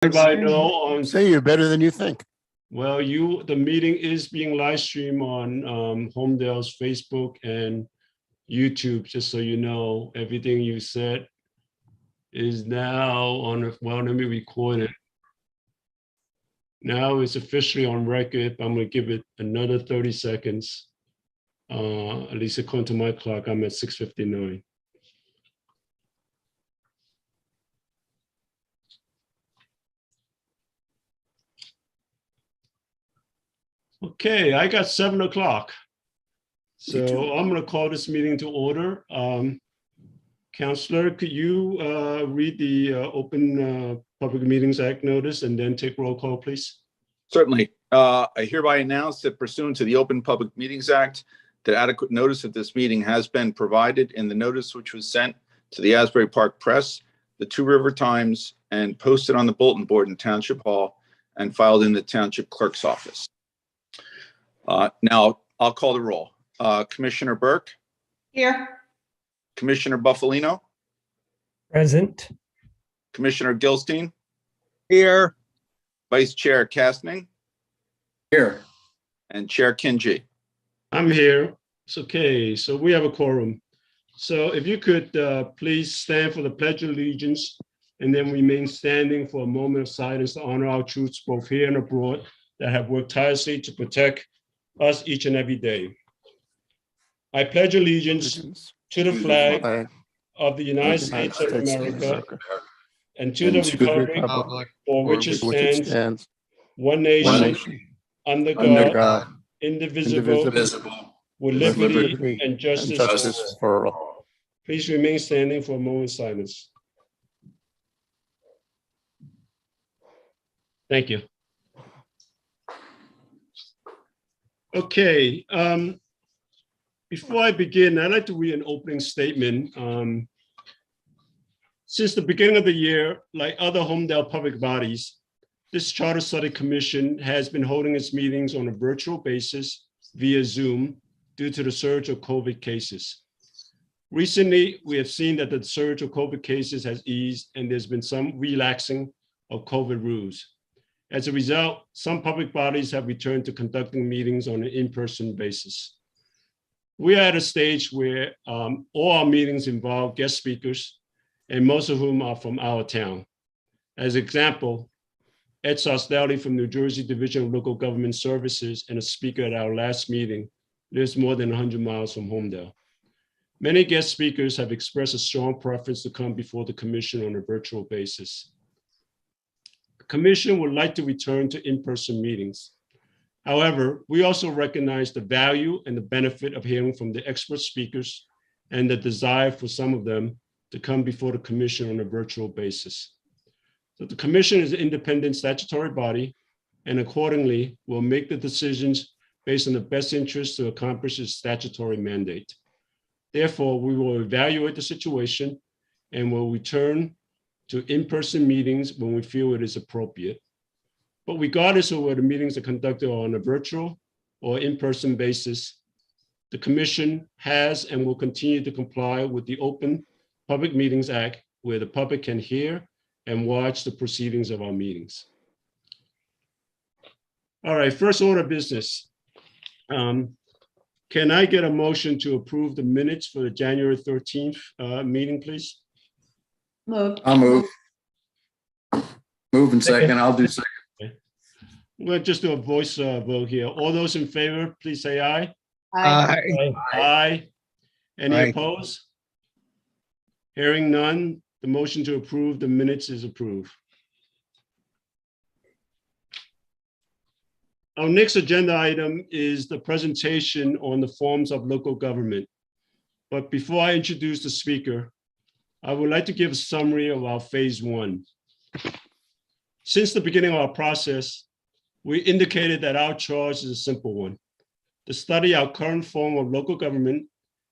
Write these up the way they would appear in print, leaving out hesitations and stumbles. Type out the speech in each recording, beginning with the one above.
Everybody know on, Say you're better than you think. well, the meeting is being live streamed on Holmdel's Facebook and YouTube, just so you know. Everything you said is now on, well, let me record it. Now it's officially on record. I'm gonna give it another 30 seconds. At least according to my clock, I'm at 6:59. Okay, I got 7 o'clock. So I'm going to call this meeting to order. Counselor, could you read the Open Public Meetings Act notice and then take roll call, please? Certainly. I hereby announce that pursuant to the Open Public Meetings Act, that adequate notice of this meeting has been provided in the notice which was sent to the Asbury Park Press, the Two River Times, and posted on the bulletin board in Township Hall and filed in the Township Clerk's office. Now, I'll call the roll. Commissioner Burke? Here. Commissioner Buffalino? Present. Commissioner Gilstein? Here. Vice Chair Castning? Here. And Chair Kinji. I'm here. It's okay. So we have a quorum. So if you could please stand for the Pledge of Allegiance and then remain standing for a moment of silence to honor our troops both here and abroad that have worked tirelessly to protect us each and every day. I pledge allegiance to the flag of the United States of America and to the republic for which it stands, one nation, under God, indivisible, with liberty and justice for all. Please remain standing for a moment of silence. Thank you. Okay, before I begin, I'd like to read an opening statement. Since the beginning of the year, like other Holmdel public bodies, this Charter Study Commission has been holding its meetings on a virtual basis via Zoom due to the surge of COVID cases. Recently, we have seen that the surge of COVID cases has eased and there's been some relaxing of COVID rules. As a result, some public bodies have returned to conducting meetings on an in-person basis. We are at a stage where all our meetings involve guest speakers, and most of whom are from our town. As an example, Ed Sostelli from New Jersey Division of Local Government Services and a speaker at our last meeting lives more than 100 miles from Holmdel. Many guest speakers have expressed a strong preference to come before the commission on a virtual basis. Commission would like to return to in-person meetings. However, we also recognize the value and the benefit of hearing from the expert speakers and the desire for some of them to come before the commission on a virtual basis. So the commission is an independent statutory body and accordingly will make the decisions based on the best interest to accomplish its statutory mandate. Therefore, we will evaluate the situation and will return to in-person meetings when we feel it is appropriate. But regardless of whether meetings are conducted on a virtual or in-person basis, the commission has and will continue to comply with the Open Public Meetings Act, where the public can hear and watch the proceedings of our meetings. All right, first order of business. Can I get a motion to approve the minutes for the January 13th meeting, please? Moved. I'll move. Move in second. I'll do second. We'll just do a voice vote here. All those in favor, please say aye. Aye. Aye. Any Aye. opposed? Hearing none, the motion to approve the minutes is approved. Our next agenda item is the presentation on the forms of local government. But before I introduce the speaker, I would like to give a summary of our phase one. Since the beginning of our process, we indicated that our charge is a simple one: to study our current form of local government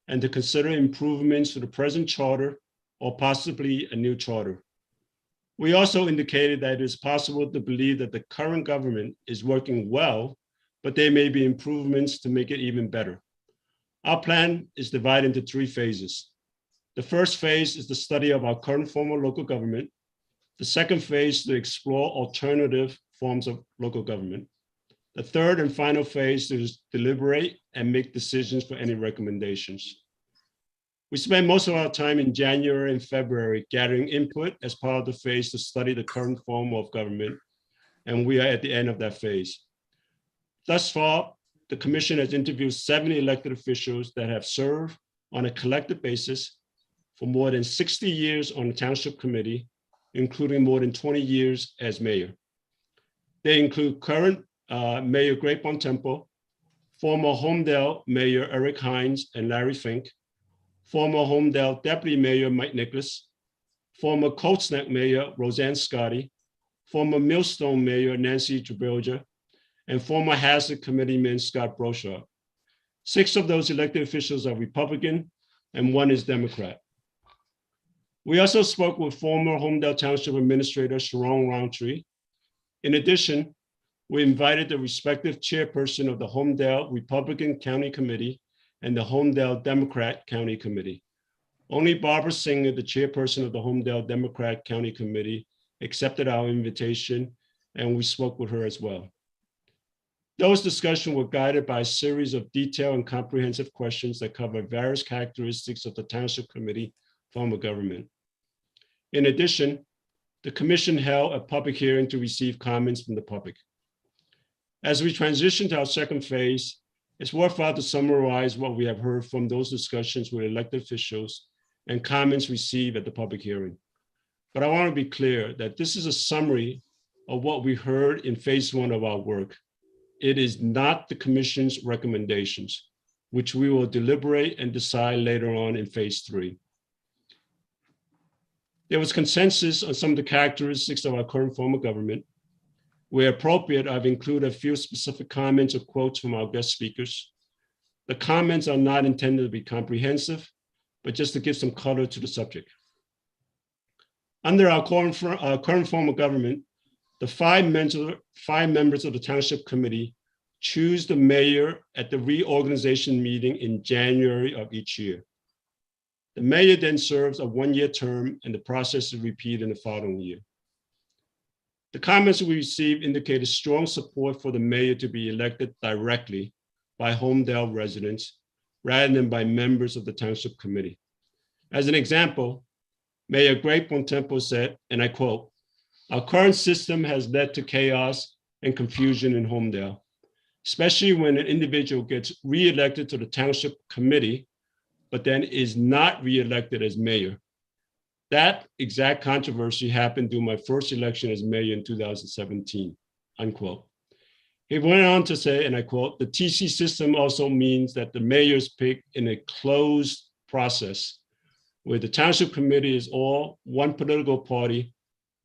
and to consider improvements to the present charter or possibly a new charter. We also indicated that it is possible to believe that the current government is working well, but there may be improvements to make it even better. Our plan is divided into 3 phases. The first phase is the study of our current form of local government. The second phase to explore alternative forms of local government. The third and final phase is deliberate and make decisions for any recommendations. We spent most of our time in January and February gathering input as part of the phase to study the current form of government, and we are at the end of that phase. Thus far, the commission has interviewed 70 elected officials that have served on a collective basis for more than 60 years on the township committee, including more than 20 years as mayor. They include current Mayor Greg Bontempo, former Holmdel Mayor Eric Hines and Larry Fink, former Holmdel Deputy Mayor Mike Nicholas, former Colts Neck Mayor Roseanne Scotti, former Millstone Mayor Nancy Trabilja, and former Hazard Committeeman Scott Brochard. 6 of those elected officials are Republican and 1 is Democrat. We also spoke with former Holmdel Township Administrator Sharon Roundtree. In addition, we invited the respective chairperson of the Holmdel Republican County Committee and the Holmdel Democrat County Committee. Only Barbara Singer, the chairperson of the Holmdel Democrat County Committee, accepted our invitation, and we spoke with her as well. Those discussions were guided by a series of detailed and comprehensive questions that cover various characteristics of the Township Committee form of government. In addition, the commission held a public hearing to receive comments from the public. As we transition to our second phase, it's worthwhile to summarize what we have heard from those discussions with elected officials and comments received at the public hearing. But I want to be clear that this is a summary of what we heard in phase 1 of our work. It is not the commission's recommendations, which we will deliberate and decide later on in phase 3. There was consensus on some of the characteristics of our current form of government. Where appropriate, I've included a few specific comments or quotes from our guest speakers. The comments are not intended to be comprehensive, but just to give some color to the subject. Under our current form of government, the 5 members of the Township Committee choose the mayor at the reorganization meeting in January of each year. The mayor then serves a 1-year term, and the process is repeated in the following year. The comments we received indicated strong support for the mayor to be elected directly by Holmdel residents rather than by members of the Township Committee. As an example, Mayor Greg Bontempo said, and I quote, "Our current system has led to chaos and confusion in Holmdel, especially when an individual gets re-elected to the Township Committee, but then is not re-elected as mayor. That exact controversy happened during my first election as mayor in 2017, unquote." He went on to say, and I quote, "The TC system also means that the mayor is picked in a closed process where the Township Committee is all one political party.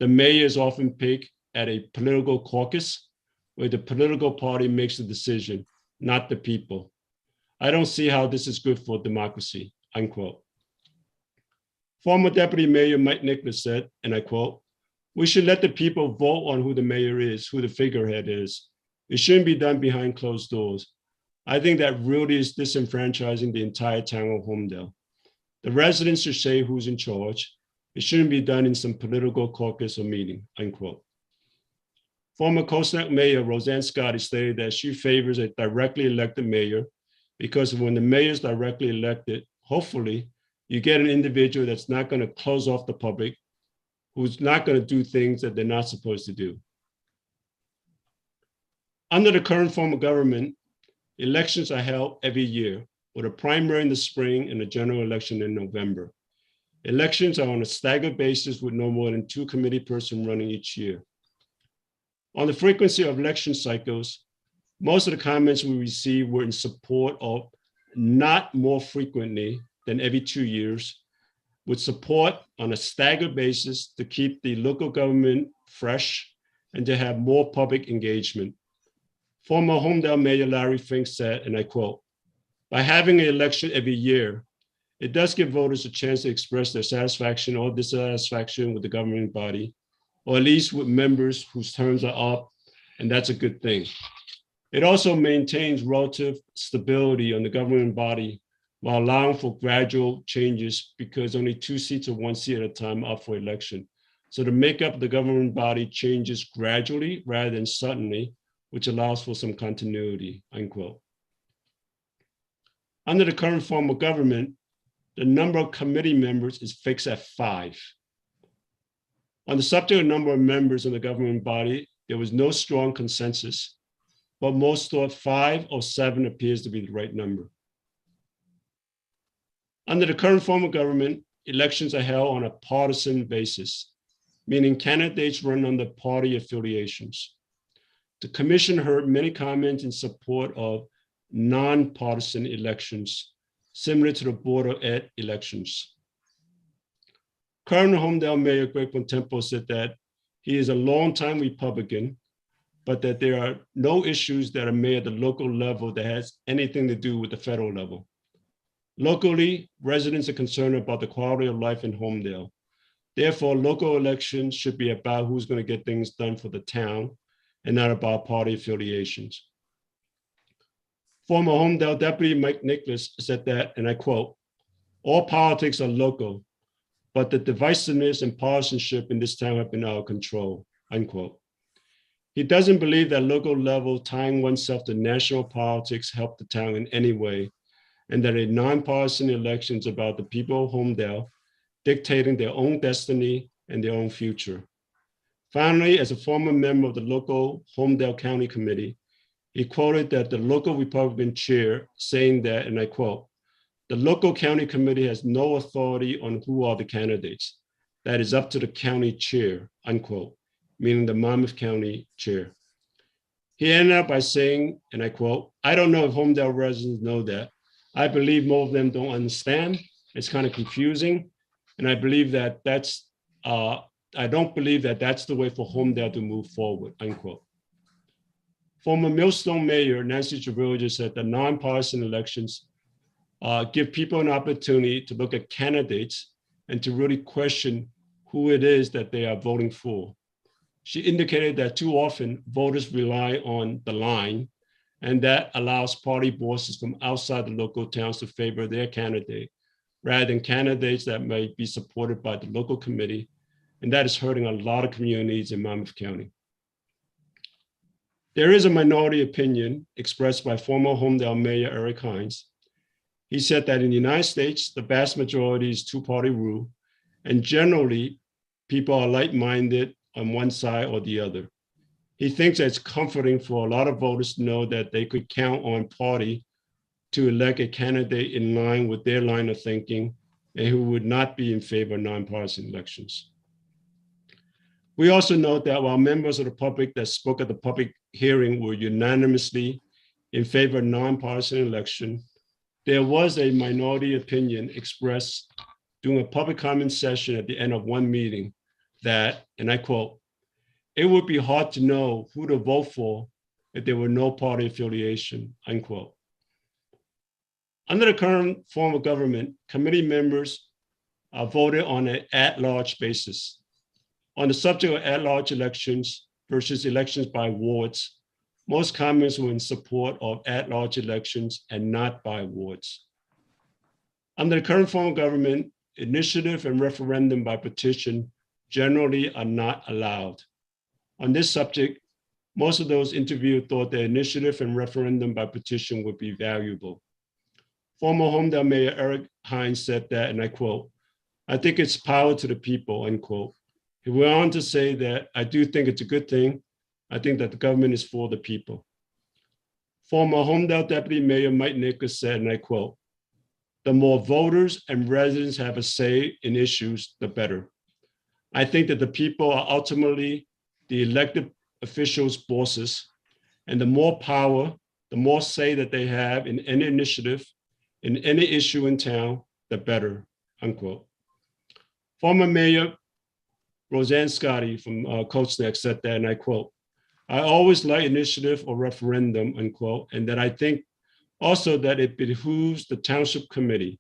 The mayor is often picked at a political caucus where the political party makes the decision, not the people. I don't see how this is good for democracy," unquote. Former Deputy Mayor Mike Nicholas said, and I quote, "We should let the people vote on who the mayor is, who the figurehead is. It shouldn't be done behind closed doors. I think that really is disenfranchising the entire town of Holmdel. The residents should say who's in charge. It shouldn't be done in some political caucus or meeting," unquote. Former Coastal Mayor Roseanne Scotti stated that she favors a directly elected mayor because when the mayor is directly elected, hopefully, you get an individual that's not going to close off the public, who's not going to do things that they're not supposed to do. Under the current form of government, elections are held every year, with a primary in the spring and a general election in November. Elections are on a staggered basis with no more than 2 committee persons running each year. On the frequency of election cycles, most of the comments we received were in support of not more frequently than every 2 years, with support on a staggered basis to keep the local government fresh and to have more public engagement. Former Holmdel Mayor Larry Fink said, and I quote, "By having an election every year, it does give voters a chance to express their satisfaction or dissatisfaction with the governing body, or at least with members whose terms are up, and that's a good thing. It also maintains relative stability on the governing body while allowing for gradual changes because only 2 seats or 1 seat at a time are up for election. so the makeup of the government body changes gradually rather than suddenly, which allows for some continuity, unquote. Under the current form of government, the number of committee members is fixed at 5. On the subject of number of members of the government body, there was no strong consensus, but most thought 5 or 7 appears to be the right number. Under the current form of government, elections are held on a partisan basis, meaning candidates run under party affiliations. The commission heard many comments in support of nonpartisan elections, similar to the Board of Ed elections. Current Holmdel Mayor Greg Bontempo said that he is a longtime Republican, but that there are no issues that are made at the local level that has anything to do with the federal level. Locally, residents are concerned about the quality of life in Holmdel. Therefore, local elections should be about who's going to get things done for the town and not about party affiliations. Former Holmdel Deputy Mike Nicholas said that, and I quote, "All politics are local, but the divisiveness and partisanship in this town have been out of control," unquote. He doesn't believe that local level tying oneself to national politics helped the town in any way, and that a nonpartisan election is about the people of Holmdel dictating their own destiny and their own future. Finally, as a former member of the local Holmdel County Committee, he quoted that the local Republican chair saying that, and I quote, "The local county committee has no authority on who are the candidates. That is up to the county chair," unquote, meaning the Monmouth County chair. He ended up by saying, and I quote, "I don't know if Holmdel residents know that. I believe most of them don't understand. It's kind of confusing. And I believe that I don't believe that that's the way for Holmdel to move forward," unquote. Former Millstone Mayor Nancy Treviliger said that nonpartisan elections give people an opportunity to look at candidates and to really question who it is that they are voting for. She indicated that too often voters rely on the line, and that allows party bosses from outside the local towns to favor their candidate rather than candidates that may be supported by the local committee. And that is hurting a lot of communities in Monmouth County. There is a minority opinion expressed by former Holmdel Mayor Eric Hines. He said that in the United States, the vast majority is two-party rule, and generally, people are like-minded on one side or the other. He thinks that it's comforting for a lot of voters to know that they could count on party to elect a candidate in line with their line of thinking and who would not be in favor of nonpartisan elections. We also note that while members of the public that spoke at the public hearing were unanimously in favor of nonpartisan election, there was a minority opinion expressed during a public comment session at the end of one meeting that, and I quote, "It would be hard to know who to vote for if there were no party affiliation," unquote. Under the current form of government, committee members are voted on an at-large basis. On the subject of at-large elections versus elections by wards, most comments were in support of at-large elections and not by wards. Under the current form of government, initiative and referendum by petition generally are not allowed. On this subject, most of those interviewed thought that initiative and referendum by petition would be valuable. Former Holmdel Mayor Eric Hines said that, and I quote, "I think it's power to the people," unquote. He went on to say that, "I do think it's a good thing. I think that the government is for the people." Former Holmdel Deputy Mayor Mike Nicholas said, and I quote, "The more voters and residents have a say in issues, the better. I think that the people are ultimately the elected officials' bosses, and the more power, the more say that they have in any initiative, in any issue in town, the better," unquote. Former Mayor Roseanne Scotty from Coach Neck said that, and I quote, "I always like initiative or referendum," unquote, and that I think also that it behooves the township committee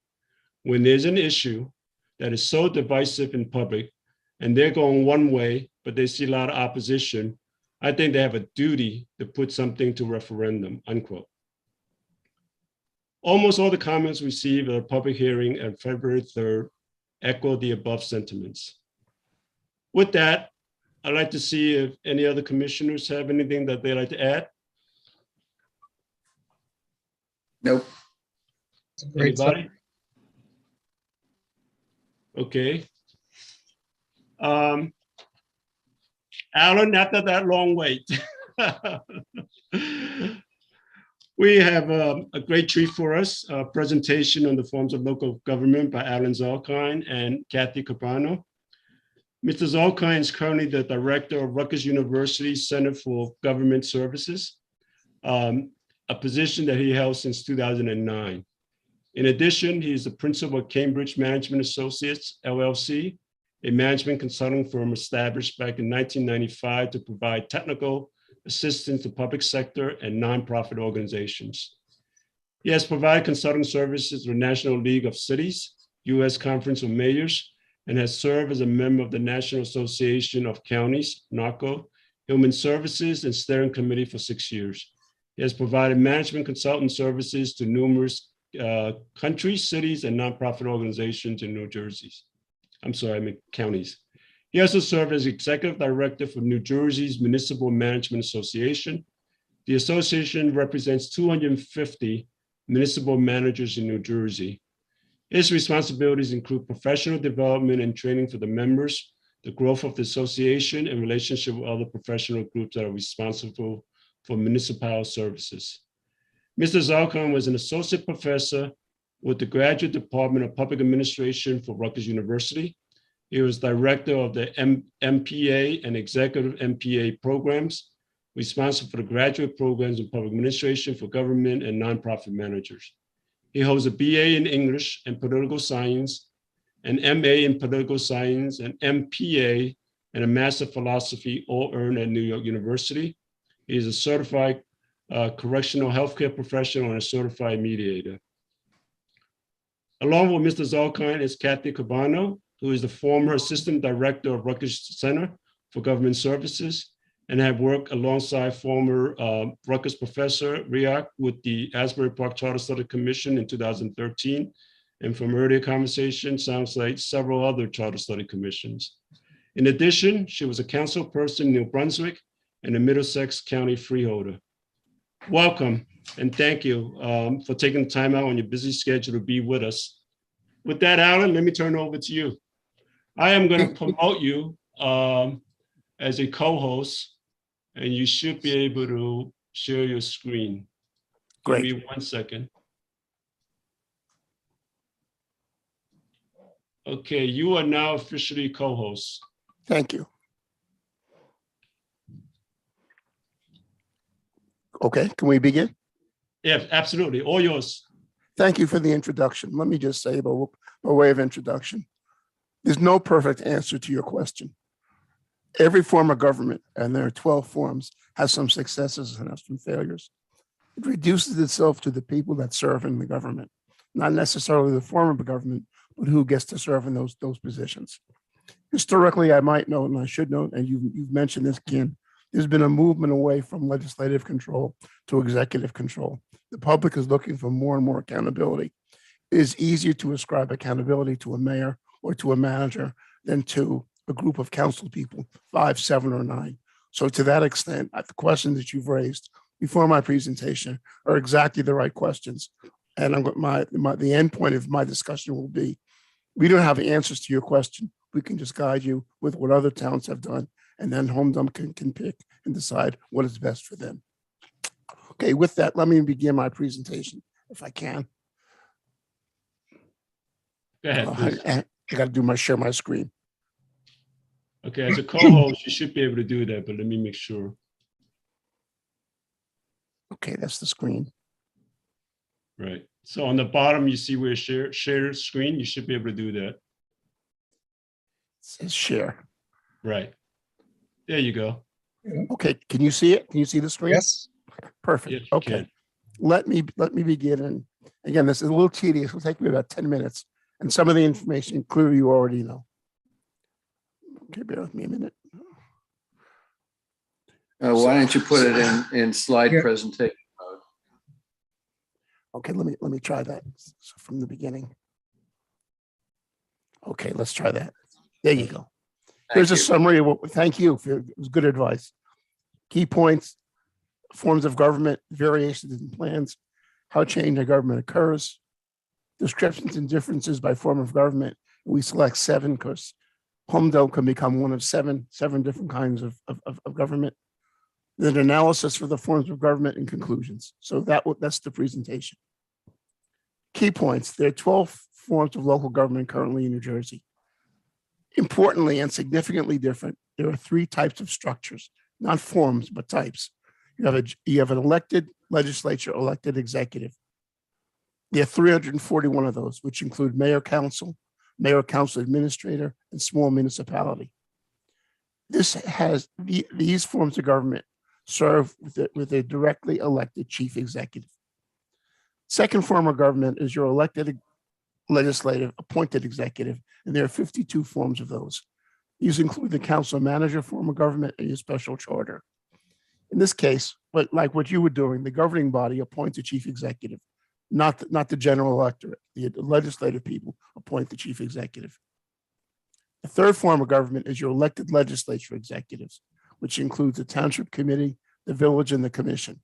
when there's an issue that is so divisive in public and they're going one way, but they see a lot of opposition, I think they have a duty to put something to referendum, unquote. Almost all the comments received at a public hearing on February 3rd echo the above sentiments. With that, I'd like to see if any other commissioners have anything that they'd like to add. Nope. It's a great sub- Anybody? Okay. Alan, after that long wait, we have a great treat for us, a presentation on the forms of local government by Alan Zalkine and Kathy Cabano. Mr. Zalkine is currently the director of Rutgers University Center for Government Services, a position that he held since 2009. In addition, he is the principal of Cambridge Management Associates, LLC, a management consulting firm established back in 1995 to provide technical assistance to public sector and nonprofit organizations. He has provided consulting services to the National League of Cities, U.S. Conference of Mayors, and has served as a member of the National Association of Counties, NACO, Human Services, and Steering Committee for 6 years. He has provided management consultant services to numerous countries, cities, and nonprofit organizations in New Jersey. Counties. He also served as executive director for New Jersey's Municipal Management Association. The association represents 250 municipal managers in New Jersey. His responsibilities include professional development and training for the members, the growth of the association, and relationship with other professional groups that are responsible for municipal services. Mr. Zalkine was an associate professor with the Graduate Department of Public Administration for Rutgers University. He was director of the MPA and executive MPA programs, responsible for the graduate programs in public administration for government and nonprofit managers. He holds a BA in English and political science, an MA in political science, an MPA, and a Master of Philosophy, all earned at New York University. He is a certified correctional healthcare professional and a certified mediator. Along with Mr. Zalkine is Kathy Cabano, who is the former assistant director of Rutgers Center for Government Services and have worked alongside former Rutgers professor Riak with the Asbury Park Charter Study Commission in 2013. And from earlier conversation, sounds like several other charter study commissions. In addition, she was a council person in New Brunswick and a Middlesex County freeholder. Welcome and thank you for taking the time out on your busy schedule to be with us. With that, Alan, let me turn it over to you. I am going to promote you as a co-host, and you should be able to share your screen. Great. Give me 1 second. Okay, you are now officially co-host. Thank you. Okay, can we begin? Yeah, absolutely. All yours. Thank you for the introduction. Let me just say, by way of introduction, there's no perfect answer to your question. Every form of government, and there are 12 forms, has some successes and has some failures. It reduces itself to the people that serve in the government, not necessarily the form of the government, but who gets to serve in those positions. Historically, I might note, and I should note, and you've mentioned this, Ken, there's been a movement away from legislative control to executive control. The public is looking for more and more accountability. It is easier to ascribe accountability to a mayor or to a manager than to a group of council people, 5, 7, or 9. So to that extent, the questions that you've raised before my presentation are exactly the right questions. And the end point of my discussion will be, we don't have answers to your question. We can just guide you with what other towns have done, and then Holmdel can pick and decide what is best for them. Okay, with that, let me begin my presentation, if I can. Go ahead, please. I got to share my screen. Okay, as a co-host, you should be able to do that, but let me make sure. Okay, that's the screen. Right. So on the bottom, you see where share screen. You should be able to do that. It says share. Right. There you go. Okay, can you see it? Can you see the screen? Yes. Perfect. Yes, you Okay. can. Let me begin. And again, this is a little tedious. It'll take me about 10 minutes. And some of the information clearly you already know. Okay, bear with me a minute. Why don't you put it in slide Here. presentation mode? Okay, let me try that from the beginning. Okay, let's try that. There you go. Here's a you. summary of what, thank you, it was good advice. Key points, forms of government, variations in plans, how change in government occurs, descriptions and differences by form of government. We select 7 because Holmdel can become one of seven different kinds of government. Then analysis for the forms of government and conclusions. So that's the presentation. Key points, there are 12 forms of local government currently in New Jersey. Importantly and significantly different, there are 3 types of structures, not forms, but types. You have an elected legislature, elected executive. There are 341 of those, which include mayor council administrator, and small municipality. These forms of government serve with a directly elected chief executive. Second form of government is your elected legislative appointed executive, and there are 52 forms of those. These include the council manager form of government and your special charter. In this case, like what you were doing, the governing body appoints a chief executive, not the general electorate. The legislative people appoint the chief executive. The third form of government is your elected legislature executives, which includes the township committee, the village, and the commission.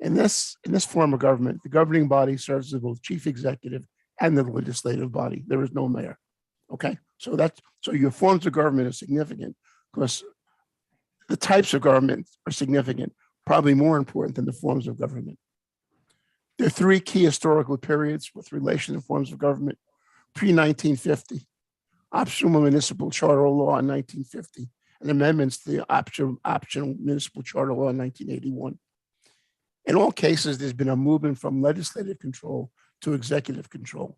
In this form of government, the governing body serves as both chief executive and the legislative body. There is no mayor. Okay, so your forms of government are significant because the types of government are significant, probably more important than the forms of government. There are 3 key historical periods with relation to forms of government. Pre-1950, optional municipal charter law in 1950, and amendments to the optional municipal charter law in 1981. In all cases, there's been a movement from legislative control to executive control.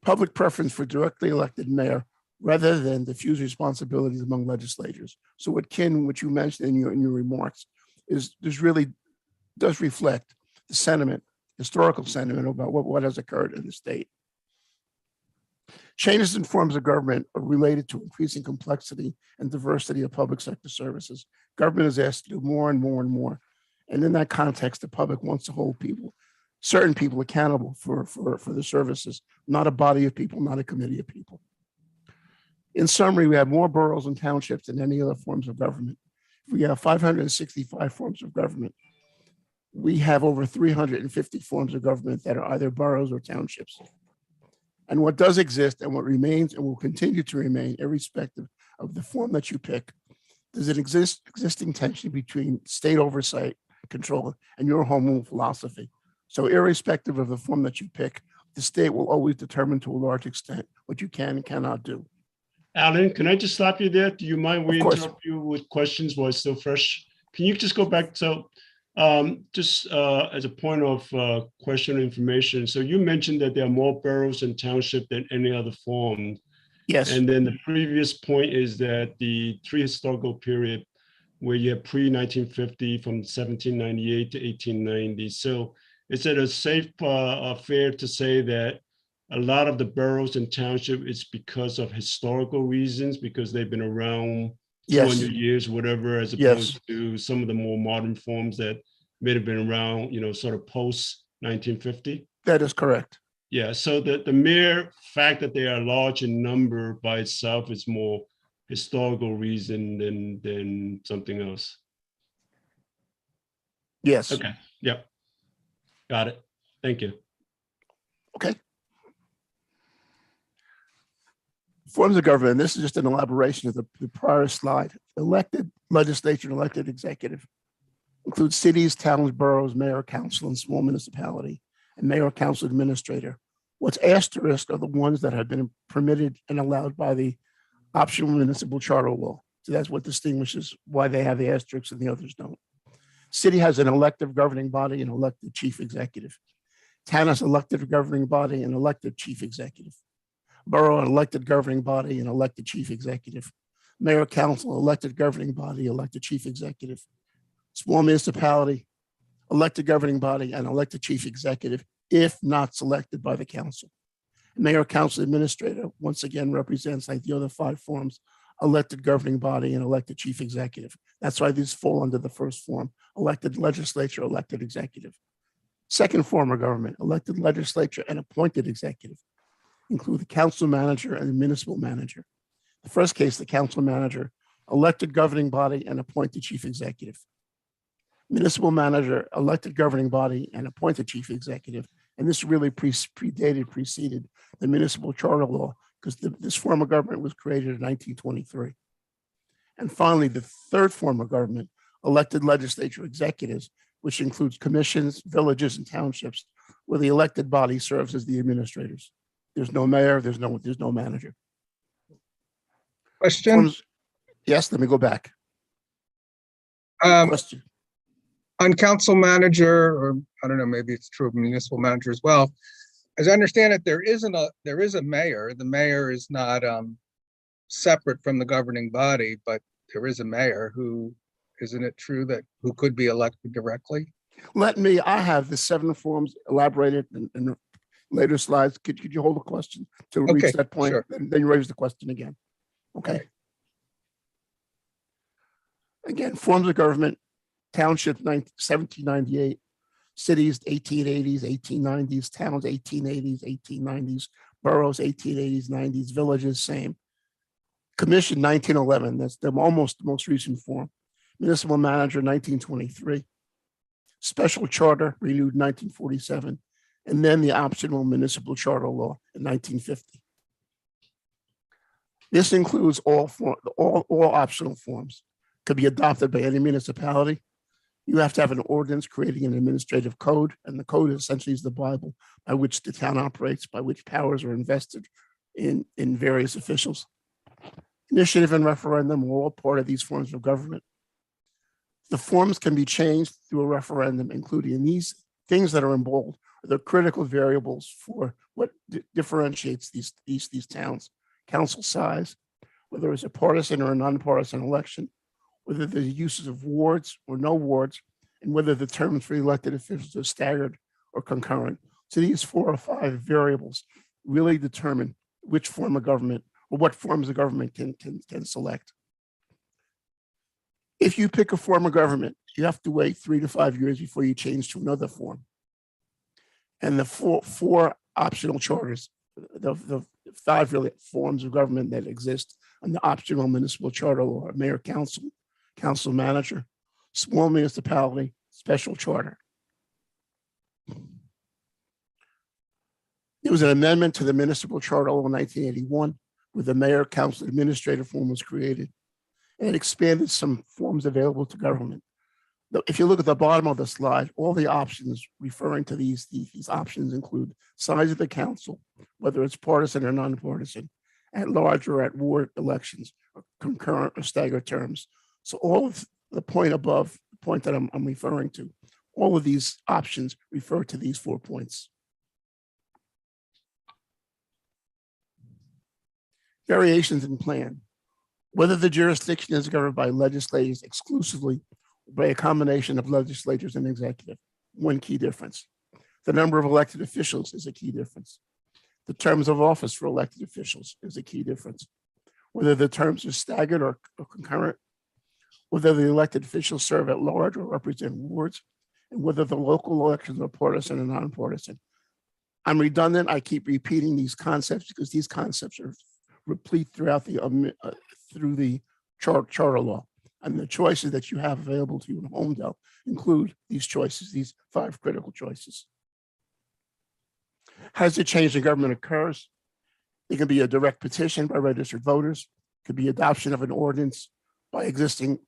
Public preference for directly elected mayor rather than diffuse responsibilities among legislators. So what you mentioned in your remarks does reflect the sentiment, historical sentiment about what has occurred in the state. Changes in forms of government are related to increasing complexity and diversity of public sector services. Government is asked to do more and more and more. And in that context, the public wants to hold certain people accountable for the services, not a body of people, not a committee of people. In summary, we have more boroughs and townships than any other forms of government. We have 565 forms of government. We have over 350 forms of government that are either boroughs or townships. And what does exist and what remains and will continue to remain, irrespective of the form that you pick, there's an existing tension between state oversight, control, and your home rule philosophy. So irrespective of the form that you pick, the state will always determine to a large extent what you can and cannot do. Alan, can I just stop you there? Do you mind we Of course. interrupt you with questions while it's still fresh? Can you just go back? So just as a point of question or information, so you mentioned that there are more boroughs and township than any other form. Yes. And then the previous point is that the 3 historical period where you have pre-1950 from 1798 to 1890. So is it a safe, fair to say that a lot of the boroughs and township is because of historical reasons, because they've been around 200 years, whatever, as opposed to some of the more modern forms that may have been around, sort of post 1950? That is correct. Yeah, so the mere fact that they are large in number by itself is more historical reason than something else. Yes. Okay, yep. Got it. Thank you. Okay. Forms of government, this is just an elaboration of the prior slide. Elected legislature and elected executive includes cities, towns, boroughs, mayor, council, and small municipality, and mayor, council, administrator. What's asterisk are the ones that have been permitted and allowed by the optional municipal charter law. So that's what distinguishes why they have the asterisks and the others don't. City has an elective governing body and elected chief executive. Town has elected governing body and elected chief executive. Borough, an elected governing body and elected chief executive. Mayor, council, elected governing body, elected chief executive. Small municipality, elected governing body and elected chief executive, if not selected by the council. Mayor, council, administrator, once again, represents, like the other 5 forms, elected governing body and elected chief executive. That's why these fall under the first form, elected legislature, elected executive. Second form of government, elected legislature and appointed executive, include the council manager and the municipal manager. The first case, the council manager, elected governing body and appointed chief executive. Municipal manager, elected governing body and appointed chief executive. And this really preceded the municipal charter law because this form of government was created in 1923. And finally, the third form of government, elected legislature executives, which includes commissions, villages, and townships, where the elected body serves as the administrators. There's no mayor, there's no manager. Question, Yes, let me go back. um, Question. on council manager, or I don't know, maybe it's true of municipal manager as well. As I understand it, there is a mayor. The mayor is not, separate from the governing body, but there is a mayor who, isn't it true that who could be elected directly? I have the 7 forms elaborated in later slides. Could you hold a question to reach Okay, that point? sure. Then you raise the question again. Okay. Okay. Again, forms of government, township 1798, cities 1880s, 1890s, towns 1880s, 1890s, boroughs 1880s, 90s, villages same. Commission 1911, that's the most recent form. Municipal manager 1923. Special charter renewed 1947, and then the optional municipal charter law in 1950. This includes all optional forms. Could be adopted by any municipality. You have to have an ordinance creating an administrative code, and the code essentially is the Bible by which the town operates, by which powers are invested in various officials. Initiative and referendum are all part of these forms of government. The forms can be changed through a referendum, including these things that are in bold are the critical variables for what differentiates these towns. Council size, whether it's a partisan or a nonpartisan election, whether the uses of wards or no wards, and whether the terms for elected officials are staggered or concurrent. So these 4 or 5 variables really determine which form of government or what forms of government can select. If you pick a form of government, you have to wait 3 to 5 years before you change to another form. And the four optional charters, the 5 really forms of government that exist on the optional municipal charter law, mayor, council manager, small municipality, special charter. There was an amendment to the municipal charter law in 1981, where the mayor, council, administrative form was created, and it expanded some forms available to government. If you look at the bottom of the slide, all the options referring to these options include size of the council, whether it's partisan or nonpartisan, at large or at ward elections, or concurrent or staggered terms. So all of the point above, the point that I'm referring to, all of these options refer to these 4 points. Variations in plan. Whether the jurisdiction is governed by legislators exclusively or by a combination of legislators and executive, one key difference. The number of elected officials is a key difference. The terms of office for elected officials is a key difference. Whether the terms are staggered or concurrent, whether the elected officials serve at large or represent wards, and whether the local elections are partisan or nonpartisan. I'm redundant. I keep repeating these concepts because these concepts are replete throughout through the charter law, and the choices that you have available to you in Holmdel include these choices, these 5 critical choices. As the change in government occurs, it can be a direct petition by registered voters, it could be adoption of an ordinance by existing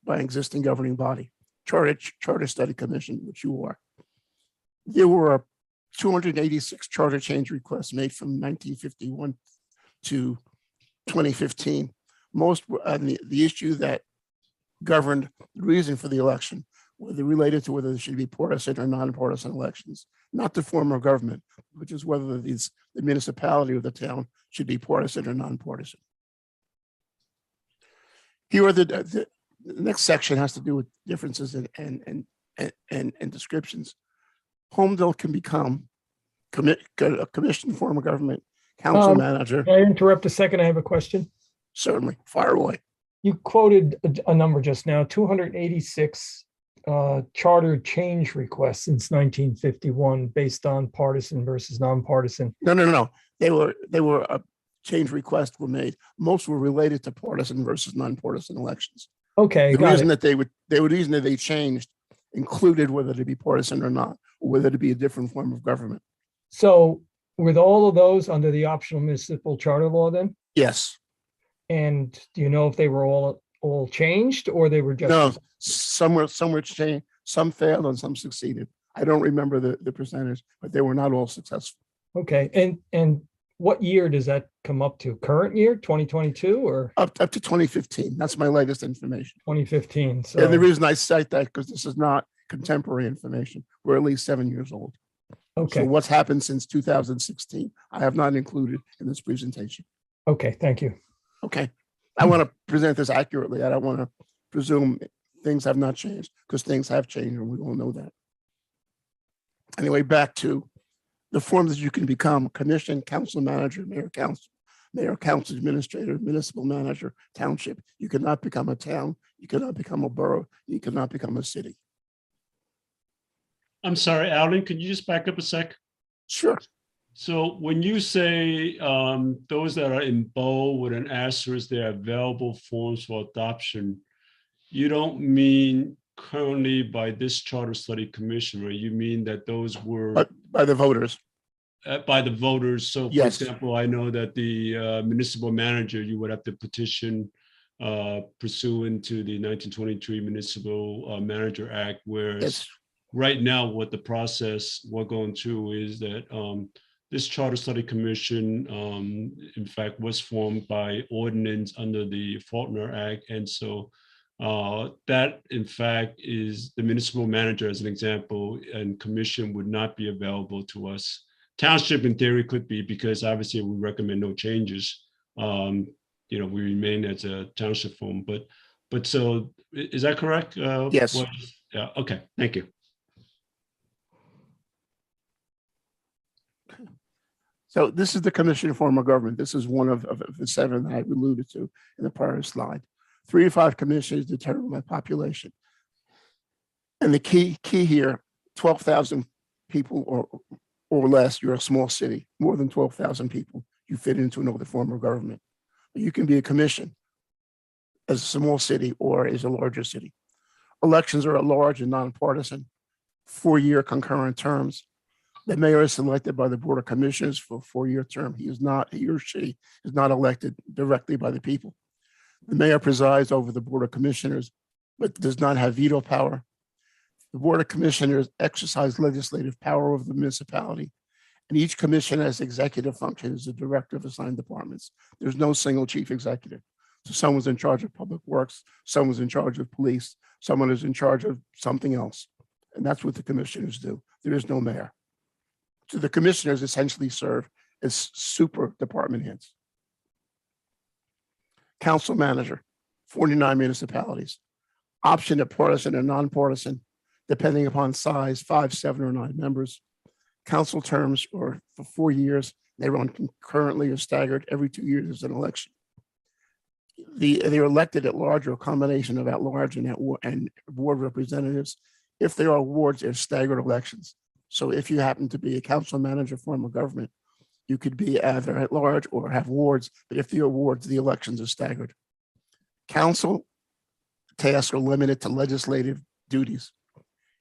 governing body, charter study commission, which you are. There were 286 charter change requests made from 1951 to 2015. Most were on the issue that governed the reason for the election, whether related to whether there should be partisan or nonpartisan elections, not the form of government, which is whether the municipality or the town should be partisan or nonpartisan. Here are the next section has to do with differences and descriptions. Holmdel can become a commission form of government, council manager. Can I interrupt a second? I have a question. Certainly, fire away. You quoted a number just now, 286 charter change requests since 1951 based on partisan versus nonpartisan. No. They were change requests were made. Most were related to partisan versus nonpartisan elections. Okay, The got reason it. that the reason that they changed included whether to be partisan or not, or whether to be a different form of government. So with all of those under the optional municipal charter law then? Yes. And do you know if they were all changed or they were just? No, some were changed, some failed and some succeeded. I don't remember the percentage, but they were not all successful. Okay, and what year does that come up to? Current year, 2022 or Up to 2015. That's my latest information. 2015? And the So, reason I cite that because this is not contemporary information. We're at least 7 years old. So okay, what's happened since 2016, I have not included in this presentation. okay, thank you. Okay. I want to present this accurately. I don't want to presume things have not changed because things have changed and we all know that. Anyway, back to the forms that you can become: commission, council manager, mayor, council administrator, municipal manager, township. You cannot become a town. You cannot become a borough. You cannot become a city. I'm sorry, Alan, could you just back up a sec? Sure. So when you say those that are in bold with an asterisk, they're available forms for adoption, you don't mean currently by this charter study commission, right? You mean that those were But by the voters. by the voters. So for Yes. example, I know that the municipal manager, you would have to petition pursuant to the 1923 Municipal Manager Act, whereas Yes. right now, what the process we're going through is that this Charter Study Commission, in fact, was formed by ordinance under the Faulkner Act. And so that, in fact, is the municipal manager, as an example, and commission would not be available to us. Township, in theory, could be, because obviously we recommend no changes. We remain as a township form. But so is that correct? Yes. Yeah. Okay. Thank you. So this is the commission form of government. This is one of the 7 that I alluded to in the prior slide. 3 to 5 commissions determined by population. And the key here, 12,000 people or less, you're a small city. More than 12,000 people, you fit into another form of government. You can be a commission as a small city or as a larger city. Elections are at large and nonpartisan, 4-year concurrent terms. The mayor is selected by the Board of Commissioners for a 4-year term. He or she is not elected directly by the people. The mayor presides over the Board of Commissioners, but does not have veto power. The Board of Commissioners exercise legislative power over the municipality, and each commission has executive function as the director of assigned departments. There's no single chief executive. So someone's in charge of public works, someone's in charge of police, someone is in charge of something else. And that's what the commissioners do. There is no mayor. So the commissioners essentially serve as super department heads. Council manager, 49 municipalities. Option at partisan and nonpartisan, depending upon size, 5, 7, or 9 members. Council terms are for 4 years. They run concurrently or staggered. Every 2 years is an election. They're elected at large, or a combination of at large and ward representatives. If there are wards, they're staggered elections. So if you happen to be a council manager form of government, you could be either at large or have wards, but if there are wards, the elections are staggered. Council tasks are limited to legislative duties.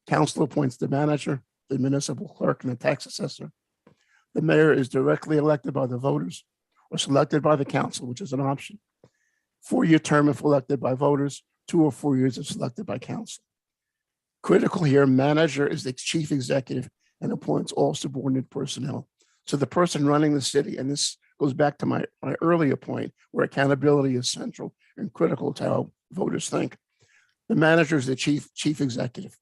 Council appoints the manager, the municipal clerk, and the tax assessor. The mayor is directly elected by the voters or selected by the council, which is an option. 4-year term if elected by voters, 2 or 4 years if selected by council. Critical here, manager is the chief executive and appoints all subordinate personnel. So the person running the city, and this goes back to my earlier point, where accountability is central and critical to how voters think. The manager is the chief executive.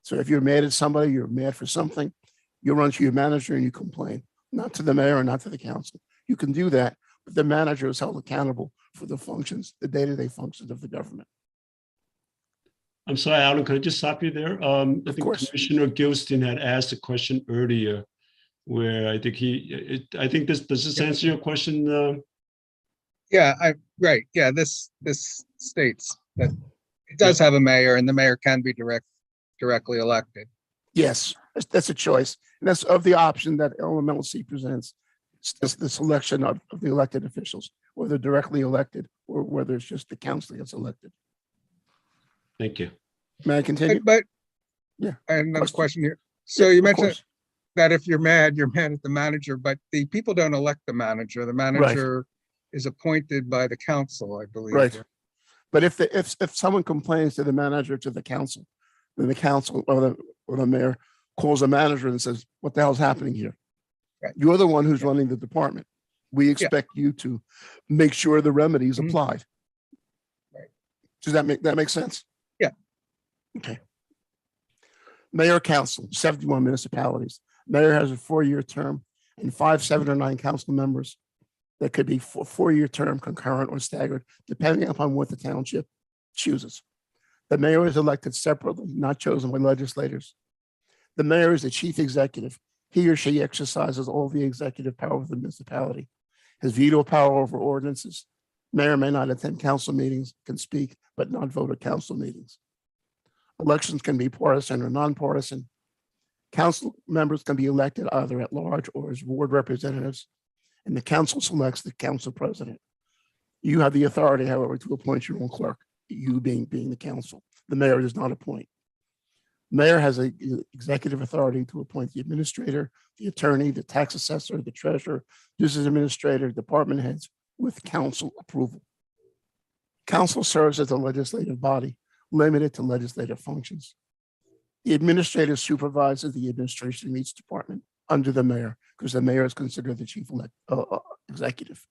So if you're mad at somebody, you're mad for something, you run to your manager and you complain, not to the mayor or not to the council. You can do that, but the manager is held accountable for the functions, the day-to-day functions of the government. I'm sorry, Alan, could I just stop you there? I think course. Commissioner Gilstein had asked a question earlier where I think does this answer your question? Right. Yeah, this states that it does have a mayor and the mayor can be directly elected. Yes, that's a choice. And that's of the option that LMLC presents. It's the selection of the elected officials, whether directly elected or whether it's just the council that's elected. Thank you. May I continue? But Yeah. I have another Question. question here. So Yeah, you of mentioned course. that if you're mad at the manager, but the people don't elect the manager. The manager is appointed by the council, I believe. Right. But if someone complains to the manager, to the council, then the council or the mayor calls the manager and says, what the hell's happening here? Right. You're the one who's running the department. We expect you to make sure the remedies Mhm. applied. Right. Does that make sense? Yeah. Okay. Mayor, council, 71 municipalities. Mayor has a 4-year term and 5, 7, or 9 council members that could be 4-year term, concurrent or staggered, depending upon what the township chooses. The mayor is elected separately, not chosen by legislators. The mayor is the chief executive. He or she exercises all the executive power of the municipality, has veto power over ordinances. Mayor may not attend council meetings, can speak, but not vote at council meetings. Elections can be partisan or nonpartisan. Council members can be elected either at large or as ward representatives, and the council selects the council president. You have the authority, however, to appoint your own clerk, you being the council. The mayor does not appoint. Mayor has a executive authority to appoint the administrator, the attorney, the tax assessor, the treasurer, business administrator, department heads with council approval. Council serves as a legislative body limited to legislative functions. The administrator supervises the administration of each department under the mayor, because the mayor is considered the chief executive.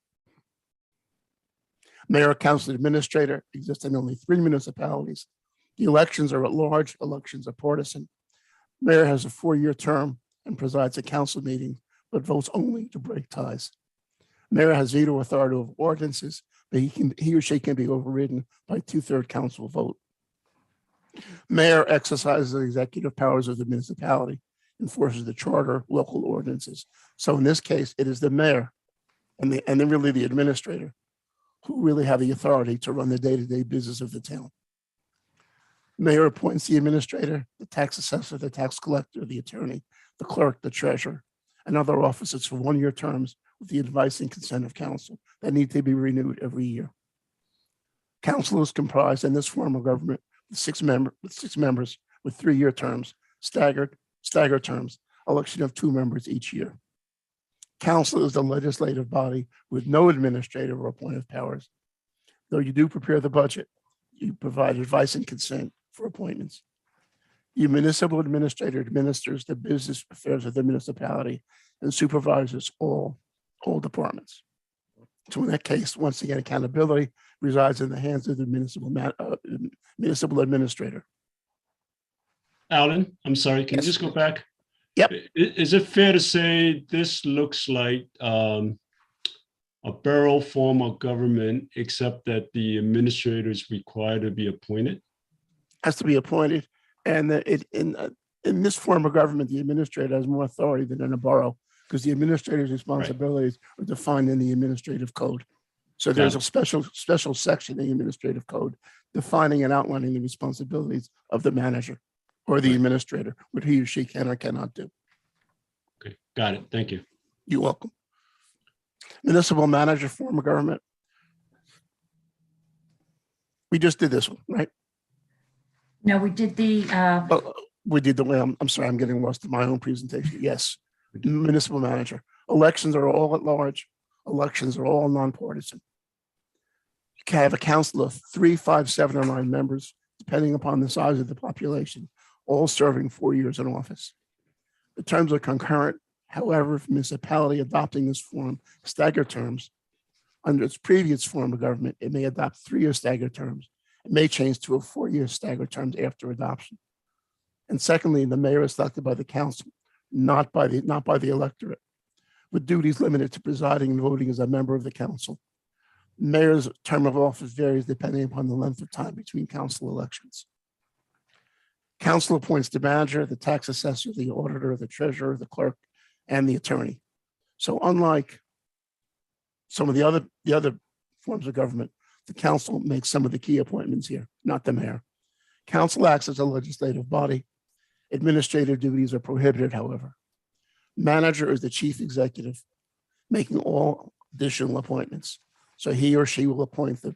Mayor, council, administrator exist in only 3 municipalities. The elections are at large, elections are partisan. Mayor has a 4-year term and presides at council meetings, but votes only to break ties. Mayor has veto authority over ordinances, but he or she can be overridden by 2/3 council vote. Mayor exercises the executive powers of the municipality, enforces the charter, local ordinances. So in this case, it is the mayor and then really the administrator who really have the authority to run the day-to-day business of the town. Mayor appoints the administrator, the tax assessor, the tax collector, the attorney, the clerk, the treasurer, and other officers for 1-year terms with the advice and consent of council that need to be renewed every year. Council is comprised in this form of government with 6 members with 3-year terms, staggered terms, election of 2 members each year. Council is the legislative body with no administrative or appointive powers. Though you do prepare the budget, you provide advice and consent for appointments. The municipal administrator administers the business affairs of the municipality and supervises all departments. So in that case, once again, accountability resides in the hands of the municipal administrator. Alan, I'm sorry, can you Yes. just go back? Yep. Is it fair to say this looks like a borough form of government, except that the administrator is required to be appointed? Has to be appointed, and in this form of government, the administrator has more authority than in a borough, because the administrator's responsibilities are defined in the administrative code. So there's a special section in the administrative code defining and outlining the responsibilities of the manager or the administrator, what he or she can or cannot do. Okay, got it. Thank you. You're welcome. Municipal manager form of government. We just did this one, right? No, we did the, Oh, we did the way, I'm sorry, I'm getting lost in my own presentation. Yes, municipal manager. Elections are all at large. Elections are all nonpartisan. You can have a council of 3, 5, 7, or 9 members, depending upon the size of the population, all serving 4 years in office. The terms are concurrent. However, if municipality adopting this form, staggered terms, under its previous form of government, it may adopt 3-year staggered terms. It may change to a 4-year staggered terms after adoption. And secondly, the mayor is elected by the council, not by the electorate, with duties limited to presiding and voting as a member of the council. Mayor's term of office varies depending upon the length of time between council elections. Council appoints the manager, the tax assessor, the auditor, the treasurer, the clerk, and the attorney. So unlike some of the other forms of government, the council makes some of the key appointments here, not the mayor. Council acts as a legislative body. Administrative duties are prohibited, however. Manager is the chief executive. making all additional appointments. So he or she will appoint the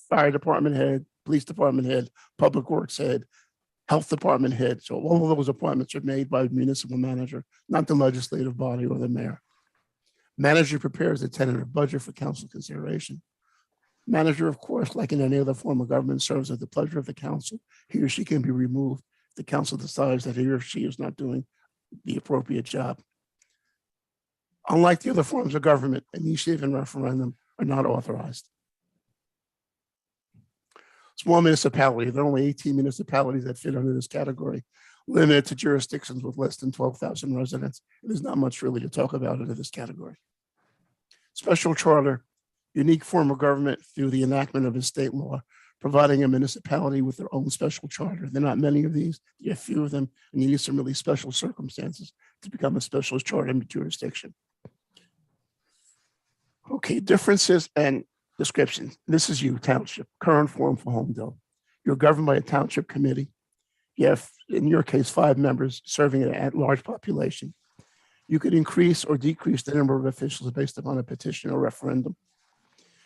fire department head, police department head, public works head, health department head. So all of those appointments are made by the municipal manager, not the legislative body or the mayor. Manager prepares a tentative budget for council consideration. Manager, of course, like in any other form of government, serves at the pleasure of the council. He or she can be removed if the council decides that he or she is not doing the appropriate job. Unlike the other forms of government, initiative and referendum are not authorized. Small municipality, there are only 18 municipalities that fit under this category, limited to jurisdictions with less than 12,000 residents. There's not much really to talk about under this category. Special charter, unique form of government through the enactment of a state law, providing a municipality with their own special charter. There are not many of these, you have few of them, and you need some really special circumstances to become a specialist charter in jurisdiction. Okay, differences and descriptions. This is you, township, current form for Holmdel. You're governed by a township committee. You have, in your case, 5 members serving an at-large population. You could increase or decrease the number of officials based upon a petition or referendum.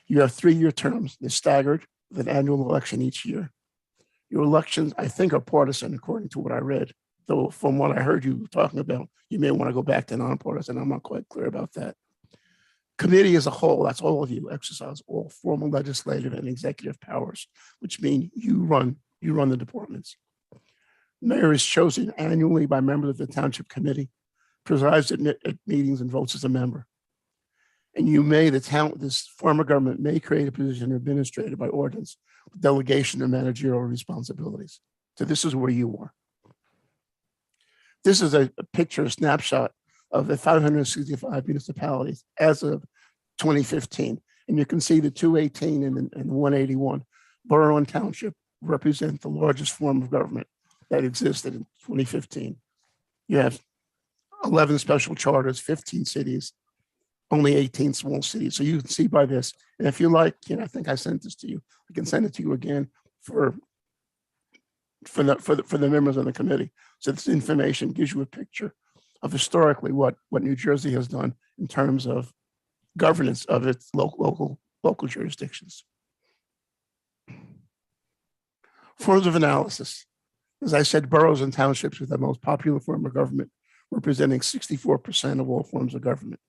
You have 3-year terms. They're staggered with an annual election each year. Your elections, I think, are partisan according to what I read. Though from what I heard you talking about, you may want to go back to nonpartisan. I'm not quite clear about that. Committee as a whole, that's all of you, exercise all formal legislative and executive powers, which mean you run the departments. Mayor is chosen annually by members of the township committee, presides at meetings and votes as a member. And you may, this form of government may create a position administrated by ordinance, with delegation of managerial responsibilities. So this is where you are. This is a picture, a snapshot of the 565 municipalities as of 2015. And you can see the 218 and 181, borough and township, represent the largest form of government that existed in 2015. You have 11 special charters, 15 cities, only 18 small cities. So you can see by this, and if you like, I think I sent this to you. I can send it to you again for the members of the committee. So this information gives you a picture of historically what New Jersey has done in terms of governance of its local jurisdictions. Forms of analysis. As I said, boroughs and townships are the most popular form of government, representing 64% of all forms of government.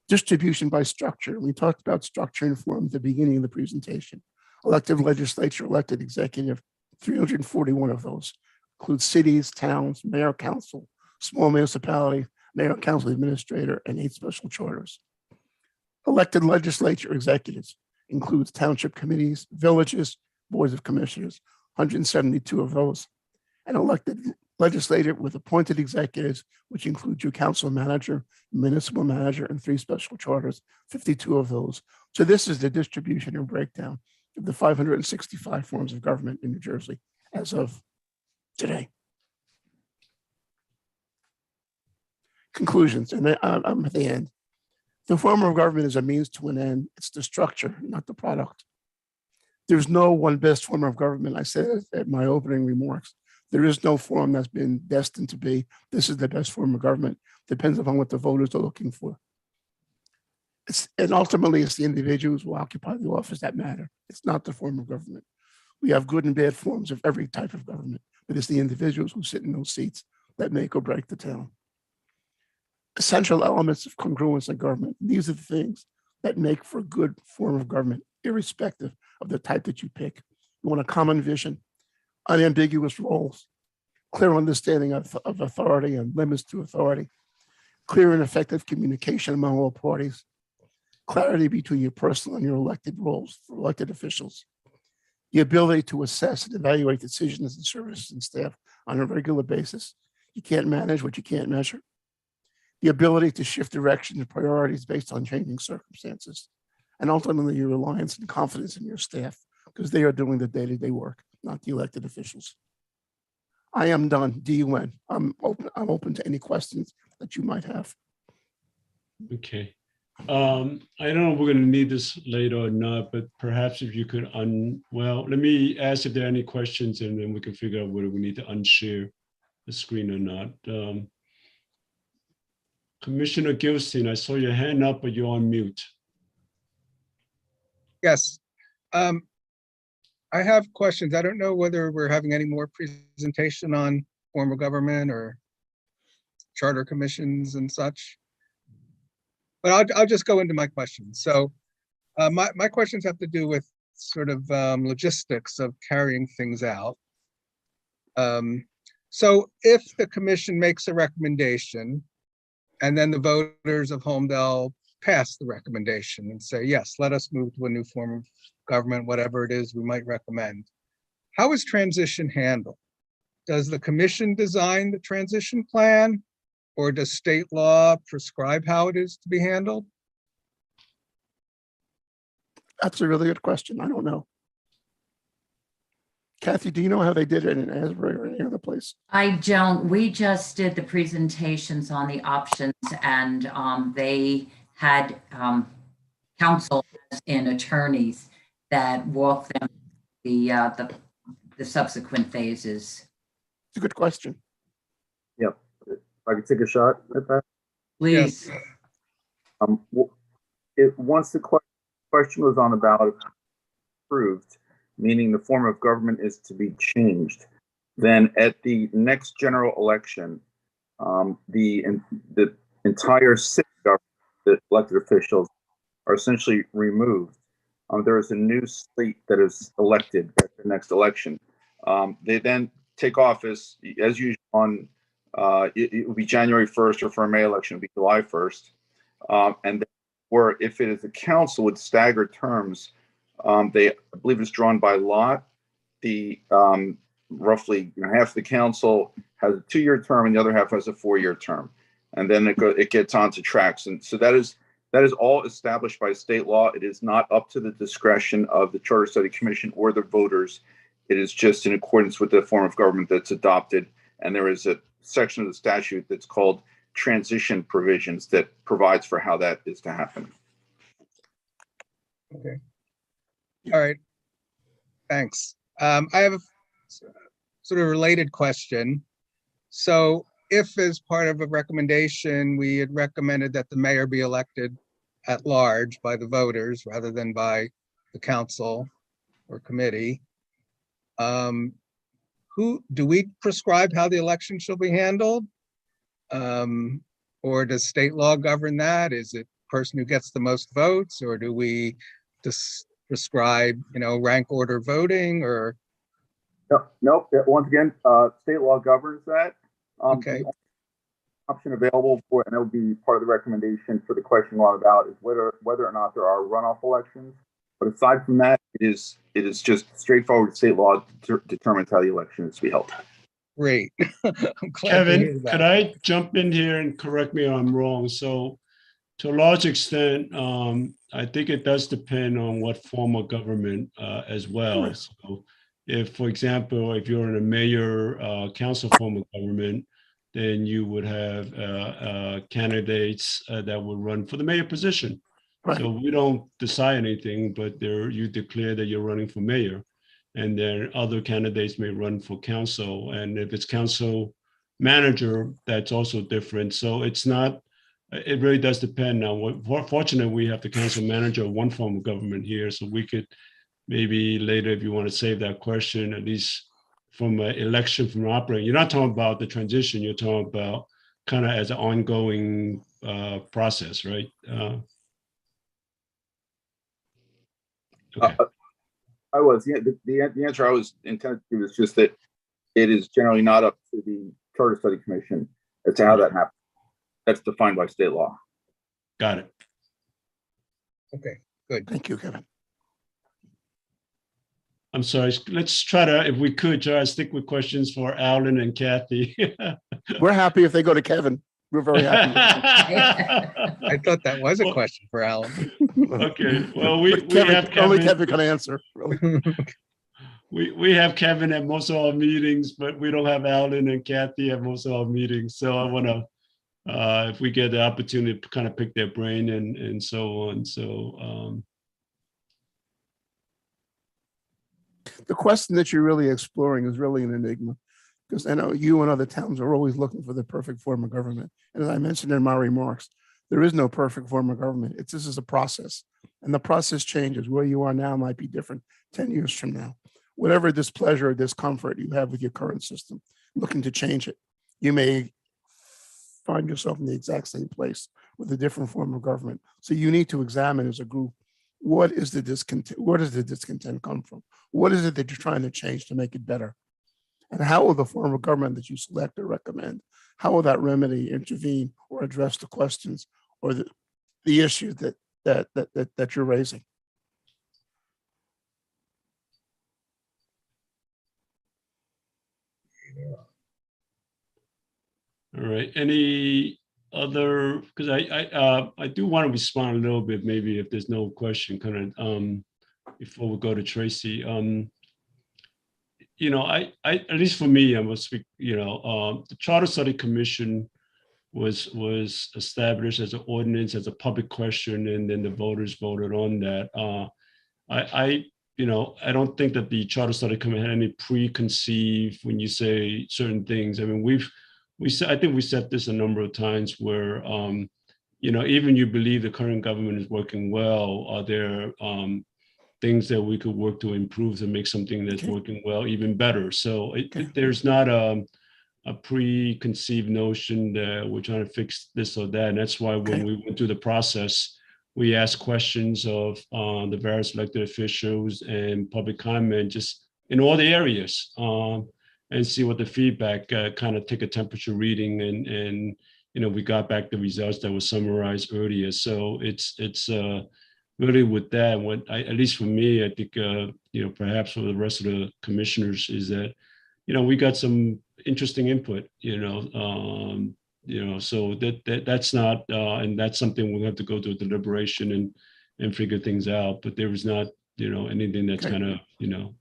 Distribution by structure. We talked about structure and form at the beginning of the presentation. Elected legislature, elected executive, 341 of those include cities, towns, mayor, council, small municipality, mayor, council administrator, and 8 special charters. Elected legislature executives includes township committees, villages, boards of commissioners, 172 of those. And elected legislative with appointed executives, which includes your council manager, municipal manager, and 3 special charters, 52 of those. So this is the distribution and breakdown of the 565 forms of government in New Jersey as of today. Conclusions, and I'm at the end. The form of government is a means to an end. It's the structure, not the product. There's no one best form of government. I said at my opening remarks, there is no form that's been destined to be, this is the best form of government. Depends upon what the voters are looking for. And ultimately, it's the individuals who occupy the office that matter. It's not the form of government. We have good and bad forms of every type of government, but it's the individuals who sit in those seats that make or break the town. Essential elements of congruence in government. These are the things that make for a good form of government, irrespective of the type that you pick. You want a common vision, unambiguous roles, clear understanding of authority and limits to authority, clear and effective communication among all parties, clarity between your personal and your elected roles for elected officials, the ability to assess and evaluate decisions and services and staff on a regular basis. You can't manage what you can't measure. The ability to shift direction and priorities based on changing circumstances, and ultimately your reliance and confidence in your staff because they are doing the day-to-day work, not the elected officials. I am done. DUN. I'm open to any questions that you might have. Okay. I don't know if we're going to need this later or not, but perhaps if you could let me ask if there are any questions and then we can figure out whether we need to unshare the screen or not. Commissioner Gilstein, I saw your hand up, but you're on mute. Yes. I have questions. I don't know whether we're having any more presentation on form of government or charter commissions and such. But I'll just go into my questions. So my questions have to do with sort of logistics of carrying things out. So if the commission makes a recommendation and then the voters of Holmdel pass the recommendation and say, yes, let us move to a new form of government, whatever it is we might recommend. How is transition handled? Does the commission design the transition plan, or does state law prescribe how it is to be handled? That's a really good question. I don't know. Kathy, do you know how they did it in Asbury or any other place? I don't, we just did the presentations on the options and they had counsel and attorneys that walked them the subsequent phases. It's a good question. Yep. If I could take a shot at that. Please. Once the question was on the ballot approved, meaning the form of government is to be changed, then at the next general election, the entire city government, the elected officials, are essentially removed. There is a new slate that is elected at the next election. They then take office, as usual, on it will be January 1st, or for a May election, it will be July 1st. And or if it is a council with staggered terms, I believe it's drawn by lot. The roughly half the council has a 2-year term and the other half has a 4-year term, and then it gets onto tracks. And so that is all established by state law. It is not up to the discretion of the Charter Study Commission or the voters. It is just in accordance with the form of government that's adopted. And there is a section of the statute that's called transition provisions that provides for how that is to happen. Okay. All right. Thanks. I have a sort of related question. So if as part of a recommendation, we had recommended that the mayor be elected at large by the voters rather than by the council or committee, who do we prescribe how the election shall be handled? Or does state law govern that? Is it the person who gets the most votes, or do we just prescribe, rank order voting, or? Nope. Once again, state law governs that. Okay. The option available for, and it will be part of the recommendation for the question law about, is whether or not there are runoff elections. But aside from that, it is just straightforward state law determines how the election is to be held. Great. I'm glad to hear Kevin, that. could I jump in here and correct me if I'm wrong? So to a large extent, I think it does depend on what form of government as well. Right. So if, for example, if you're in a mayor council form of government, then you would have candidates that would run for the mayor position. Right. So we don't decide anything, but you declare that you're running for mayor. And then other candidates may run for council. And if it's council manager, that's also different. So it really does depend. Now, fortunately, we have the council manager of one form of government here. So we could maybe later, if you want to save that question, at least from an election from operating. You're not talking about the transition. You're talking about kind of as an ongoing process, right? Okay. I was, the answer I was intended to is just that it is generally not up to the Charter Study Commission as to how that happens. That's defined by state law. Got it. Okay, good. Thank you, Kevin. I'm sorry. Let's try to, if we could, try to stick with questions for Alan and Kathy. We're happy if they go to Kevin. We're very happy. I thought that was a question for Alan. Okay. Well, we Kevin, have only Kevin. Kevin can answer. Really. We have Kevin at most of our meetings, but we don't have Alan and Kathy at most of our meetings. So I want to, if we get the opportunity to kind of pick their brain and so on. So The question that you're really exploring is really an enigma. Because I know you and other towns are always looking for the perfect form of government. And as I mentioned in my remarks, there is no perfect form of government. This is a process, and the process changes. Where you are now might be different 10 years from now. Whatever displeasure or discomfort you have with your current system, looking to change it, you may find yourself in the exact same place with a different form of government. So you need to examine as a group, what is the discontent? Where does the discontent come from? What is it that you're trying to change to make it better? And how will the form of government that you select or recommend, how will that remedy, intervene, or address the questions or the issues that you're raising? All right. Any other? Because I do want to respond a little bit, maybe if there's no question, kind of before we go to Tracy. You know, I at least for me, I must speak. You know, the Charter Study Commission was established as an ordinance, as a public question, and then the voters voted on that. You know, I don't think that the Charter Study Commission had any preconceived when you say certain things. I mean, I think we said this a number of times where, you know, even you believe the current government is working well, are there things that we could work to improve to make something that's working well even better? So there's not a preconceived notion that we're trying to fix this or that. And that's why when we went through the process, we asked questions of the various elected officials and public comment just in all the areas, and see what the feedback, kind of take a temperature reading, and you know, we got back the results that were summarized earlier. So it's really with that, what at least for me, I think, you know, perhaps for the rest of the commissioners, is that, you know, we got some interesting input, you know, so that's not, and that's something we'll have to go to a deliberation and figure things out. But there was not, you know, anything that's kind of, you know,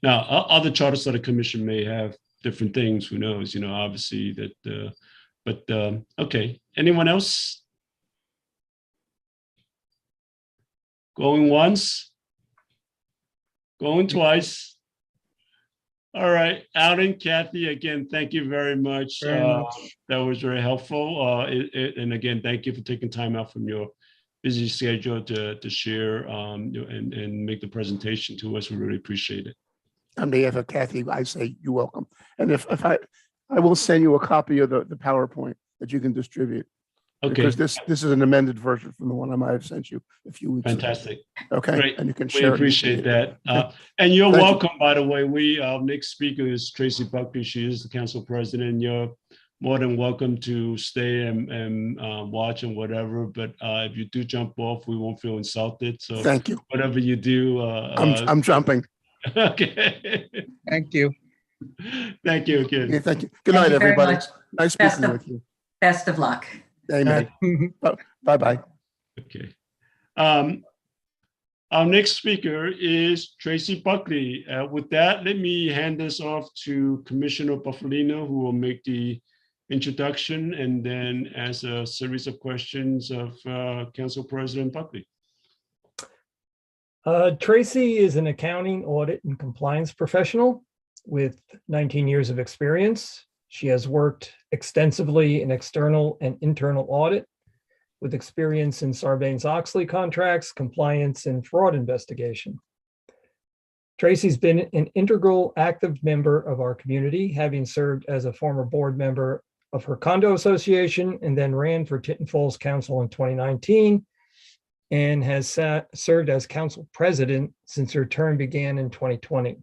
now other Charter Study Commission may have different things, who knows, you know, obviously that, but okay, anyone else? Going once, going twice. All right, Alden, Kathy, again, thank you very much. That was very helpful. And again, thank you for taking time out from your busy schedule to share and make the presentation to us. We really appreciate it. On behalf of Kathy, I say you're welcome. And if I will send you a copy of the PowerPoint that you can distribute. Okay. Because this is an amended version from the one I might have sent you a few weeks ago. Fantastic. Okay. Great. And you can We share it. appreciate that. Okay. And you're Thank you. welcome, by the way. Our next speaker is Tracy Buckley. She is the council president. You're more than welcome to stay and watch and whatever. But if you do jump off, we won't feel insulted. So Thank you. whatever you do. I'm jumping. Okay. Thank you. Thank you again. Okay, thank you. Good Thank night, you very everybody. much. Nice Best speaking of- with you. Best of luck. Amen. Bye-bye. Okay. Our next speaker is Tracy Buckley. With that, let me hand this off to Commissioner Buffalino, who will make the introduction and then ask a series of questions of Council President Buckley. Tracy is an accounting, audit, and compliance professional with 19 years of experience. She has worked extensively in external and internal audit with experience in Sarbanes-Oxley contracts, compliance, and fraud investigation. Tracy's been an integral active member of our community, having served as a former board member of her condo association and then ran for Tinton Falls Council in 2019 and has served as council president since her term began in 2020.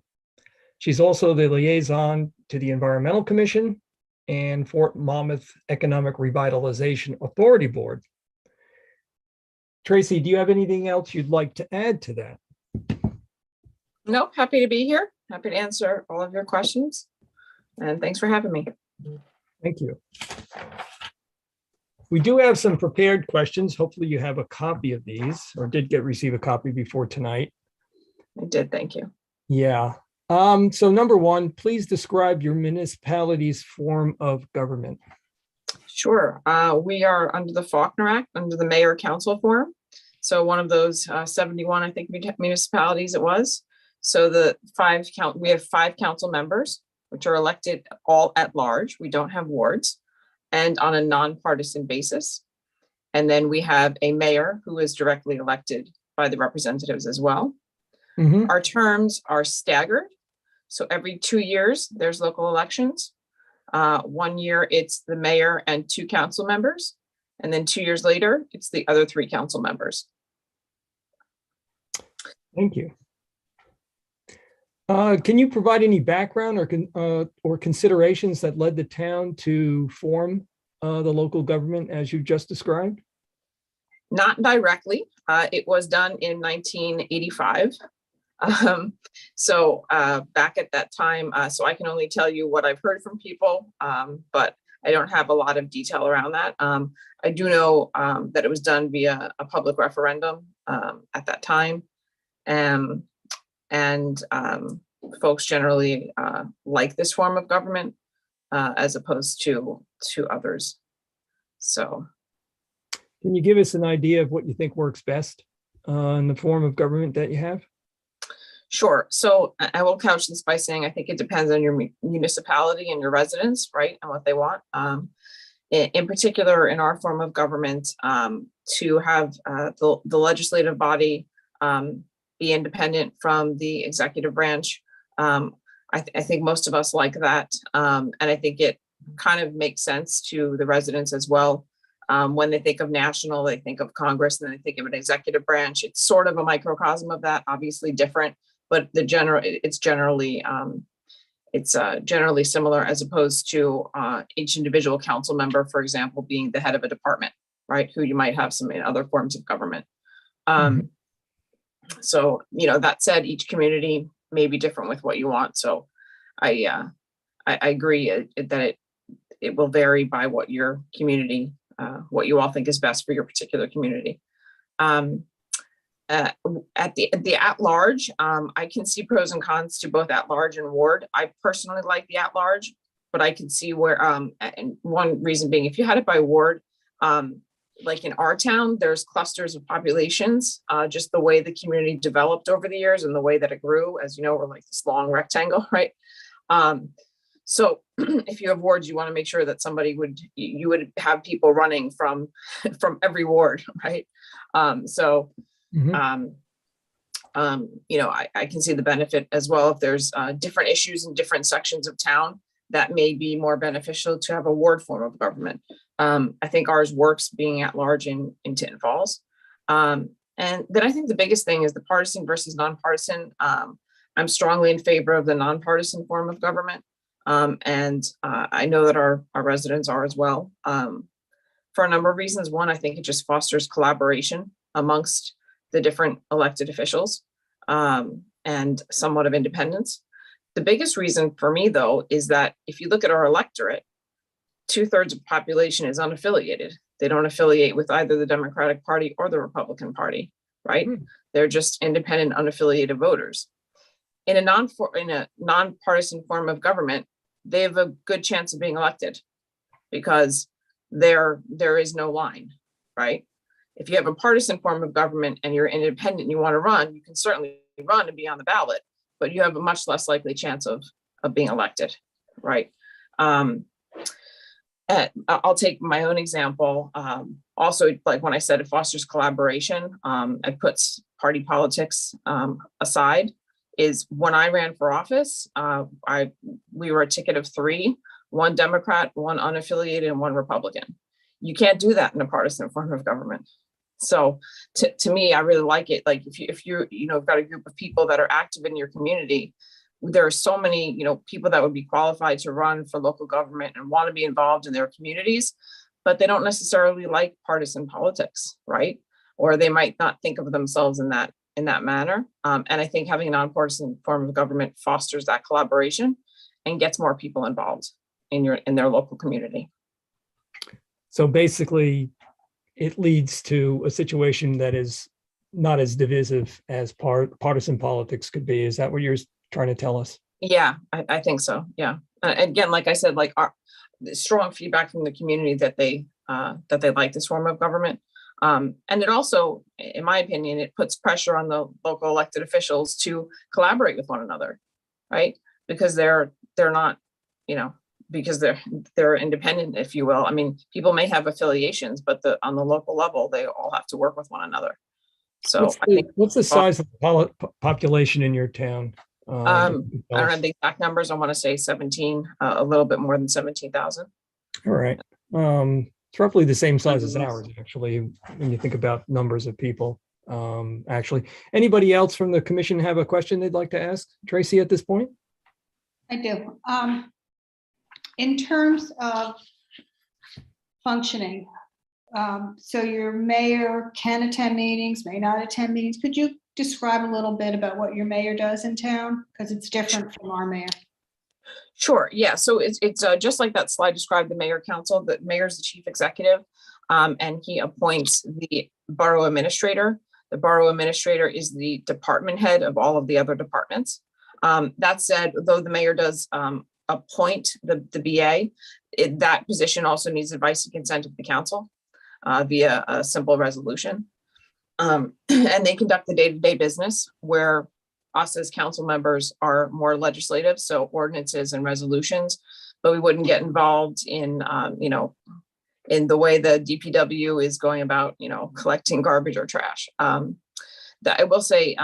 She's also the liaison to the Environmental Commission and Fort Monmouth Economic Revitalization Authority Board. Tracy, do you have anything else you'd like to add to that? Nope, happy to be here. Happy to answer all of your questions. And thanks for having me. Thank you. We do have some prepared questions. Hopefully you have a copy of these or did receive a copy before tonight. I did, thank you. Yeah. So number one, please describe your municipality's form of government. Sure. We are under the Faulkner Act, under the mayor council form. So one of those 71, I think, municipalities it was. So we have 5 council members which are elected all at large. We don't have wards, and on a nonpartisan basis. And then we have a mayor who is directly elected by the representatives as well. Mhm. Our terms are staggered. So every 2 years, there's local elections. 1 year, it's the mayor and 2 council members. And then 2 years later, it's the other 3 council members. Thank you. Can you provide any background or considerations that led the town to form the local government as you just described? Not directly. It was done in 1985. Back at that time, so I can only tell you what I've heard from people, but I don't have a lot of detail around that. I do know that it was done via a public referendum at that time. Folks generally like this form of government as opposed to others. So, can you give us an idea of what you think works best in the form of government that you have? sure. So I will couch this by saying I think it depends on your municipality and your residents, right, and what they want. In particular, in our form of government, to have the legislative body be independent from the executive branch. I think most of us like that. And I think it kind of makes sense to the residents as well. When they think of national, they think of Congress, and then they think of an executive branch. It's sort of a microcosm of that, obviously different, but it's generally similar, as opposed to each individual council member, for example, being the head of a department, right? Who you might have some in other forms of government. So, that said, each community may be different with what you want. So I agree that it will vary by what your community, what you all think is best for your particular community. At the at-large, I can see pros and cons to both at-large and ward. I personally like the at-large, but I can see where, and one reason being, if you had it by ward, like in our town, there's clusters of populations, just the way the community developed over the years and the way that it grew, as you know, we're like this long rectangle, right? So if you have wards, you want to make sure that you would have people running from every ward, right? I can see the benefit as well. If there's different issues in different sections of town, that may be more beneficial to have a ward form of government. I think ours works being at large in Tinton Falls. And then I think the biggest thing is the partisan versus nonpartisan. I'm strongly in favor of the nonpartisan form of government. I know that our residents are as well, for a number of reasons. One, I think it just fosters collaboration amongst the different elected officials, and somewhat of independence. The biggest reason for me, though, is that if you look at our electorate, 2/3 of the population is unaffiliated. They don't affiliate with either the Democratic Party or the Republican Party, right? They're just independent, unaffiliated voters. In a nonpartisan form of government, they have a good chance of being elected because there is no line, right? If you have a partisan form of government and you're independent and you want to run, you can certainly run and be on the ballot, but you have a much less likely chance of being elected, right? I'll take my own example. Also, like when I said it fosters collaboration, it puts party politics aside. Is when I ran for office, we were a ticket of 3, 1 Democrat, 1 unaffiliated, and 1 Republican. You can't do that in a partisan form of government. So to me, I really like it. Like if you've got a group of people that are active in your community, there are so many, people that would be qualified to run for local government and want to be involved in their communities, but they don't necessarily like partisan politics, right? Or they might not think of themselves in that manner. And I think having a nonpartisan form of government fosters that collaboration and gets more people involved in their local community. So basically, it leads to a situation that is not as divisive as partisan politics could be. Is that what you're trying to tell us? Yeah, I think so. Yeah. Again, like I said, like our strong feedback from the community that they like this form of government. And it also, in my opinion, it puts pressure on the local elected officials to collaborate with one another, right? Because they're not because they're independent, if you will. I mean, people may have affiliations, but on the local level, they all have to work with one another. So I think What's the size of the population in your town? I don't have the exact numbers. I want to say 17, a little bit more than 17,000. All right. It's roughly the same size as ours, actually, when you think about numbers of people. Actually, anybody else from the commission have a question they'd like to ask Tracy at this point? I do. In terms of functioning, so your mayor can attend meetings, may not attend meetings. Could you describe a little bit about what your mayor does in town? Because it's different from our mayor. Sure. Yeah. So it's just like that slide described the mayor council. The mayor's the chief executive, and he appoints the borough administrator. The borough administrator is the department head of all of the other departments. That said, though the mayor does appoint the BA, that position also needs advice and consent of the council via a simple resolution. And they conduct the day-to-day business, where us as council members are more legislative, so ordinances and resolutions, but we wouldn't get involved in, in the way the DPW is going about, collecting garbage or trash. That I will say,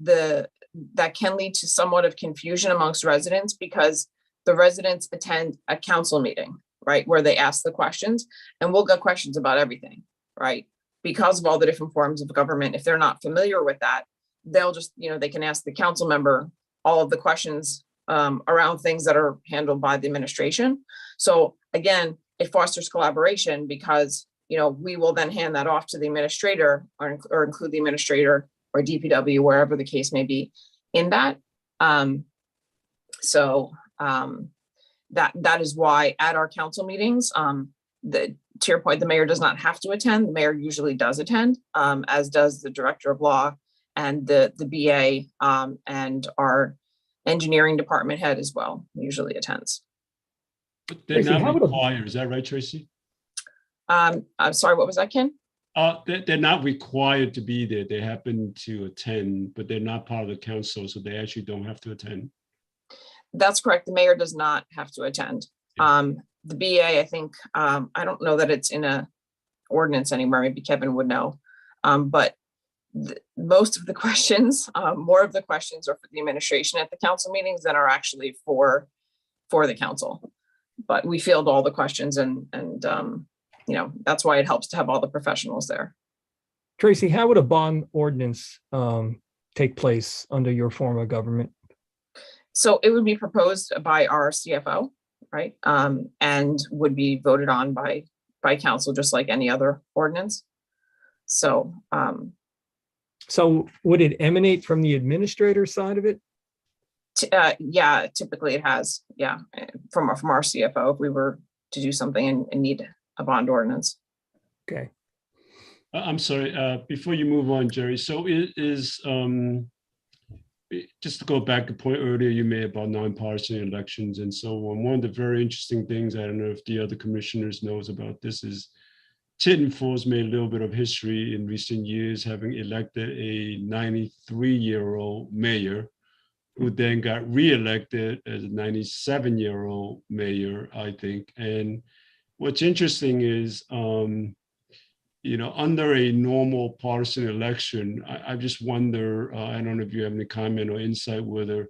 that can lead to somewhat of confusion amongst residents, because the residents attend a council meeting, right, where they ask the questions, and we'll get questions about everything, right? Because of all the different forms of government, if they're not familiar with that, they'll just, they can ask the council member all of the questions around things that are handled by the administration. So again, it fosters collaboration, because, we will then hand that off to the administrator or include the administrator or DPW, wherever the case may be in that. That is why at our council meetings, to your point, the mayor does not have to attend. The mayor usually does attend, as does the director of law and the BA, and our engineering department head as well usually attends. But they're Tracy, not required, is that right, Tracy? I'm sorry, what was that, Ken? They're not required to be there. They happen to attend, but they're not part of the council, so they actually don't have to attend. That's correct. The mayor does not have to attend. The BA, I think, I don't know that it's in a ordinance anymore. Maybe Kevin would know. But most of the questions, more of the questions are for the administration at the council meetings than are actually for the council. But we field all the questions, and that's why it helps to have all the professionals there. Tracy, how would a bond ordinance take place under your form of government? So it would be proposed by our CFO, right? And would be voted on by council, just like any other ordinance. So would it emanate from the administrator side of it? Yeah, typically it has. Yeah, from our CFO, if we were to do something and need a bond ordinance. Okay. I'm sorry, before you move on, Jerry, so just to go back to the point earlier you made about nonpartisan elections and so on, one of the very interesting things, I don't know if the other commissioners knows about this, is Tidden Falls made a little bit of history in recent years, having elected a 93-year-old mayor who then got reelected as a 97-year-old mayor, I think. And what's interesting is, under a normal partisan election, I just wonder, I don't know if you have any comment or insight whether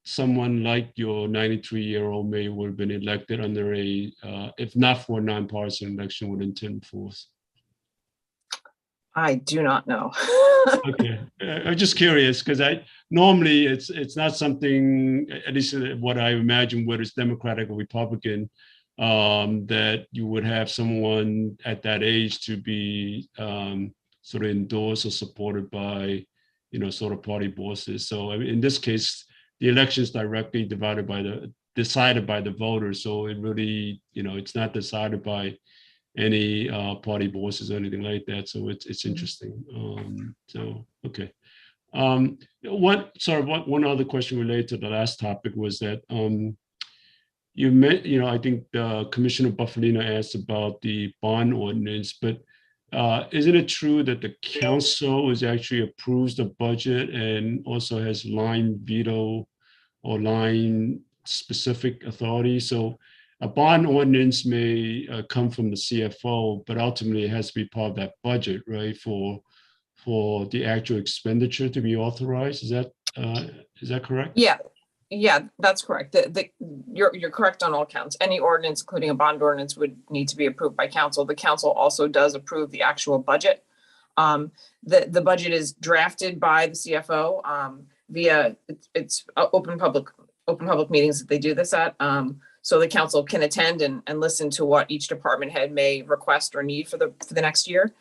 someone like your 93-year-old mayor would have been elected under a, if not for a nonpartisan election, within Tidden Falls. I do not know. Okay, I'm just curious, because normally it's not something, at least what I imagine, whether it's Democratic or Republican, that you would have someone at that age to be sort of endorsed or supported by, sort of party bosses. So I mean, in this case, the election is directly decided by the voters. So it really, it's not decided by any party bosses or anything like that. So it's interesting. Okay. One other question related to the last topic was that you meant, I think Commissioner Buffalino asked about the bond ordinance, but isn't it true that the council actually approves the budget and also has line veto or line specific authority. So a bond ordinance may come from the CFO, but ultimately it has to be part of that budget, right? For the actual expenditure to be authorized. Is that correct? Yeah, that's correct. You're correct on all counts. Any ordinance, including a bond ordinance, would need to be approved by council. The council also does approve the actual budget. The budget is drafted by the CFO via it's open public meetings that they do this at. So the council can attend and listen to what each department head may request or need for the next year.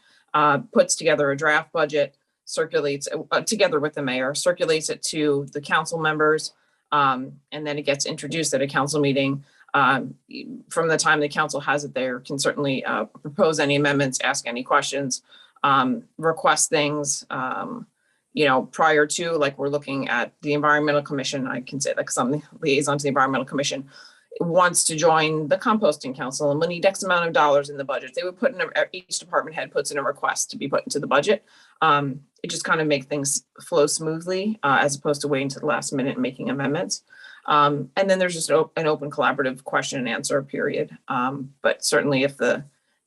Puts together a draft budget, circulates together with the mayor, circulates it to the council members. And then it gets introduced at a council meeting. From the time the council has it there, can certainly propose any amendments, ask any questions, request things, prior to, like we're looking at the environmental commission. I can say like some liaison to the environmental commission wants to join the composting council and we need X amount of dollars in the budget. They would put in each department head puts in a request to be put into the budget. It just kind of make things flow smoothly as opposed to waiting to the last minute and making amendments. And then there's just an open collaborative question and answer period. But certainly if the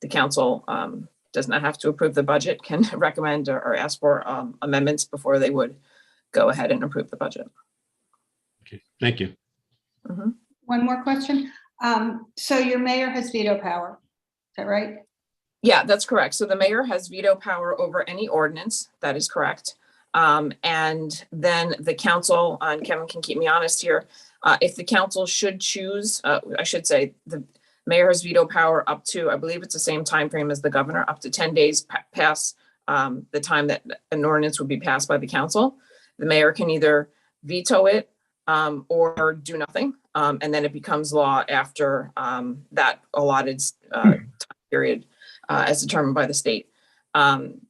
council does not have to approve the budget, can recommend or ask for amendments before they would go ahead and approve the budget. Okay, thank you. Mm-hmm. One more question. So your mayor has veto power, is that right? Yeah, that's correct. So the mayor has veto power over any ordinance. That is correct. And then the council, and Kevin can keep me honest here, if the council should choose, I should say, the mayor has veto power up to, I believe it's the same time frame as the governor, up to 10 days past the time that an ordinance would be passed by the council. The mayor can either veto it or do nothing. And then it becomes law after that allotted time period as determined by the state.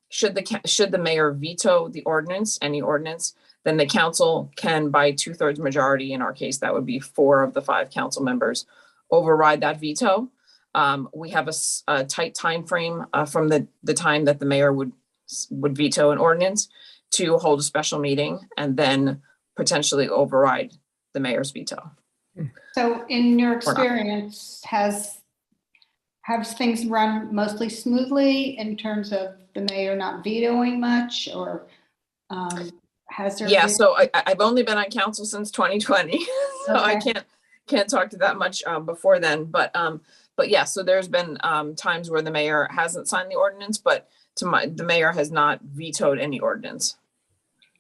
Should the mayor veto the ordinance, any ordinance, then the council can, by 2/3 majority, in our case, that would be 4 of the 5 council members, override that veto. We have a tight time frame from the time that the mayor would veto an ordinance to hold a special meeting and then potentially override the mayor's veto. So in your experience, have things run mostly smoothly in terms of the mayor not vetoing much, or has there? Yeah, been- so I've only been on council since 2020, so I Okay. can't talk to that much before then. But yeah, so there's been times where the mayor hasn't signed the ordinance, but the mayor has not vetoed any ordinance.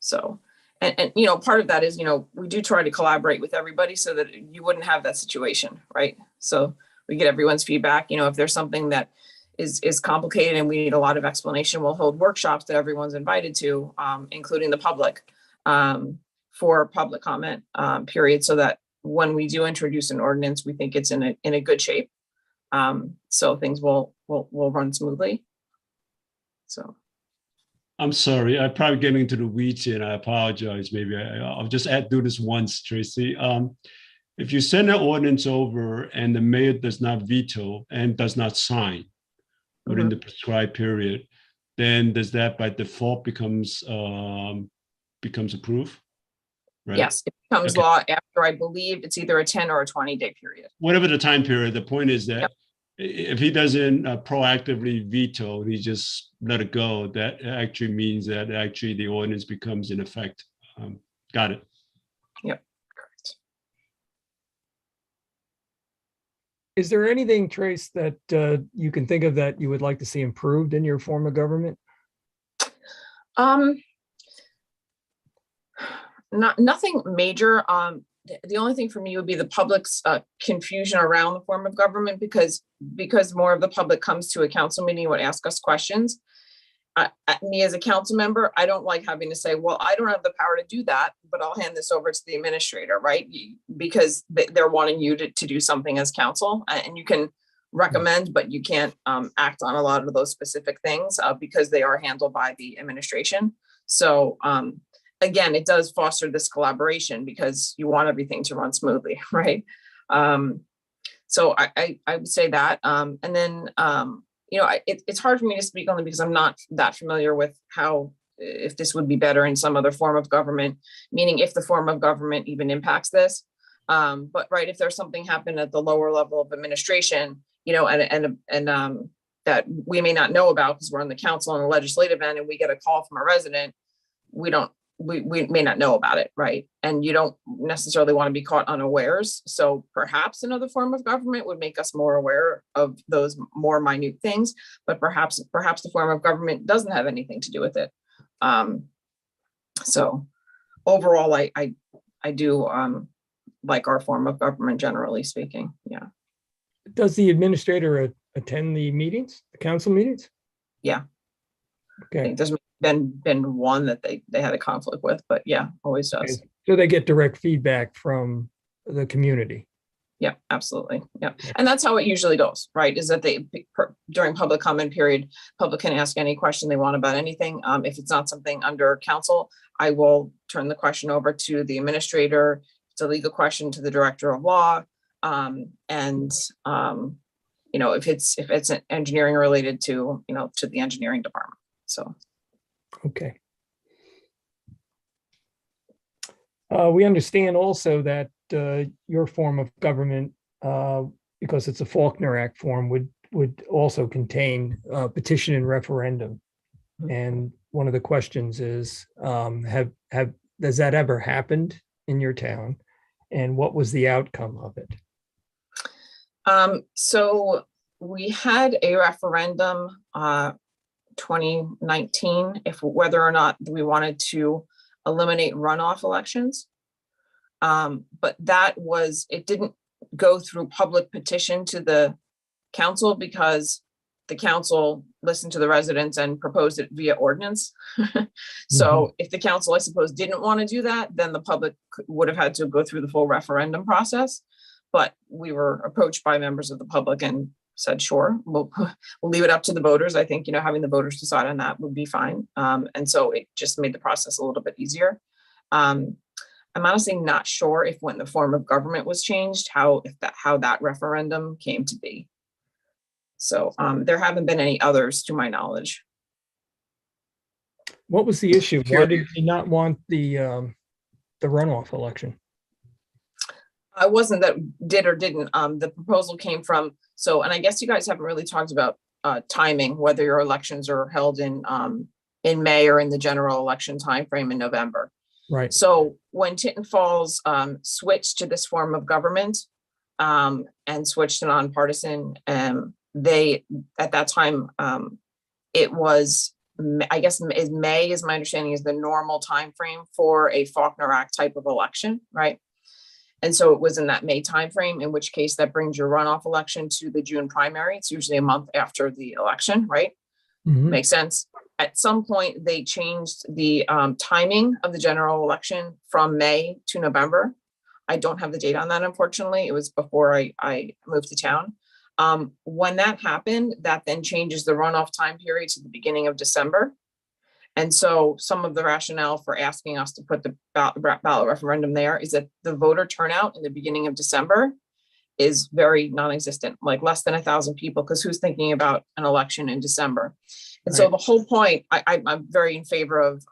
So, and part of that is, we do try to collaborate with everybody so that you wouldn't have that situation, right? So we get everyone's feedback. If there's something that is complicated and we need a lot of explanation, we'll hold workshops that everyone's invited to, including the public, for public comment period, so that when we do introduce an ordinance, we think it's in a good shape. So things will run smoothly. So. I'm sorry, I'm probably getting into the weeds here and I apologize. Maybe I'll just do this once, Tracy. If you send an ordinance over and the mayor does not veto and does not sign within the prescribed period, then does that by default becomes approved? Right? Yes, it becomes law after, I believe it's either a 10 or a 20-day period. Whatever the time period, the point is that if he doesn't proactively veto, he just let it go, that actually means that actually the ordinance becomes in effect. Got it. Yep, correct. Is there anything, Trace, that you can think of that you would like to see improved in your form of government? Nothing major. The only thing for me would be the public's confusion around the form of government, because more of the public comes to a council meeting and would ask us questions. Me as a council member, I don't like having to say, well, I don't have the power to do that, but I'll hand this over to the administrator, right? Because they're wanting you to do something as council, and you can recommend, but you can't act on a lot of those specific things because they are handled by the administration. So again, it does foster this collaboration because you want everything to run smoothly, right? So I would say that. And then, it's hard for me to speak only because I'm not that familiar with if this would be better in some other form of government, meaning if the form of government even impacts this. But right, if there's something happened at the lower level of administration, and that we may not know about because we're on the council and the legislative end and we get a call from a resident, we may not know about it, right? And you don't necessarily want to be caught unawares. So perhaps another form of government would make us more aware of those more minute things, but perhaps the form of government doesn't have anything to do with it. So overall, I do like our form of government, generally speaking. Yeah. Does the administrator attend the meetings, the council meetings? Yeah. I Okay, think there's been one that they had a conflict with, but yeah, always does. so they get direct feedback from the community. Yeah, absolutely. Yeah. And that's how it usually goes, right? Is that during public comment period, public can ask any question they want about anything. If it's not something under council, I will turn the question over to the administrator. It's a legal question to the director of law. If it's engineering related to the engineering department. So. Okay. We understand also that your form of government, because it's a Faulkner Act form, would also contain petition and referendum. And one of the questions is, has that ever happened in your town? And what was the outcome of it? So we had a referendum 2019, whether or not we wanted to eliminate runoff elections. But it didn't go through public petition to the council because the council listened to the residents and proposed it via ordinance. So if the council, I suppose, didn't want to do that, then the public would have had to go through the full referendum process. But we were approached by members of the public and said, sure, we'll leave it up to the voters. I think, having the voters decide on that would be fine. And so it just made the process a little bit easier. I'm honestly not sure if when the form of government was changed, how that referendum came to be. So there haven't been any others to my knowledge. What was the issue? Why did you not want the runoff election? It wasn't that did or didn't. The proposal came from, and I guess you guys haven't really talked about timing, whether your elections are held in May or in the general election timeframe in November. Right. So when Tinton Falls switched to this form of government and switched to nonpartisan, they at that time it was, I guess, May is my understanding is the normal timeframe for a Faulkner Act type of election, right? And so it was in that May timeframe, in which case that brings your runoff election to the June primary. It's usually a month after the election, right? Makes sense. At some point, they changed the timing of the general election from May to November. I don't have the date on that, unfortunately. It was before I moved to town. When that happened, that then changes the runoff time period to the beginning of December. And so some of the rationale for asking us to put the ballot referendum there is that the voter turnout in the beginning of December is very non-existent, like less than 1,000 people, because who's thinking about an election in December? And so the whole point, I'm very in favor of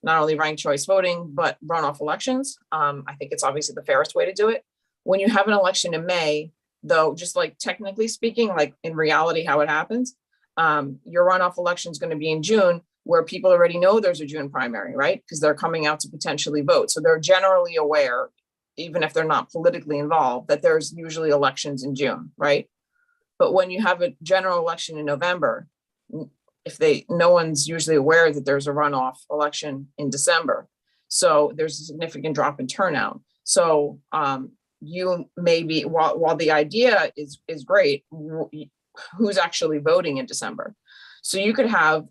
not only ranked choice voting, but runoff elections. I think it's obviously the fairest way to do it. When you have an election in May, though, just like technically speaking, like in reality, how it happens, your runoff election is going to be in June, where people already know there's a June primary, right? Because they're coming out to potentially vote. So they're generally aware, even if they're not politically involved, that there's usually elections in June, right? But when you have a general election in November, no one's usually aware that there's a runoff election in December. So there's a significant drop in turnout. So you maybe, while the idea is great, who's actually voting in December? So you could have,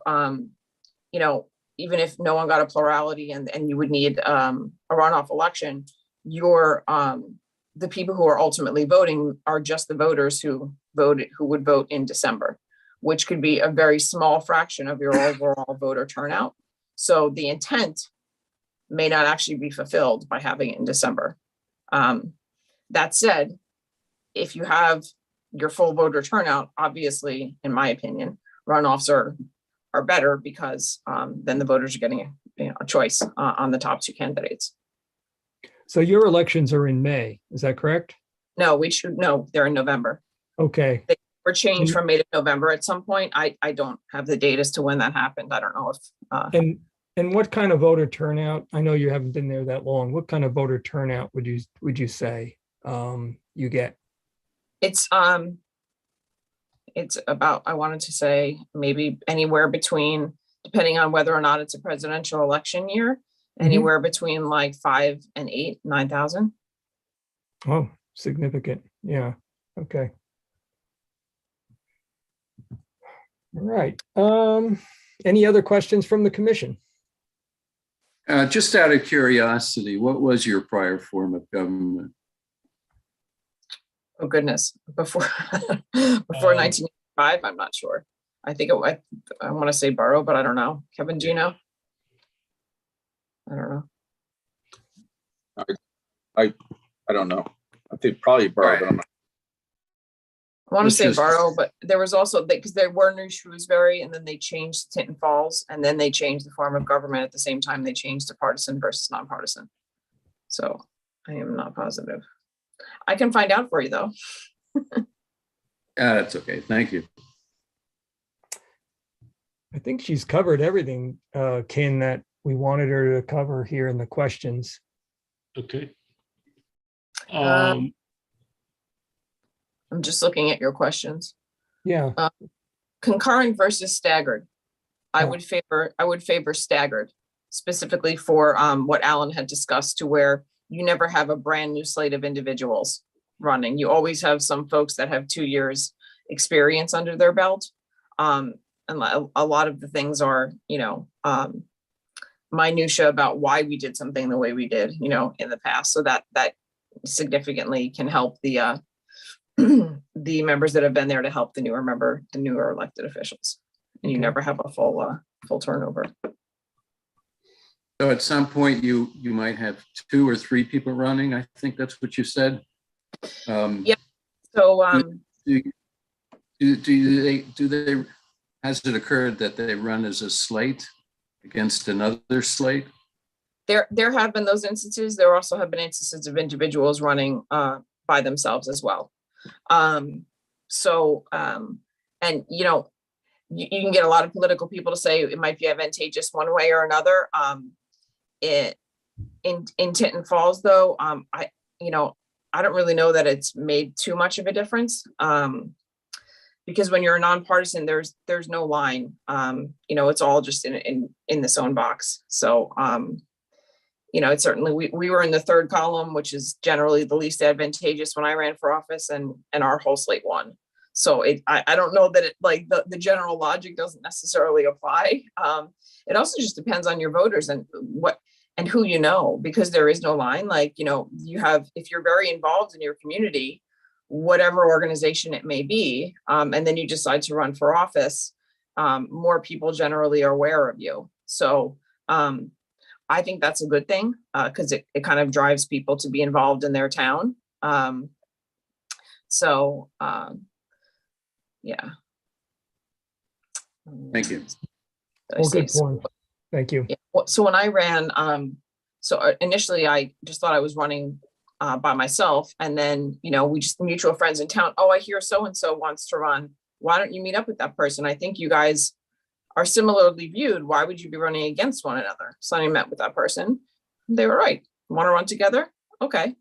even if no one got a plurality and you would need a runoff election, the people who are ultimately voting are just the voters who would vote in December, which could be a very small fraction of your overall voter turnout. So the intent may not actually be fulfilled by having it in December. That said, if you have your full voter turnout, obviously, in my opinion, runoffs are better because then the voters are getting a choice on the top two candidates. So your elections are in May, is that correct? No, they're in November. Okay, Were changed from May to November at some point. I don't have the date as to when that happened. I don't know if, and what kind of voter turnout? I know you haven't been there that long. What kind of voter turnout would you say you get? it's about, I wanted to say maybe anywhere between, depending on whether or not it's a presidential election year, anywhere between like 5 and 8, 9,000. Oh, significant. Yeah. Okay. All right. Any other questions from the commission? Just out of curiosity, what was your prior form of government? Oh goodness, before 1985, I'm not sure. I think I want to say borough, but I don't know. Kevin, do you know? I don't know. I don't know. I think probably borough, but I'm not. I want to It's say just- borough, but there was also, because there were New Shrewsbury, and then they changed to Tinton Falls, and then they changed the form of government at the same time they changed to partisan versus nonpartisan. So I am not positive. I can find out for you though. That's okay. Thank you. I think she's covered everything, Ken, that we wanted her to cover here in the questions. Okay. I'm just looking at your questions. Yeah. Concurrent versus staggered. I Oh. would favor staggered, specifically for what Alan had discussed, to where you never have a brand new slate of individuals running. You always have some folks that have 2 years experience under their belt. And a lot of the things are, minutia about why we did something the way we did, in the past. So that significantly can help the the members that have been there to help the newer elected officials. And you Okay. never have a full turnover. So at some point you might have 2 or 3 people running. I think that's what you said. Yeah. So Do they, has it occurred that they run as a slate against another slate? there have been those instances. There also have been instances of individuals running by themselves as well. And you can get a lot of political people to say it might be advantageous one way or another. In Tinton Falls, though, I don't really know that it's made too much of a difference. Because when you're a nonpartisan, there's no line. It's all just in this own box. So it's certainly, we were in the third column, which is generally the least advantageous when I ran for office, and our whole slate won. So I don't know that the general logic doesn't necessarily apply. It also just depends on your voters and who you know, because there is no line. You have, if you're very involved in your community, whatever organization it may be, and then you decide to run for office, more people generally are aware of you. So I think that's a good thing, because it kind of drives people to be involved in their town. Yeah. Thank you. Did I Well, say good so? point. Thank you. Yeah. So when I ran, initially I just thought I was running by myself, and then, we just mutual friends in town. Oh, I hear so-and-so wants to run. Why don't you meet up with that person? I think you guys are similarly viewed. Why would you be running against one another? So I met with that person. They were right. Want to run together? Okay.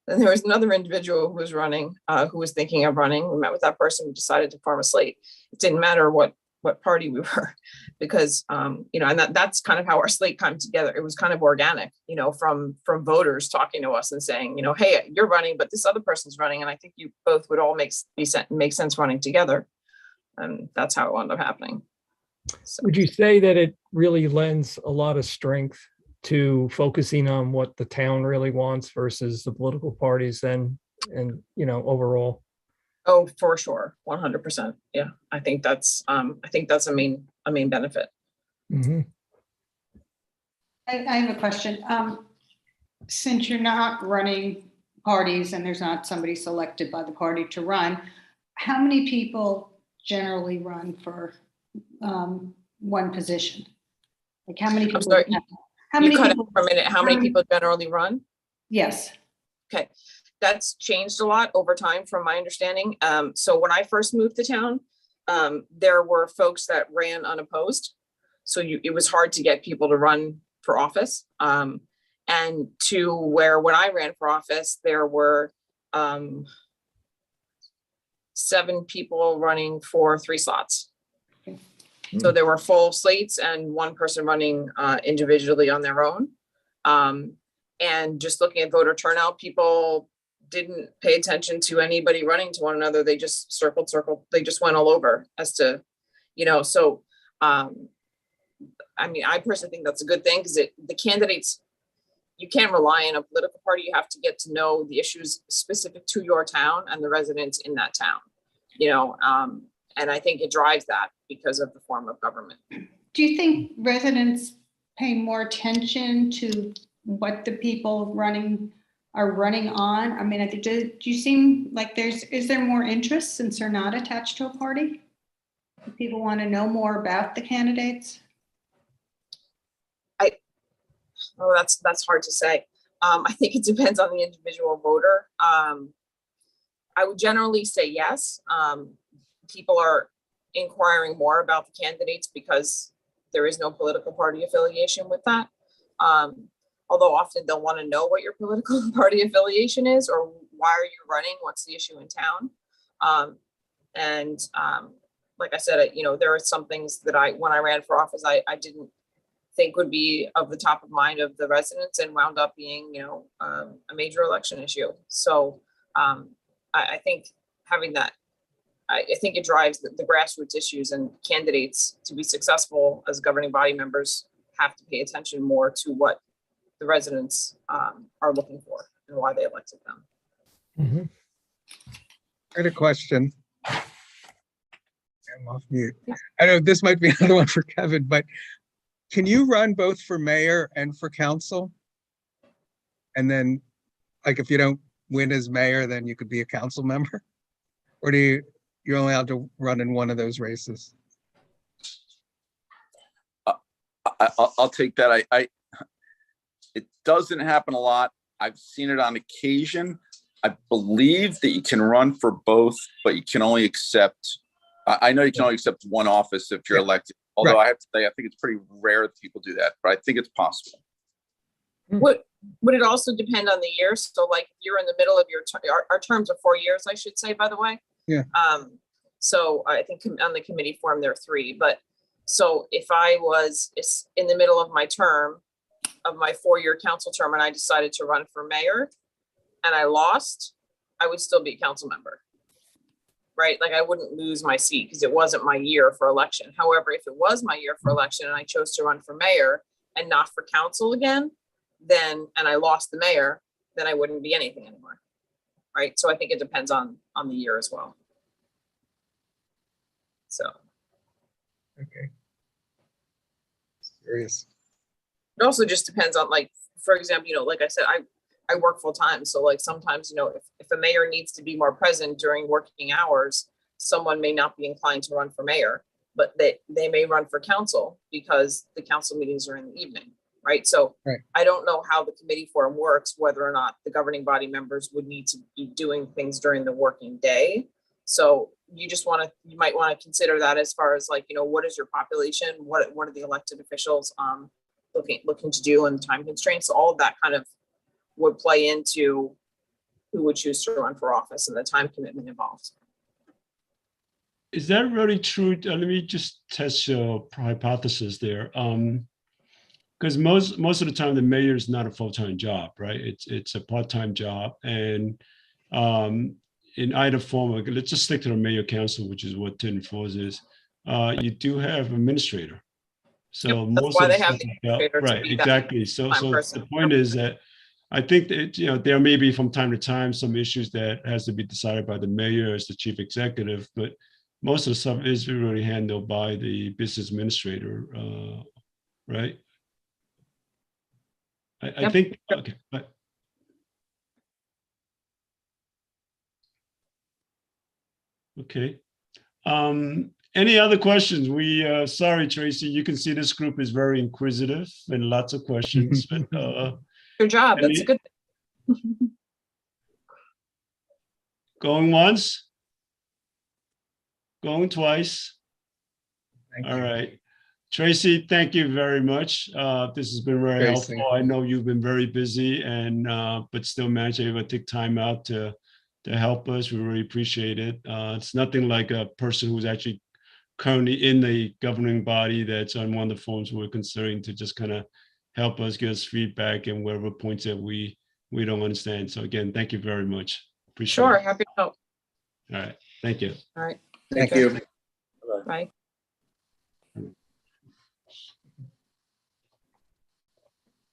Then there was another individual who was running, who was thinking of running. We met with that person. We decided to form a slate. It didn't matter what party we were, because, and that's kind of how our slate came together. It was kind of organic, from voters talking to us and saying, hey, you're running, but this other person's running, and I think you both would all make sense running together. And that's how it wound up happening. So. Would you say that it really lends a lot of strength to focusing on what the town really wants versus the political parties then, and, overall? Oh, for sure. 100%. Yeah. I think that's a main benefit. Mm-hmm. I have a question. Since you're not running parties and there's not somebody selected by the party to run, how many people generally run for one position? Like how many people? I'm sorry, How many you cut people? out for a minute. How many people generally run? Yes. Okay, that's changed a lot over time from my understanding. So when I first moved to town, there were folks that ran unopposed. So it was hard to get people to run for office. And to where when I ran for office, there were 7 people running for 3 slots. So there were full slates and 1 person running individually on their own. And just looking at voter turnout, people didn't pay attention to anybody running to one another. They just circled. They just went all over as to, so, I mean, I personally think that's a good thing because the candidates, you can't rely on a political party. You have to get to know the issues specific to your town and the residents in that town, and I think it drives that because of the form of government. Do you think residents pay more attention to what the people are running on? I mean, do you seem like is there more interest since they're not attached to a party? Do people want to know more about the candidates? Oh, that's hard to say. I think it depends on the individual voter. I would generally say yes. People are inquiring more about the candidates because there is no political party affiliation with that. Although often they'll want to know what your political party affiliation is or why are you running? What's the issue in town? Like I said, there are some things that when I ran for office, I didn't think would be of the top of mind of the residents and wound up being, a major election issue. So I think having that, I think it drives the grassroots issues, and candidates to be successful as governing body members have to pay attention more to what the residents are looking for and why they elected them. Mm-hmm. I had a question. I'm off mute. I know this might be another one for Kevin, but can you run both for mayor and for council? And then, like, if you don't win as mayor, then you could be a council member? Or you're only allowed to run in one of those races? I'll take that. It doesn't happen a lot. I've seen it on occasion. I believe that you can run for both, but you can only accept, I know you can only accept one office if you're elected. Although I have to say, I think it's pretty rare that people do that, but I think it's possible. Would it also depend on the year? So like if you're in the middle of our terms are 4 years, I should say, by the way. Yeah. So I think on the committee form, there are 3, but so if I was in the middle of my term of my 4-year council term and I decided to run for mayor and I lost, I would still be a council member. Right? Like I wouldn't lose my seat because it wasn't my year for election. However, if it was my year for election and I chose to run for mayor and not for council again, and I lost the mayor, then I wouldn't be anything anymore. Right? So I think it depends on the year as well. So. Okay. Serious. It also just depends on, like, for example, like I said, I work full time. So like sometimes, if a mayor needs to be more present during working hours, someone may not be inclined to run for mayor, but they may run for council because the council meetings are in the evening, right? So right. I don't know how the committee forum works, whether or not the governing body members would need to be doing things during the working day. So you might want to consider that as far as like, what is your population? What are the elected officials looking to do and time constraints? So all of that kind of would play into who would choose to run for office and the time commitment involved. Is that really true? Let me just test your hypothesis there. Because most of the time the mayor is not a full-time job, right? It's a part-time job, and in either form, let's just stick to the mayor council, which is what 10-4 is. You do have administrator. So most why of they the have stuff the like that, right? Exactly. So person. the point is that I think that there may be from time to time some issues that has to be decided by the mayor as the chief executive, but most of the stuff is really handled by the business administrator, right? I think, okay. Okay. Any other questions? Sorry, Tracy, you can see this group is very inquisitive and lots of questions. But, your job, that's a good thing. Going once? Going twice? Thank All you. right. Tracy, thank you very much. This has been very Tracy. helpful. I know you've been very busy and but still managed to take time out to help us. We really appreciate it. It's nothing like a person who's actually currently in the governing body that's on one of the forums we're considering to just kind of help us, give us feedback and whatever points that we don't understand. So again, thank you very much. Appreciate Sure, it. happy to help. All right. Thank you. All right. Thank Take care. you. Bye.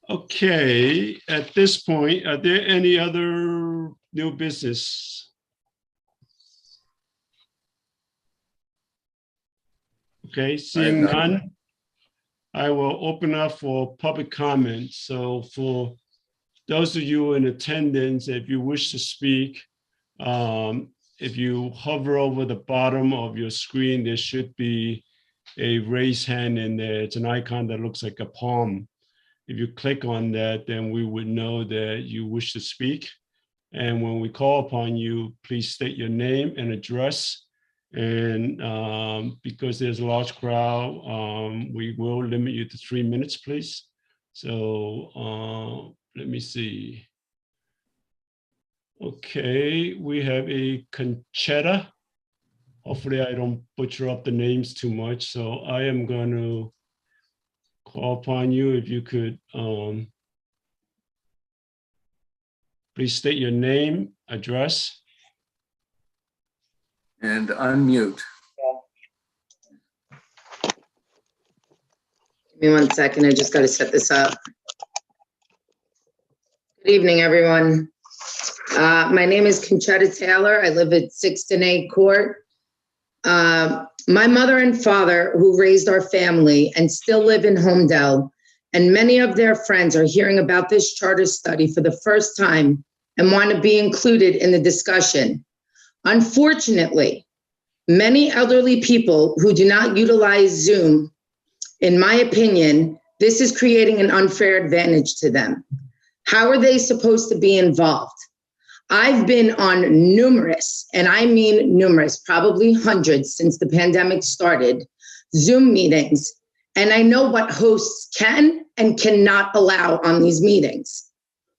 Okay, at this point, are there any other new business? Okay, seeing none, I will open up for public comment. So for those of you in attendance, if you wish to speak, if you hover over the bottom of your screen, there should be a raise hand in there. It's an icon that looks like a palm. If you click on that, then we would know that you wish to speak. And when we call upon you, please state your name and address. And because there's a large crowd, we will limit you to 3 minutes, please. So let me see. Okay, we have a Conchetta. Hopefully I don't butcher up the names too much. So I am going to call upon you if you could please state your name, address. And unmute. Give me 1 second, I just got to set this up. Good evening, everyone. My name is Conchetta Taylor. I live at 6 Danae Court. My mother and father, who raised our family and still live in Holmdel, and many of their friends are hearing about this charter study for the first time and want to be included in the discussion. Unfortunately, many elderly people who do not utilize Zoom, in my opinion, this is creating an unfair advantage to them. How are they supposed to be involved? I've been on numerous, and I mean numerous, probably hundreds since the pandemic started, Zoom meetings, and I know what hosts can and cannot allow on these meetings.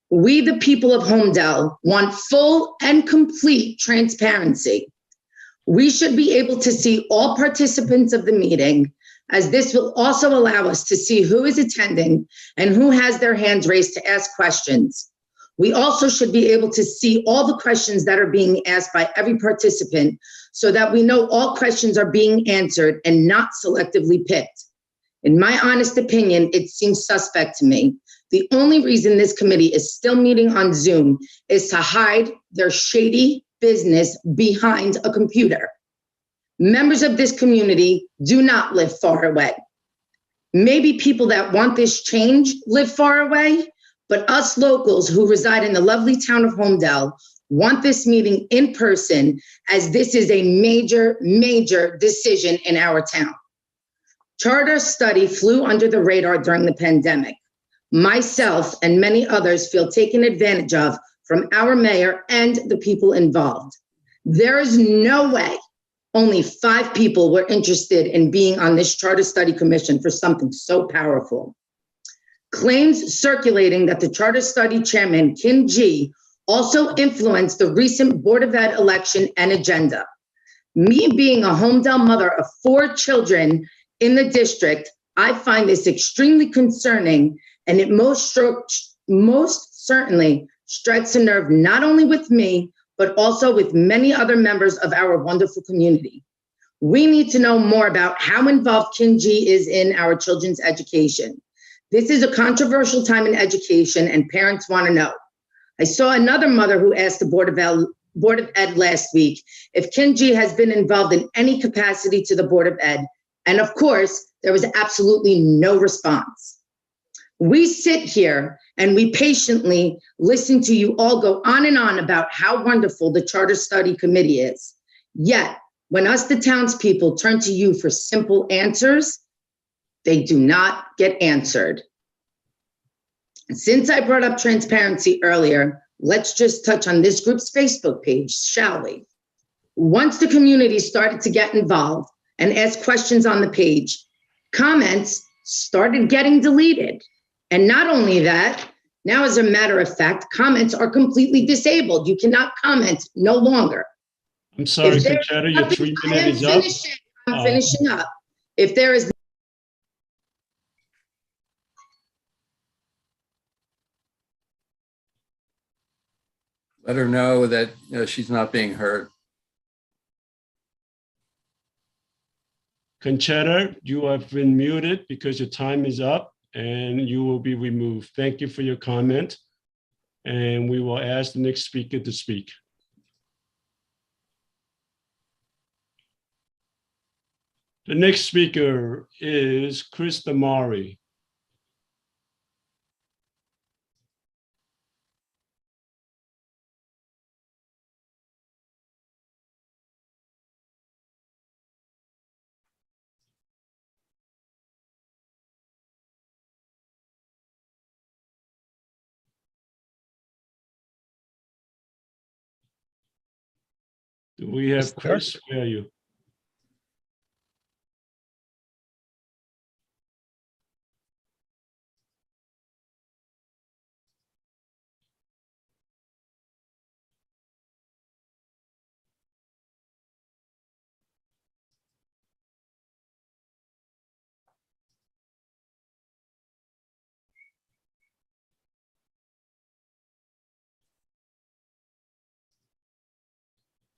We, the people of Holmdel, want full and complete transparency. We should be able to see all participants of the meeting, as this will also allow us to see who is attending and who has their hands raised to ask questions. We also should be able to see all the questions that are being asked by every participant so that we know all questions are being answered and not selectively picked. In my honest opinion, it seems suspect to me. The only reason this committee is still meeting on Zoom is to hide their shady business behind a computer. Members of this community do not live far away. Maybe people that want this change live far away, but us locals who reside in the lovely town of Holmdel want this meeting in person, as this is a major, major decision in our town. Charter study flew under the radar during the pandemic. Myself and many others feel taken advantage of from our mayor and the people involved. There is no way only 5 people were interested in being on this charter study commission for something so powerful. Claims circulating that the charter study chairman, Kim G, also influenced the recent Board of Ed election and agenda. Me being a Holmdel mother of 4 children in the district, I find this extremely concerning, and it most certainly strikes a nerve not only with me, but also with many other members of our wonderful community. We need to know more about how involved Kim G is in our children's education. This is a controversial time in education, and parents want to know. I saw another mother who asked the Board of Ed last week if Kim G has been involved in any capacity to the Board of Ed, and of course, there was absolutely no response. We sit here and we patiently listen to you all go on and on about how wonderful the Charter Study Committee is. Yet, when us, the townspeople, turn to you for simple answers, they do not get answered. Since I brought up transparency earlier, let's just touch on this group's Facebook page, shall we? Once the community started to get involved and ask questions on the page, comments started getting deleted. And not only that, now as a matter of fact, comments are completely disabled. You cannot comment no longer. I'm sorry, If there Conchetta, is your nothing- 3 minutes is up. I'm finishing up. If there is Let her know that she's not being heard. Conchetta, you have been muted because your time is up and you will be removed. Thank you for your comment. And we will ask the next speaker to speak. The next speaker is Chris Damari. Do we have Chris? Where are you?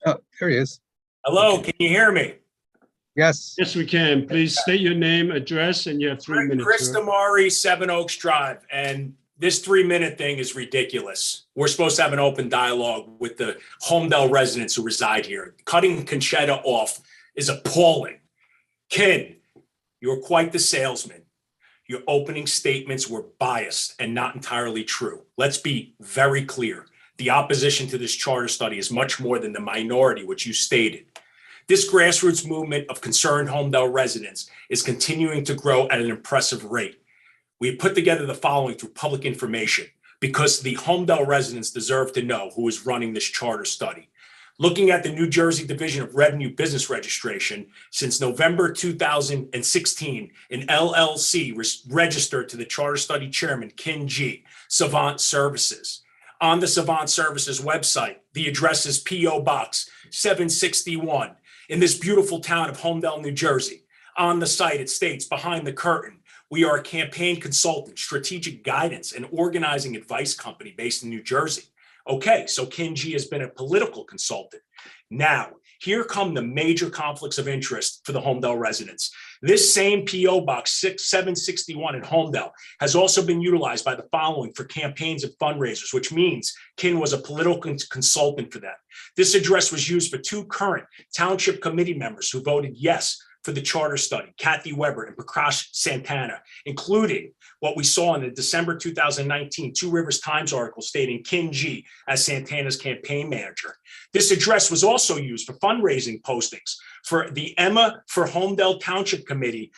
Oh, there he is. Hello, Okay. can you hear me? Yes. Yes, we can. Please state your name, address, and you have 3 minutes. Chris Sir. Damari, 7 Oaks Drive, and this 3-minute thing is ridiculous. We're supposed to have an open dialogue with the Holmdel residents who reside here. Cutting Conchetta off is appalling. Ken, you're quite the salesman. Your opening statements were biased and not entirely true. Let's be very clear. The opposition to this charter study is much more than the minority, which you stated. This grassroots movement of concerned Holmdel residents is continuing to grow at an impressive rate. We have put together the following through public information because the Holmdel residents deserve to know who is running this charter study. Looking at the New Jersey Division of Revenue Business Registration, since November 2016, an LLC registered to the charter study chairman, Kin G, Savant Services. On the Savant Services website, the address is P.O. Box 761 in this beautiful town of Holmdel, New Jersey. On the site, it states, behind the curtain, we are a campaign consultant, strategic guidance, and organizing advice company based in New Jersey. Okay, so Kin G has been a political consultant. Now, here come the major conflicts of interest for the Holmdel residents. This same P.O. Box 761 in Holmdel has also been utilized by the following for campaigns and fundraisers, which means Kin was a political consultant for them. This address was used for 2 current township committee members who voted yes for the charter study, Kathy Weber and Prakash Santana, including what we saw in the December 2019 Two Rivers Times article stating Kin G as Santana's campaign manager. This address was also used for fundraising postings for the Emma for Holmdel Township Committee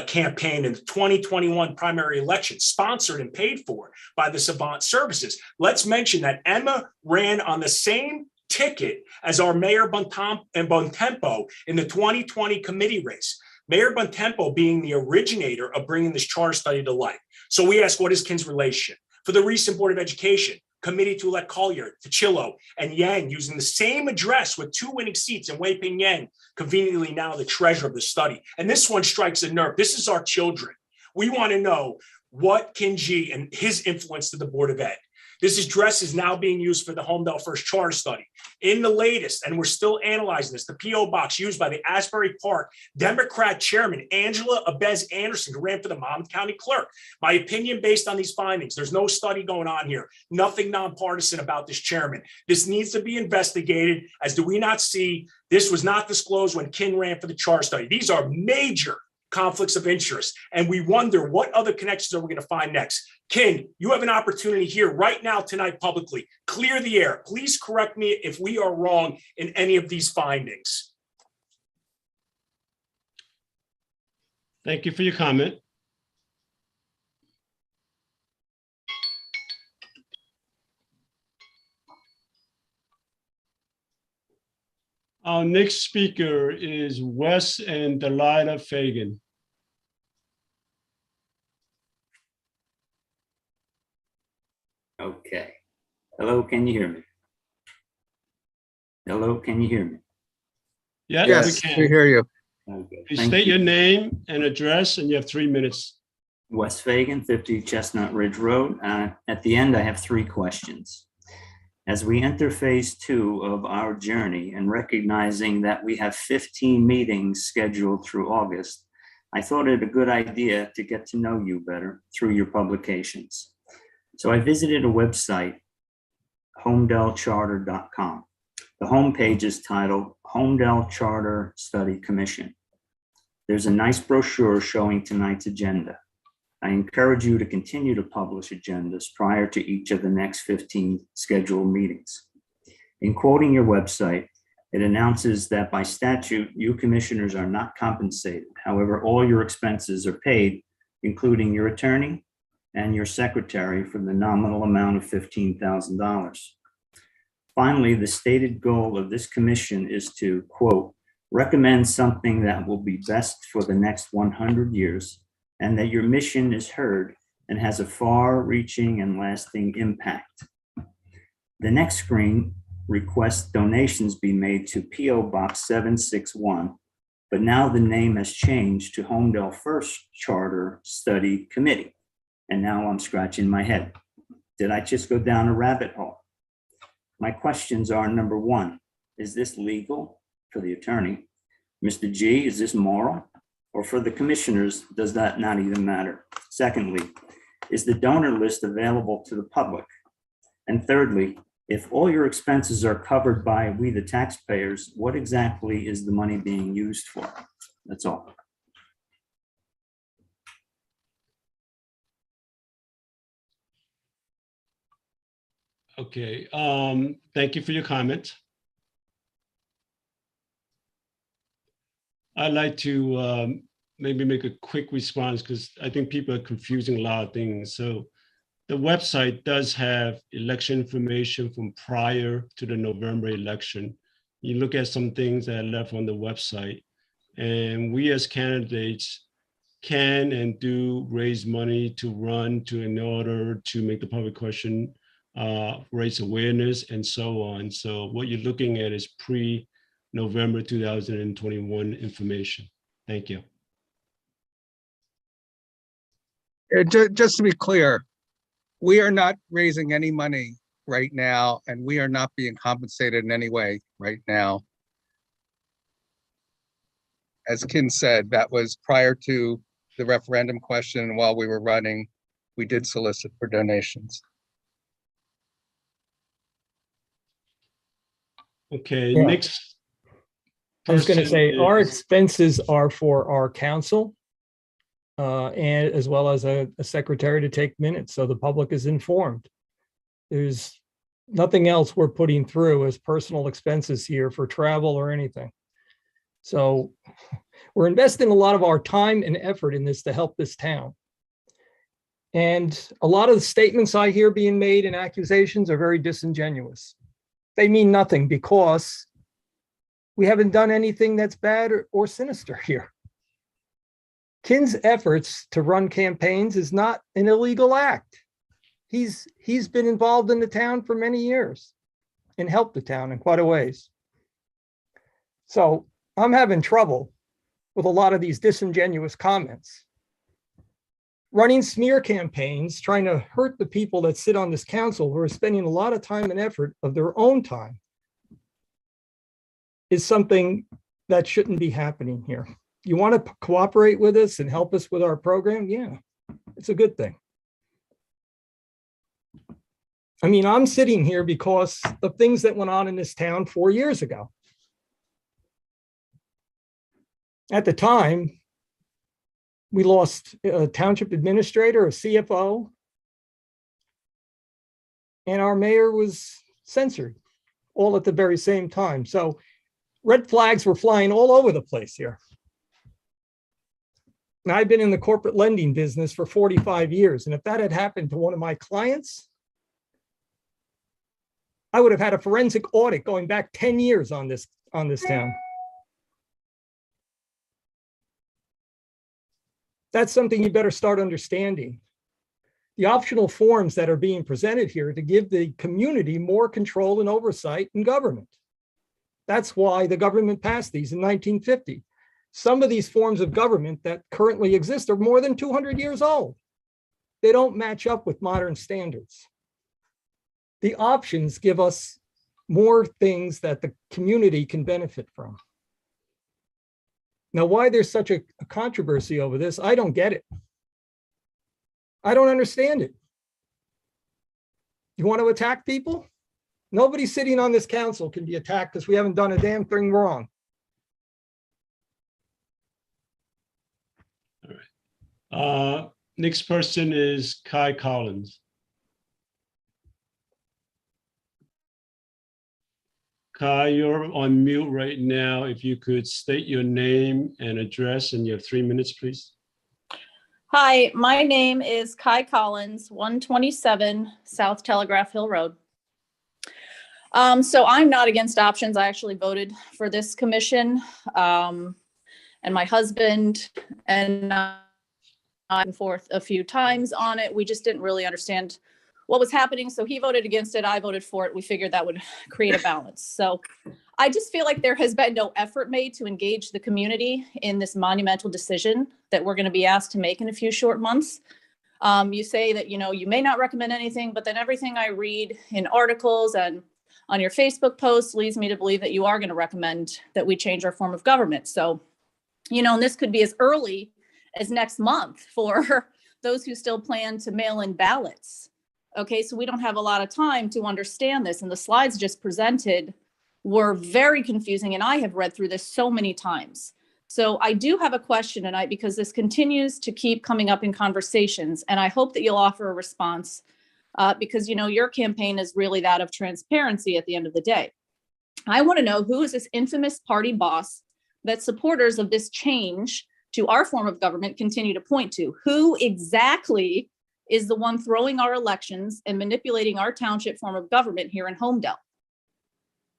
campaign in the 2021 primary election, sponsored and paid for by the Savant Services. Let's mention that Emma ran on the same ticket as our Mayor Bontempo in the 2020 committee race. Mayor Bontempo being the originator of bringing this charter study to life. So we ask, what is Kin's relation? For the recent Board of Education, committee to elect Collier, Tichillo, and Yang using the same address with 2 winning seats, and Wei Ping Yang, conveniently now the treasurer of the study. And this one strikes a nerve. This is our children. We want to know what Kin G and his influence to the Board of Ed. This address is now being used for the Holmdel First Charter Study. In the latest, and we're still analyzing this, the P.O. Box used by the Asbury Park Democrat chairman, Angela Abez Anderson, who ran for the Monmouth County clerk. My opinion based on these findings, there's no study going on here, nothing nonpartisan about this chairman. This needs to be investigated, as do we not see this was not disclosed when Kin ran for the charter study. These are major conflicts of interest, and we wonder what other connections are we going to find next. Kin, you have an opportunity here right now tonight publicly. Clear the air. Please correct me if we are wrong in any of these findings. Thank you for your comment. Our next speaker is Wes and Delilah Fagan. Okay. Hello, can you hear me? Hello, can you hear me? Yeah, we Yes, we can. hear you. Okay. Please Thank state you. your name and address, and you have 3 minutes. Wes Fagan, 50 Chestnut Ridge Road. At the end, I have 3 questions. As we enter phase 2 of our journey and recognizing that we have 15 meetings scheduled through August, I thought it a good idea to get to know you better through your publications. So I visited a website, holmdelcharter.com. The homepage is titled Holmdel Charter Study Commission. There's a nice brochure showing tonight's agenda. I encourage you to continue to publish agendas prior to each of the next 15 scheduled meetings. In quoting your website, it announces that by statute, you commissioners are not compensated. However, all your expenses are paid, including your attorney and your secretary, for the nominal amount of $15,000. Finally, the stated goal of this commission is to, quote, recommend something that will be best for the next 100 years, and that your mission is heard and has a far-reaching and lasting impact. The next screen requests donations be made to P.O. Box 761, but now the name has changed to Holmdel First Charter Study Committee. And now I'm scratching my head. Did I just go down a rabbit hole? My questions are, number 1, is this legal for the attorney? Mr. G, is this moral? Or for the commissioners, does that not even matter? Secondly, is the donor list available to the public? And thirdly, if all your expenses are covered by we the taxpayers, what exactly is the money being used for? That's all. Okay, thank you for your comment. I'd like to maybe make a quick response because I think people are confusing a lot of things. So the website does have election information from prior to the November election. You look at some things that are left on the website, and we as candidates can and do raise money to run to in order to make the public question, raise awareness, and so on. So what you're looking at is pre-November 2021 information. Thank you. Just to be clear, we are not raising any money right now, and we are not being compensated in any way right now. As Ken said, that was prior to the referendum question, and while we were running, we did solicit for donations. Okay, Yeah. next. I was going to person say, our is- expenses are for our council, and as well as a secretary to take minutes, so the public is informed. There's nothing else we're putting through as personal expenses here for travel or anything. So we're investing a lot of our time and effort in this to help this town. And a lot of the statements I hear being made and accusations are very disingenuous. They mean nothing because we haven't done anything that's bad or sinister here. Ken's efforts to run campaigns is not an illegal act. He's been involved in the town for many years and helped the town in quite a ways. So I'm having trouble with a lot of these disingenuous comments. Running smear campaigns, trying to hurt the people that sit on this council who are spending a lot of time and effort of their own time, is something that shouldn't be happening here. You want to cooperate with us and help us with our program? Yeah, it's a good thing. I mean, I'm sitting here because of things that went on in this town 4 years ago. At the time, we lost a township administrator, a CFO, and our mayor was censored all at the very same time. So red flags were flying all over the place here. And I've been in the corporate lending business for 45 years. And if that had happened to one of my clients, I would have had a forensic audit going back 10 years on this on this town. That's something you better start understanding. The optional forms that are being presented here to give the community more control and oversight in government. That's why the government passed these in 1950. Some of these forms of government that currently exist are more than 200 years old. They don't match up with modern standards. The options give us more things that the community can benefit from. Now, why there's such a controversy over this, I don't get it. I don't understand it. You want to attack people? Nobody sitting on this council can be attacked because we haven't done a damn thing wrong. All right. Next person is Kai Collins. Kai, you're on mute right now. If you could state your name and address, and you have 3 minutes, please. Hi, my name is Kai Collins, 127 South Telegraph Hill Road. So I'm not against options. I actually voted for this commission. And my husband and I went and forth a few times on it. We just didn't really understand what was happening. So he voted against it. I voted for it. We figured that would create a balance. So I just feel like there has been no effort made to engage the community in this monumental decision that we're going to be asked to make in a few short months. You say that, you may not recommend anything, but then everything I read in articles and on your Facebook posts leads me to believe that you are going to recommend that we change our form of government. So, and this could be as early as next month for those who still plan to mail in ballots. Okay, so we don't have a lot of time to understand this. And the slides just presented were very confusing. And I have read through this so many times. So I do have a question tonight because this continues to keep coming up in conversations. And I hope that you'll offer a response because, your campaign is really that of transparency at the end of the day. I want to know, who is this infamous party boss that supporters of this change to our form of government continue to point to? Who exactly is the one throwing our elections and manipulating our township form of government here in Holmdel?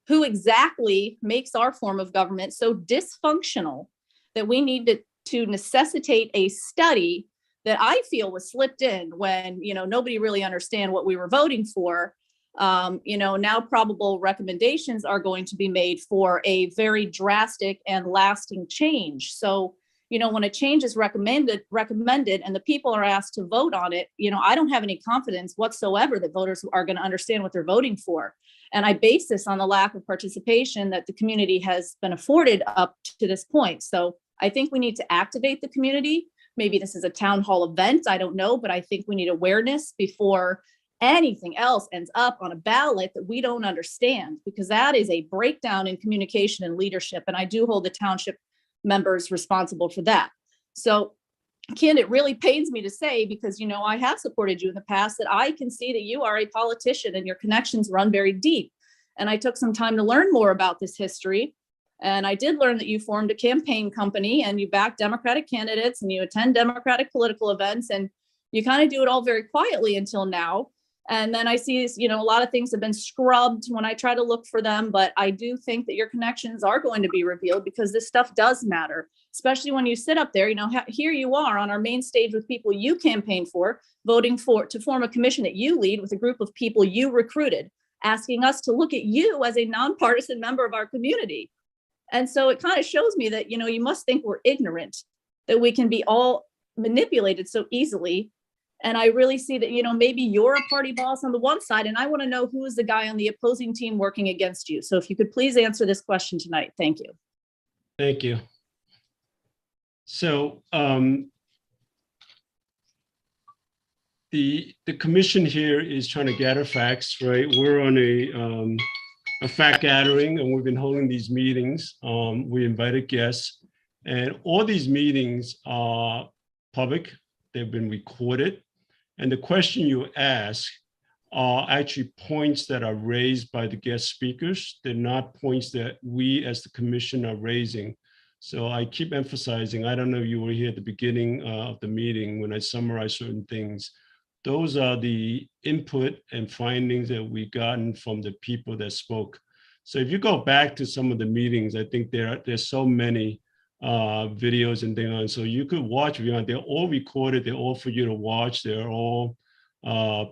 Who exactly makes our form of government so dysfunctional that we need to necessitate a study that I feel was slipped in when, nobody really understand what we were voting for. Now probable recommendations are going to be made for a very drastic and lasting change. So, when a change is recommended and the people are asked to vote on it, I don't have any confidence whatsoever that voters are going to understand what they're voting for. And I base this on the lack of participation that the community has been afforded up to this point. So I think we need to activate the community. Maybe this is a town hall event, I don't know, but I think we need awareness before anything else ends up on a ballot that we don't understand, because that is a breakdown in communication and leadership. And I do hold the township members responsible for that. So, Ken, it really pains me to say, because, I have supported you in the past, that I can see that you are a politician and your connections run very deep. And I took some time to learn more about this history. And I did learn that you formed a campaign company and you back Democratic candidates and you attend Democratic political events, and you kind of do it all very quietly until now. And then I see, a lot of things have been scrubbed when I try to look for them, but I do think that your connections are going to be revealed, because this stuff does matter, especially when you sit up there, here you are on our main stage with people you campaigned for, voting to form a commission that you lead with a group of people you recruited, asking us to look at you as a nonpartisan member of our community. And so it kind of shows me that, you must think we're ignorant, that we can be all manipulated so easily. And I really see that, maybe you're a party boss on the one side, and I want to know who is the guy on the opposing team working against you. So if you could please answer this question tonight. Thank you. Thank you. So the commission here is trying to gather facts, right? We're on a fact gathering, and we've been holding these meetings. We invited guests, and all these meetings are public. They've been recorded. And the question you ask are actually points that are raised by the guest speakers. They're not points that we as the commission are raising. So I keep emphasizing, I don't know if you were here at the beginning of the meeting when I summarized certain things. Those are the input and findings that we gotten from the people that spoke. So if you go back to some of the meetings, I think there's so many videos and things on. So you could watch. They're all recorded. They're all for you to watch. They're all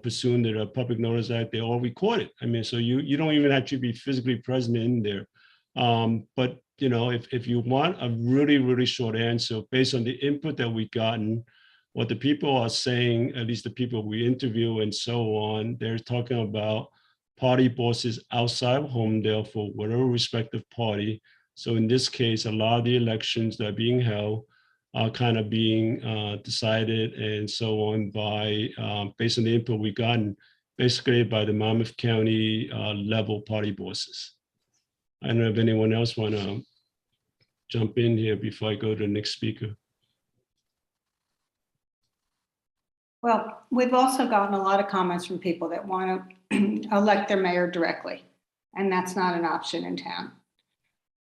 pursuant to the Public Notice Act. They're all recorded. I mean, so you don't even have to be physically present in there. But if you want a really, really short answer based on the input that we've gotten, what the people are saying, at least the people we interview and so on, they're talking about party bosses outside of Holmdel for whatever respective party. So in this case, a lot of the elections that are being held are kind of being decided and so on by, based on the input we've gotten, basically by the Monmouth County level party bosses. I don't know if anyone else want to jump in here before I go to the next speaker. Well, we've also gotten a lot of comments from people that want to elect their mayor directly, and that's not an option in town.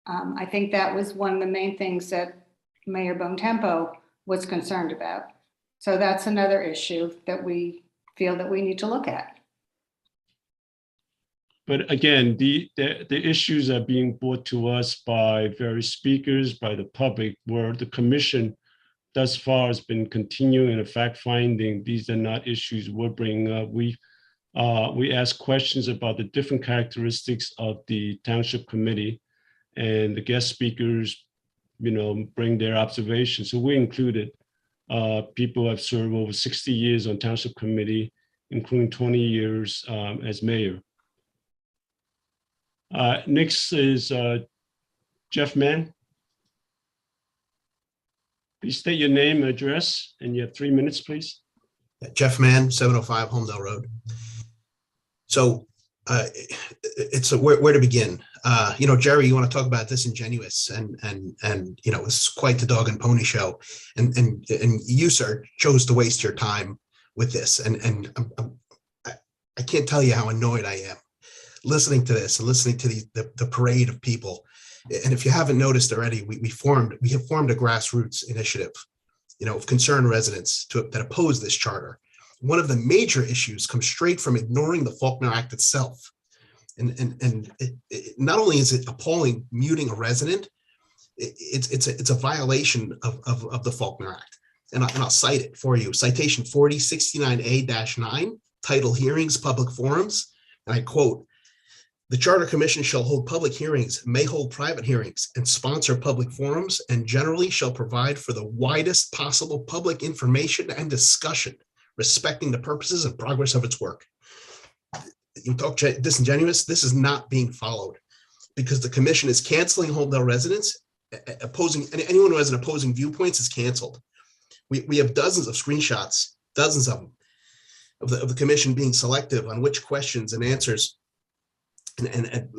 I think that was one of the main things that Mayor Bontempo was concerned about. So that's another issue that we feel that we need to look at. But again, the issues are being brought to us by various speakers, by the public, where the commission thus far has been continuing in fact finding these are not issues we're bringing up. We ask questions about the different characteristics of the township committee, and the guest speakers, bring their observations. So we included people who have served over 60 years on township committee, including 20 years as mayor. Next is Jeff Mann. Please state your name and address, and you have 3 minutes, please. Jeff Mann, 705 Holmdel Road. So it's where to begin. Jerry, you want to talk about disingenuous and it's quite the dog and pony show, and you, sir, chose to waste your time with this, and I can't tell you how annoyed I am listening to this and listening to the parade of people. And if you haven't noticed already, we have formed a grassroots initiative, of concerned residents that oppose this charter. One of the major issues comes straight from ignoring the Faulkner Act itself. And not only is it appalling muting a resident, it's a violation of the Faulkner Act. And I'll cite it for you. Citation 4069A-9, title Hearings, Public Forums. And I quote, "The Charter Commission shall hold public hearings, may hold private hearings, and sponsor public forums, and generally shall provide for the widest possible public information and discussion, respecting the purposes and progress of its work." You talk disingenuous, this is not being followed because the commission is canceling Holmdel residents, opposing, anyone who has an opposing viewpoints is canceled. We have dozens of screenshots, dozens of them, of the commission being selective on which questions and answers and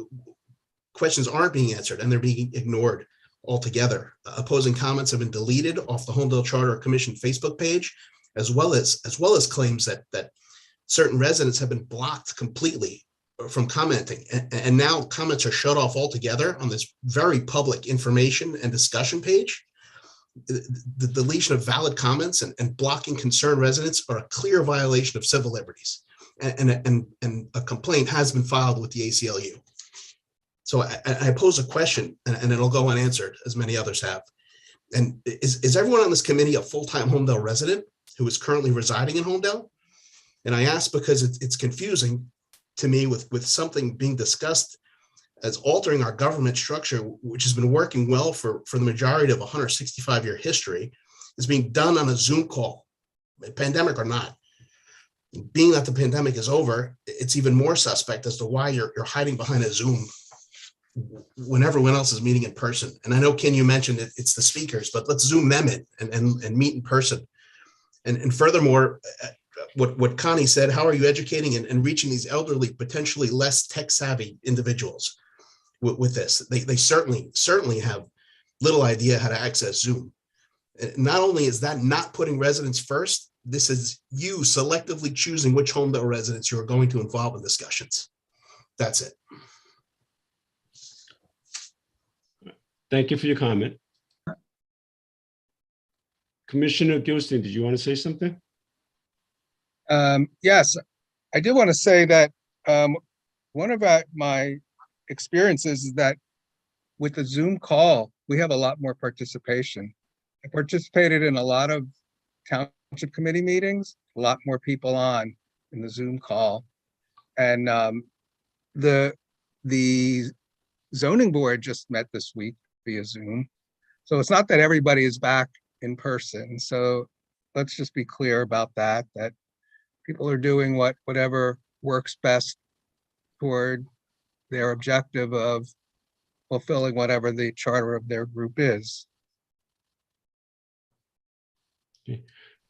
questions aren't being answered and they're being ignored altogether. Opposing comments have been deleted off the Holmdel Charter Commission Facebook page, as well as claims that certain residents have been blocked completely from commenting. And now comments are shut off altogether on this very public information and discussion page. The deletion of valid comments and blocking concerned residents are a clear violation of civil liberties. And a complaint has been filed with the ACLU. So I pose a question, and it'll go unanswered, as many others have. And is everyone on this committee a full-time Holmdel resident who is currently residing in Holmdel? And I ask because it's confusing to me with something being discussed as altering our government structure, which has been working well for the majority of 165-year history, is being done on a Zoom call, pandemic or not. Being that the pandemic is over, it's even more suspect as to why you're hiding behind a Zoom when everyone else is meeting in person. And I know, Ken, you mentioned it's the speakers, but let's Zoom them in and meet in person. And furthermore, what Connie said, how are you educating and reaching these elderly, potentially less tech savvy individuals with this? They certainly have little idea how to access Zoom. Not only is that not putting residents first, this is you selectively choosing which Holmdel residents you are going to involve in discussions. That's it. Thank you for your comment. Commissioner Gilstein, did you want to say something? Yes, I did want to say that one of my experience is that with the Zoom call, we have a lot more participation. I participated in a lot of township committee meetings, a lot more people on in the Zoom call. And the zoning board just met this week via Zoom. So it's not that everybody is back in person. So let's just be clear about that, that people are doing whatever works best toward their objective of fulfilling whatever the charter of their group is.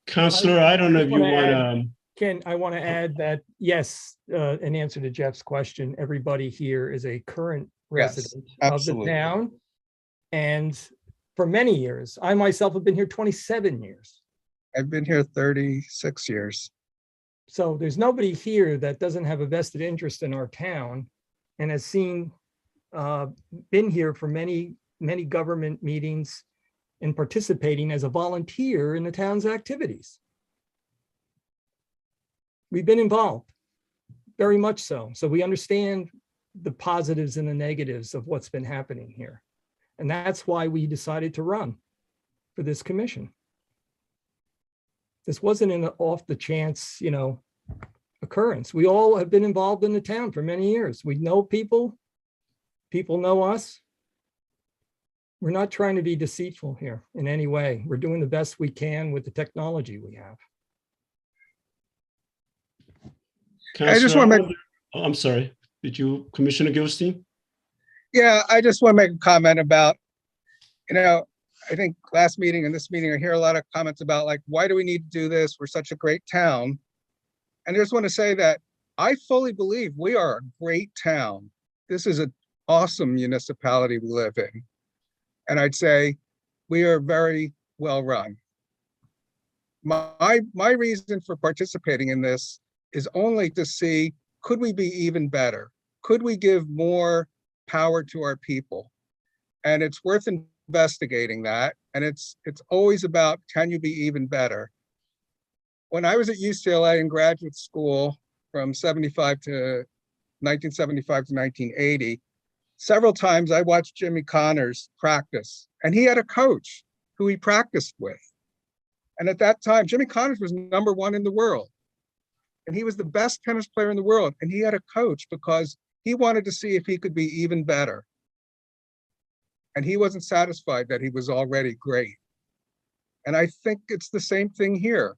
Counselor, I don't know if you wanna want add- to, Ken, I want to add that, yes, in answer to Jeff's question, everybody here is a current Yes, resident of absolutely. the town. And for many years, I myself have been here 27 years. I've been here 36 years. So there's nobody here that doesn't have a vested interest in our town and has been here for many, many government meetings and participating as a volunteer in the town's activities. We've been involved, very much so. So we understand the positives and the negatives of what's been happening here. And that's why we decided to run for this commission. This wasn't an off the chance, occurrence. We all have been involved in the town for many years. We know people, people know us. We're not trying to be deceitful here in any way. We're doing the best we can with the technology we have. I just Counselor, want to I make, wonder- oh, I'm sorry, did you, Commissioner Gilstein? yeah, I just want to make a comment about, I think last meeting and this meeting, I hear a lot of comments about like, why do we need to do this? We're such a great town. And I just want to say that I fully believe we are a great town. This is an awesome municipality we live in. And I'd say we are very well run. My reason for participating in this is only to see, could we be even better? Could we give more power to our people? And it's worth investigating that. And it's always about, can you be even better? When I was at UCLA in graduate school from 1975 to 1980, several times I watched Jimmy Connors practice, and he had a coach who he practiced with. And at that time, Jimmy Connors was #1 in the world. And he was the best tennis player in the world. And he had a coach because he wanted to see if he could be even better. And he wasn't satisfied that he was already great. And I think it's the same thing here.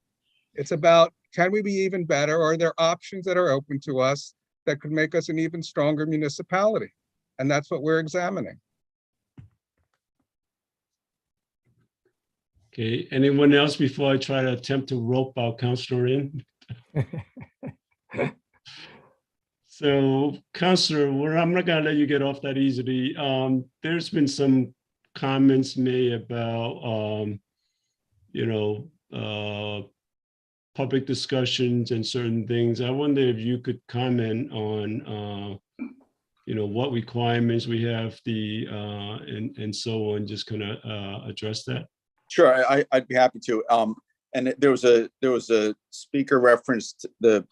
It's about, can we be even better? Are there options that are open to us that could make us an even stronger municipality? And that's what we're examining. Okay, anyone else before I try to attempt to rope our counselor in? So, Counselor, I'm not gonna let you get off that easily. There's been some comments made about, public discussions and certain things. I wonder if you could comment on, what requirements we have, and so on. Just kind of address that. Sure, I'd be happy to. And there was a speaker referenced the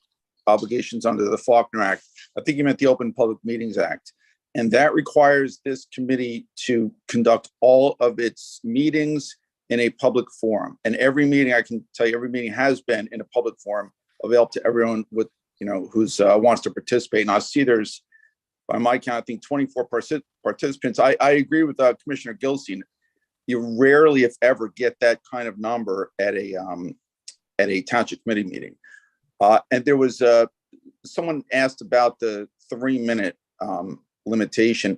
obligations under the Faulkner Act. I think you meant the Open Public Meetings Act. And that requires this committee to conduct all of its meetings in a public forum. And every meeting, I can tell you, every meeting has been in a public forum available to everyone with, who's wants to participate. And I see there's, by my count, I think 24 participants. I agree with Commissioner Gilstein. You rarely, if ever, get that kind of number at a township committee meeting. And there was someone asked about the 3-minute limitation.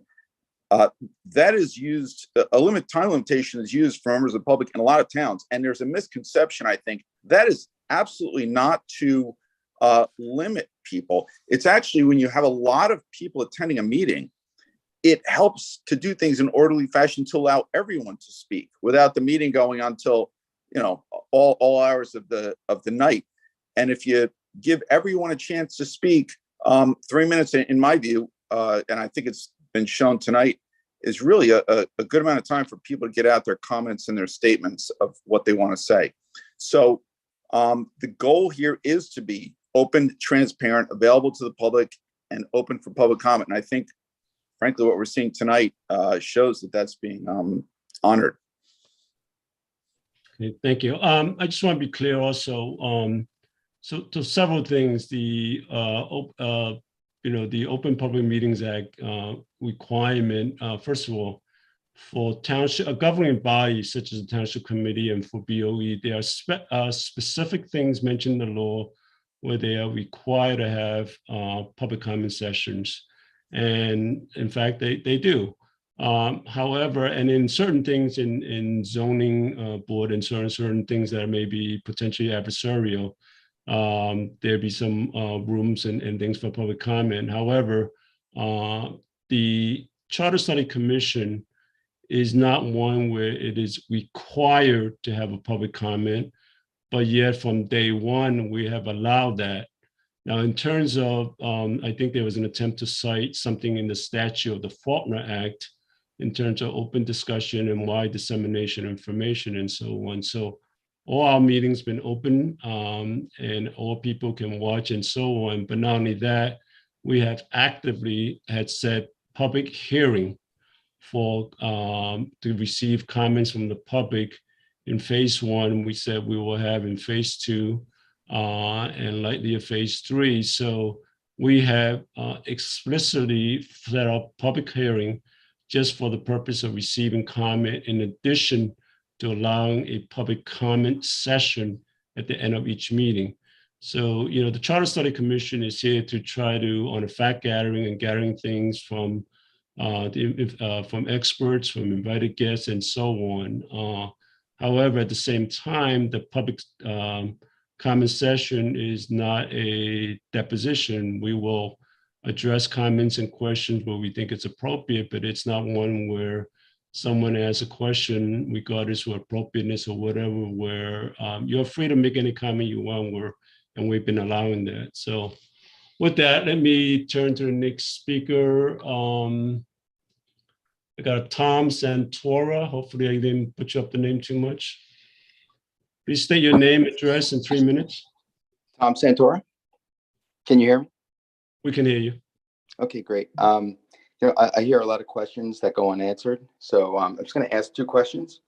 That is used, time limitation is used for members of the public in a lot of towns. And there's a misconception, I think, that is absolutely not to limit people. It's actually when you have a lot of people attending a meeting, it helps to do things in orderly fashion to allow everyone to speak without the meeting going on till, all hours of the night. And if you give everyone a chance to speak, 3 minutes, in my view, and I think it's been shown tonight, is really a good amount of time for people to get out their comments and their statements of what they want to say. So the goal here is to be open, transparent, available to the public, and open for public comment. And I think frankly, what we're seeing tonight shows that that's being honored. Okay, thank you. I just want to be clear also. So several things. The the Open Public Meetings Act requirement. First of all, for township governing bodies such as the Township Committee and for BOE, there are specific things mentioned in the law where they are required to have public comment sessions, and in fact, they do. However, and in certain things in zoning board and certain things that may be potentially adversarial, there'd be some rooms and things for public comment. However, the Charter Study Commission is not one where it is required to have a public comment, but yet from day one, we have allowed that. Now, in terms of, I think there was an attempt to cite something in the statute of the Faulkner Act in terms of open discussion and wide dissemination of information and so on. So all our meetings been open and all people can watch and so on. But not only that, we have actively had set public hearing for to receive comments from the public. In phase 1, we said we will have in phase 2 and likely a phase 3. So we have explicitly set up public hearing just for the purpose of receiving comment, in addition to allowing a public comment session at the end of each meeting. So, the Charter Study Commission is here to try to, on a fact gathering and gathering things from experts, from invited guests, and so on. However, at the same time, the public comment session is not a deposition. We will address comments and questions where we think it's appropriate, but it's not one where someone asks a question regardless of appropriateness or whatever, where you're free to make any comment you want, and we've been allowing that. So with that, let me turn to the next speaker. I got Tom Santora. Hopefully I didn't butcher up the name too much. Please state your name, address in 3 minutes. Tom Santora. Can you hear me? We can hear you. Okay, great. I hear a lot of questions that go unanswered. So I'm just going to ask 2 questions.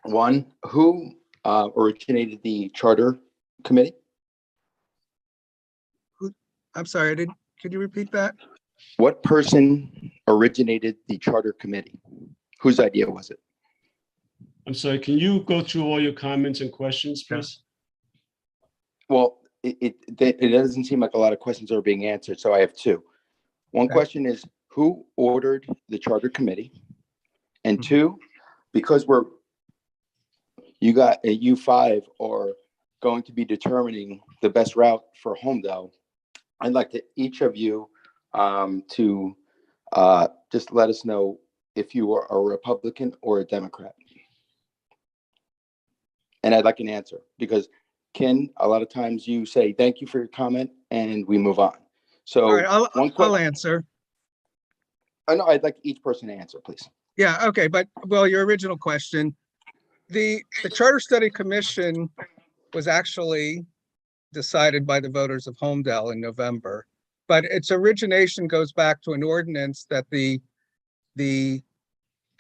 One, who originated the charter committee? I'm sorry, could you repeat that? What person originated the charter committee? Whose idea was it? I'm sorry, can you go through all your comments and questions, please? Well, it doesn't seem like a lot of questions are being answered, so I have 2. One question is, who ordered the charter committee? And 2, because you 5 are going to be determining the best route for Holmdel, I'd like to each of you to just let us know if you are a Republican or a Democrat. And I'd like an answer, because Ken, a lot of times you say, thank you for your comment, and we move on. So all right, I'll answer. I know, I'd like each person to answer, please. Yeah, okay, but well, your original question, the Charter Study Commission was actually decided by the voters of Holmdel in November, but its origination goes back to an ordinance that the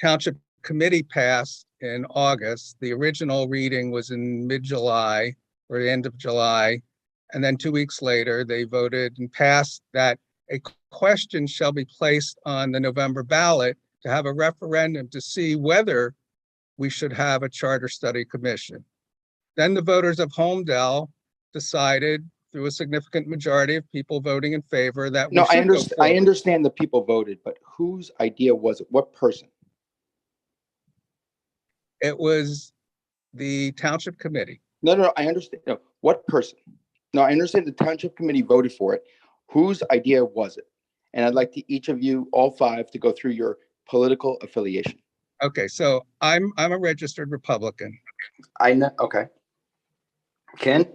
Township Committee passed in August. The original reading was in mid-July or the end of July. And then 2 weeks later, they voted and passed that a question shall be placed on the November ballot to have a referendum to see whether we should have a Charter Study Commission. Then the voters of Holmdel decided, through a significant majority of people voting in favor, that we should go forward. I understand the people voted, but whose idea was it? What person? It was the Township Committee. No, I understand. No, what person? No, I understand the Township Committee voted for it. Whose idea was it? And I'd like to each of you, all 5, to go through your political affiliation. Okay, so I'm a registered Republican. I know. Okay. Ken?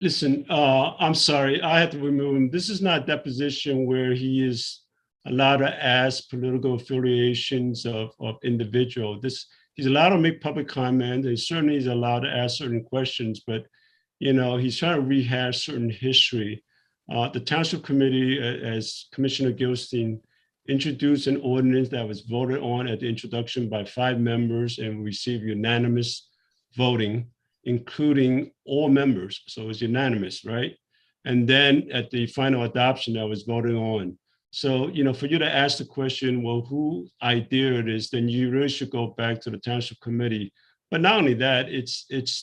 Listen, I'm sorry, I had to remove him. This is not a deposition where he is allowed to ask political affiliations of individual. He's allowed to make public comment, and certainly he's allowed to ask certain questions, but he's trying to rehash certain history. The Township Committee, as Commissioner Gilstein introduced an ordinance that was voted on at the introduction by 5 members and received unanimous voting, including all members. So it's unanimous, right? And then at the final adoption, that was voted on. So, for you to ask the question, well, who idea it is, then you really should go back to the Township Committee. But not only that,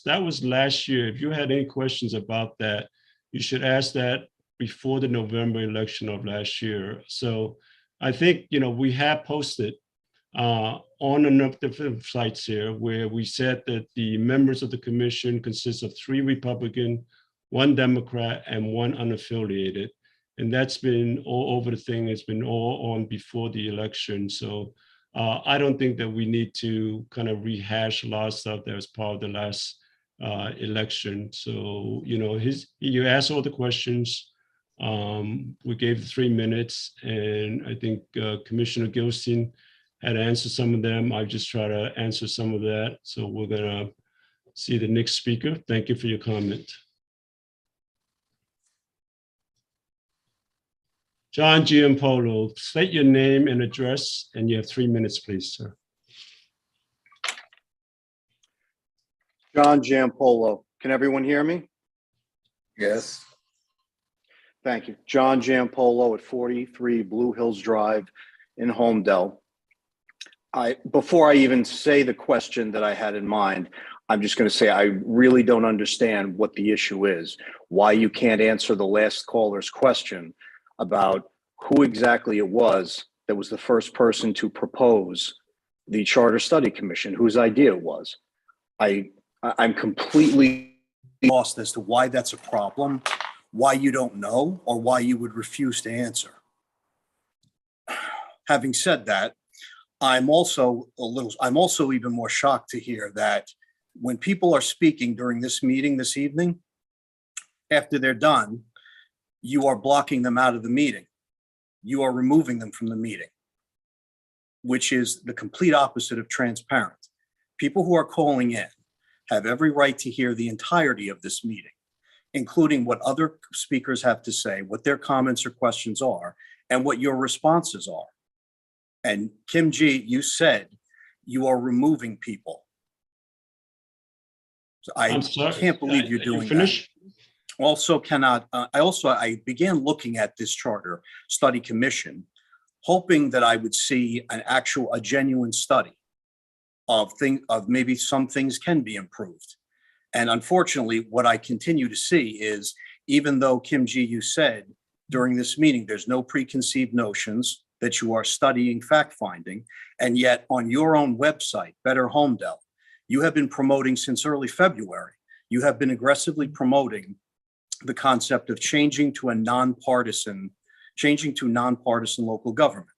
that was last year. If you had any questions about that, you should ask that before the November election of last year. So I think, we have posted on a number of different sites here where we said that the members of the commission consist of 3 Republican, 1 Democrat, and 1 unaffiliated. And that's been all over the thing. It's been all on before the election. So I don't think that we need to kind of rehash a lot of stuff that was part of the last election. So, you asked all the questions. We gave 3 minutes, and I think Commissioner Gilstein had answered some of them. I just try to answer some of that. So we're gonna see the next speaker. Thank you for your comment. John Giampolo, state your name and address, and you have 3 minutes, please, sir. John Giampolo. Can everyone hear me? Yes. Thank you. John Giampolo at 43 Blue Hills Drive in Holmdel. Before I even say the question that I had in mind, I'm just going to say I really don't understand what the issue is, why you can't answer the last caller's question about who exactly it was that was the first person to propose the Charter Study Commission, whose idea it was. I'm completely lost as to why that's a problem, why you don't know, or why you would refuse to answer. Having said that, I'm also even more shocked to hear that when people are speaking during this meeting this evening, after they're done, you are blocking them out of the meeting. You are removing them from the meeting, which is the complete opposite of transparent. People who are calling in have every right to hear the entirety of this meeting, including what other speakers have to say, what their comments or questions are, and what your responses are. And Kim G, you said you are removing people. So I can't believe you're doing that. Also I began looking at this Charter Study Commission, hoping that I would see a genuine study of maybe some things can be improved. And unfortunately, what I continue to see is, even though Kim G, you said during this meeting, there's no preconceived notions, that you are studying fact-finding, and yet on your own website, Better Holmdel, you have been promoting since early February, you have been aggressively promoting the concept of changing to nonpartisan local government.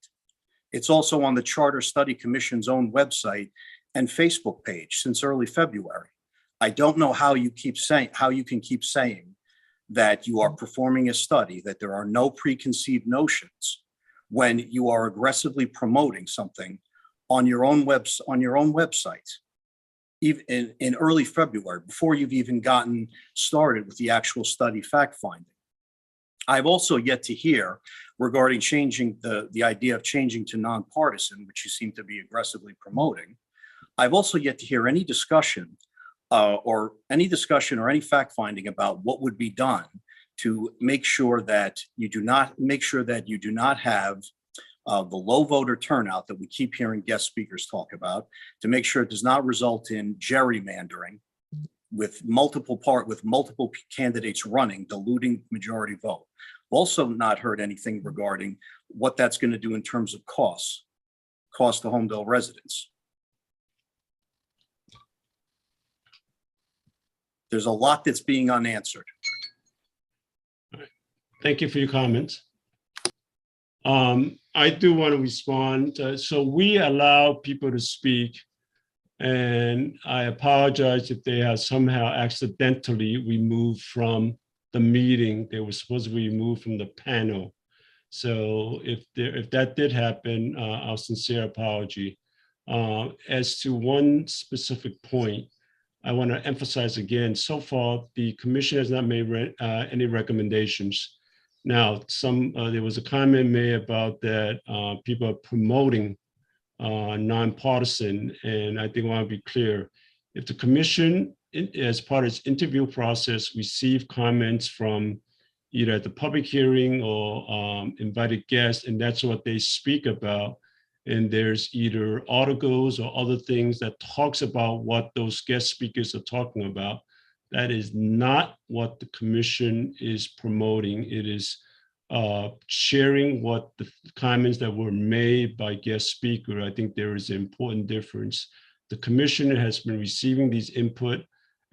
It's also on the Charter Study Commission's own website and Facebook page since early February. I don't know how you can keep saying that you are performing a study, that there are no preconceived notions, when you are aggressively promoting something on your own website, even in early February, before you've even gotten started with the actual study fact-finding. I've also yet to hear regarding changing the idea of changing to nonpartisan, which you seem to be aggressively promoting. I've also yet to hear any discussion or any fact-finding about what would be done to make sure that you do not have the low voter turnout that we keep hearing guest speakers talk about, to make sure it does not result in gerrymandering with multiple candidates running, diluting majority vote. Also not heard anything regarding what that's going to do in terms of cost to Holmdel residents. There's a lot that's being unanswered. Thank you for your comments. I do want to respond. So we allow people to speak, and I apologize if they are somehow accidentally removed from the meeting. They were supposed to be removed from the panel. So if that did happen, our sincere apology. As to one specific point, I want to emphasize again, so far, the commission has not made any recommendations. Now, there was a comment made about that people are promoting nonpartisan, and I think I want to be clear. If the commission, as part of its interview process, receive comments from either at the public hearing or invited guests, and that's what they speak about, and there's either articles or other things that talks about what those guest speakers are talking about, that is not what the commission is promoting. It is sharing what the comments that were made by guest speaker. I think there is an important difference. The commission has been receiving these input,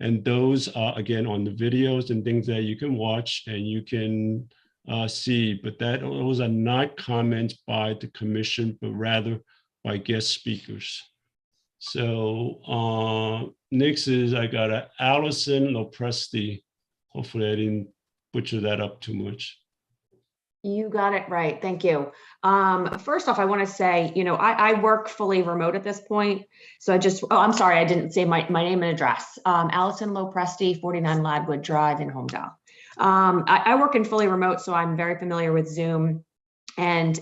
and those are, again, on the videos and things that you can watch and you can see, but those are not comments by the commission, but rather by guest speakers. So next is, I got a Allison Lopresti. Hopefully I didn't butcher that up too much. You got it right. Thank you. First off, I want to say, I work fully remote at this point. So I'm sorry, I didn't say my name and address. Allison Lopresti, 49 Ladwood Drive in Holmdel. I work in fully remote, so I'm very familiar with Zoom. And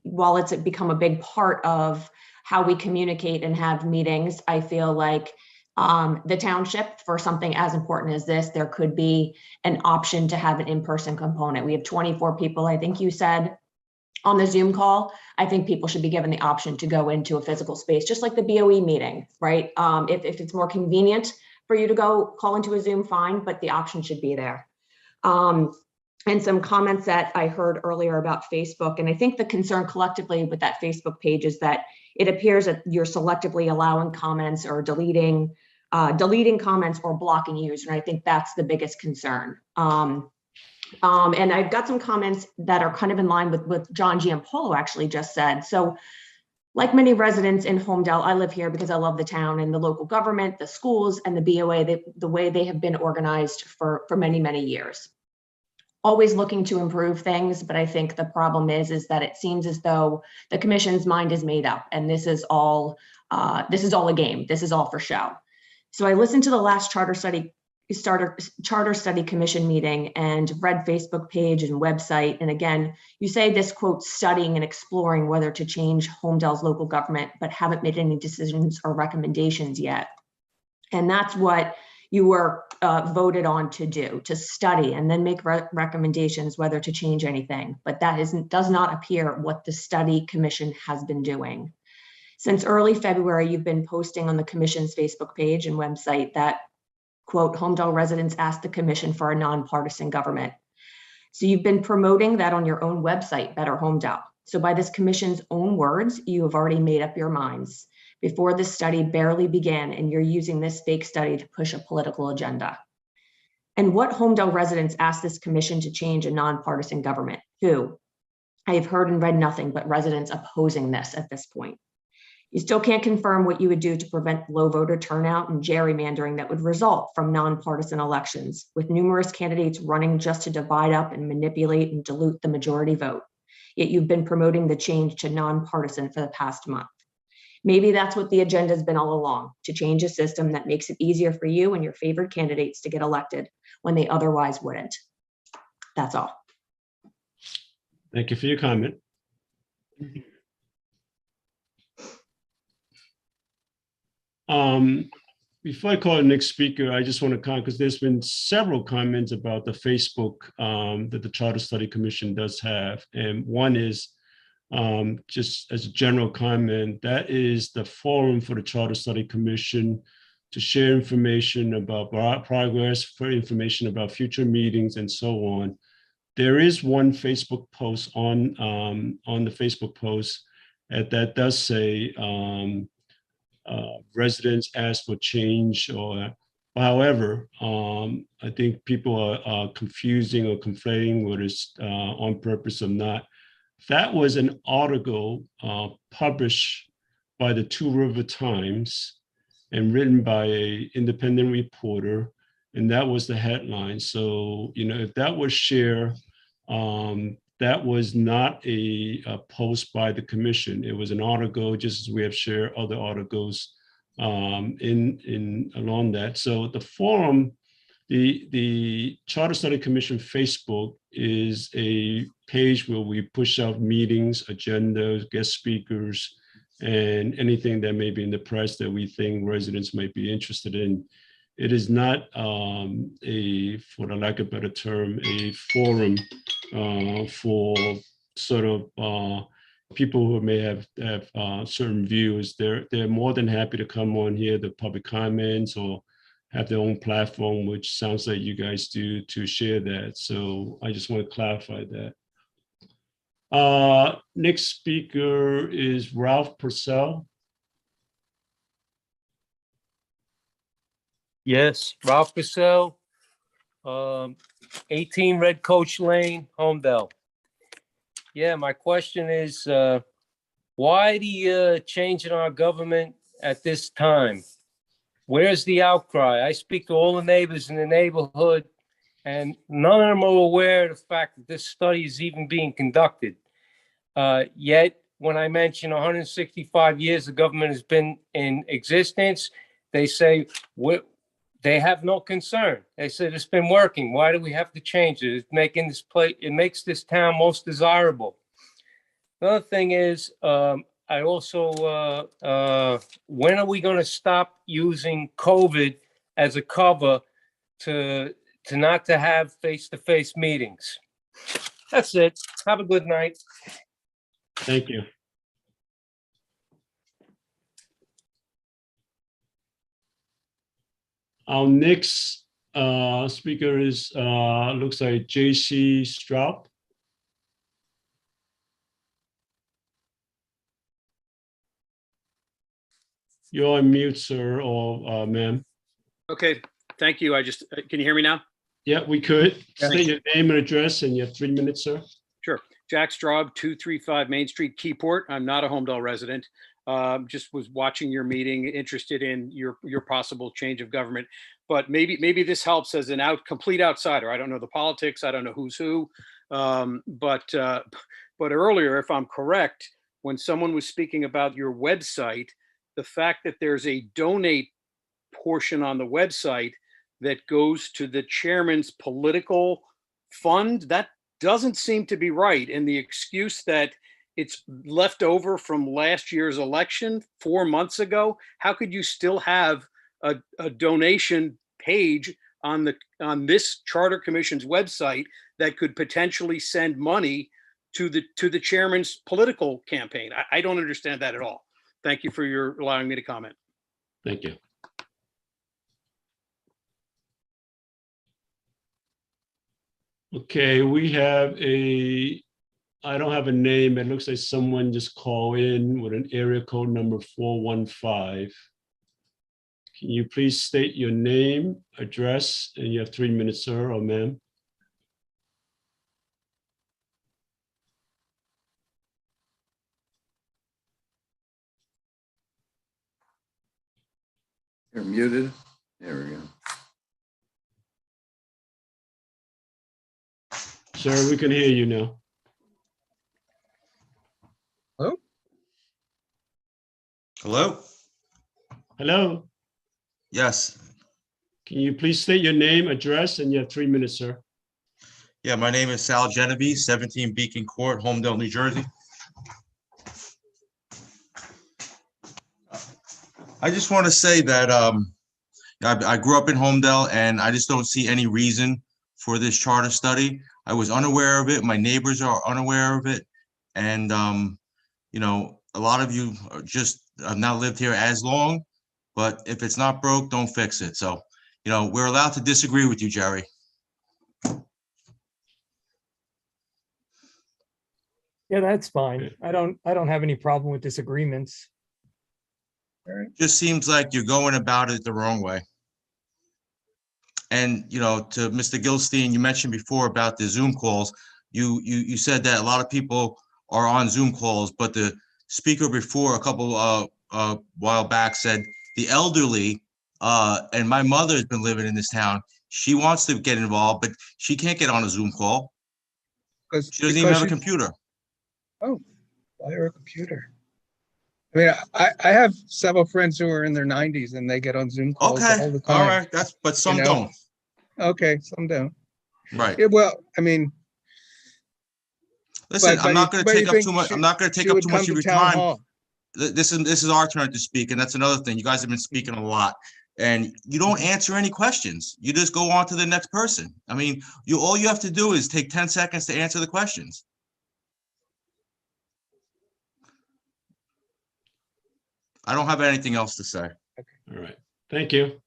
while it's become a big part of how we communicate and have meetings, I feel like the township, for something as important as this, there could be an option to have an in-person component. We have 24 people, I think you said, on the Zoom call. I think people should be given the option to go into a physical space, just like the BOE meeting, right? If it's more convenient for you to go call into a Zoom, fine, but the option should be there. And some comments that I heard earlier about Facebook, and I think the concern collectively with that Facebook page is that it appears that you're selectively allowing comments or deleting comments or blocking users, and I think that's the biggest concern. And I've got some comments that are kind of in line with what John Giampolo actually just said. So, like many residents in Holmdel, I live here because I love the town and the local government, the schools, and the BOA, the way they have been organized for many, many years. Always looking to improve things, but I think the problem is that it seems as though the commission's mind is made up, and this is all a game. This is all for show. So I listened to the last Charter Study Commission meeting and read Facebook page and website. And again, you say this, quote, studying and exploring whether to change Holmdel's local government, but haven't made any decisions or recommendations yet. And that's what you were voted on to do, to study and then make recommendations whether to change anything. But that does not appear what the study commission has been doing. Since early February, you've been posting on the commission's Facebook page and website that, quote, Holmdel residents asked the commission for a nonpartisan government. So you've been promoting that on your own website, Better Holmdel. So by this commission's own words, you have already made up your minds before this study barely began, and you're using this fake study to push a political agenda. And what Holmdel residents asked this commission to change a nonpartisan government? Who? I have heard and read nothing but residents opposing this at this point. You still can't confirm what you would do to prevent low voter turnout and gerrymandering that would result from nonpartisan elections, with numerous candidates running just to divide up and manipulate and dilute the majority vote. Yet you've been promoting the change to nonpartisan for the past month. Maybe that's what the agenda has been all along, to change a system that makes it easier for you and your favored candidates to get elected when they otherwise wouldn't. That's all. Thank you for your comment. Before I call the next speaker, I just want to comment, because there's been several comments about the Facebook that the Charter Study Commission does have. And one is, just as a general comment, that is the forum for the Charter Study Commission to share information about progress, for information about future meetings, and so on. There is one Facebook post on the Facebook post that does say residents ask for change, or however, I think people are confusing or conflating what is on purpose or not. That was an article published by the Two River Times and written by an independent reporter, and that was the headline. So, if that was shared, that was not a post by the commission. It was an article, just as we have shared other articles along that. So the forum The Charter Study Commission Facebook is a page where we push out meetings, agendas, guest speakers, and anything that may be in the press that we think residents might be interested in. It is not for the lack of a better term, a forum for sort of people who may have certain views. They're more than happy to come on here, the public comments, or have their own platform, which sounds like you guys do, to share that. So I just want to clarify that. Next speaker is Ralph Purcell. Yes, Ralph Purcell, 18 Red Coach Lane, Holmdel. Yeah, my question is, why the change in our government at this time? Where's the outcry? I speak to all the neighbors in the neighborhood, and none of them are aware of the fact that this study is even being conducted. Yet, when I mention 165 years the government has been in existence, they say they have no concern. They said it's been working. Why do we have to change it? It's making this place, it makes this town most desirable. Another thing is, I also, when are we going to stop using COVID as a cover to not to have face-to-face meetings? That's it. Have a good night. Thank you. Our next speaker is, looks like J.C. Straub. You're on mute, sir, or ma'am. Okay, thank you. Can you hear me now? Yeah, we could. State your name and address, and you have 3 minutes, sir. Sure. Jack Straub, 235 Main Street, Keyport. I'm not a Holmdel resident. Just was watching your meeting, interested in your possible change of government. But maybe this helps as an complete outsider. I don't know the politics. I don't know who's who. But earlier, if I'm correct, when someone was speaking about your website, the fact that there's a donate portion on the website that goes to the chairman's political fund, that doesn't seem to be right. And the excuse that it's left over from last year's election 4 months ago, how could you still have a donation page on this Charter Commission's website that could potentially send money to the chairman's political campaign? I don't understand that at all. Thank you for allowing me to comment. Thank you. Okay, we have I don't have a name. It looks like someone just called in with an area code number 415. Can you please state your name, address, and you have 3 minutes, sir or ma'am? You're muted. There we go. Sir, we can hear you now. Hello? Hello? Hello? Yes. Can you please state your name, address, and you have 3 minutes, sir? Yeah, my name is Sal Genovese, 17 Beacon Court, Holmdel, New Jersey. I just want to say that I grew up in Holmdel, and I just don't see any reason for this charter study. I was unaware of it. My neighbors are unaware of it. And, you know, a lot of you are have not lived here as long, but if it's not broke, don't fix it. So, you know, we're allowed to disagree with you, Jerry. Yeah, that's fine. I don't have any problem with disagreements. Just seems like you're going about it the wrong way. And, you know, to Mr. Gilstein, you mentioned before about the Zoom calls. You said that a lot of people are on Zoom calls, but the speaker before a couple while back said the elderly, and my mother has been living in this town. She wants to get involved, but she can't get on a Zoom call. She doesn't even have a computer. Oh, buy her a computer. I mean, I have several friends who are in their 90s and they get on Zoom calls all the time. All right, but some don't. Okay, so I'm down. Right. Yeah, well, I mean, Listen, but I'm not you- going to but you take up think too much. she- I'm not going to she take up would too much come of your to town time. hall. This is our turn to speak, and that's another thing. You guys have been speaking a lot, and you don't answer any questions. You just go on to the next person. I mean, all you have to do is take 10 seconds to answer the questions. I don't have anything else to say. All right. Thank you.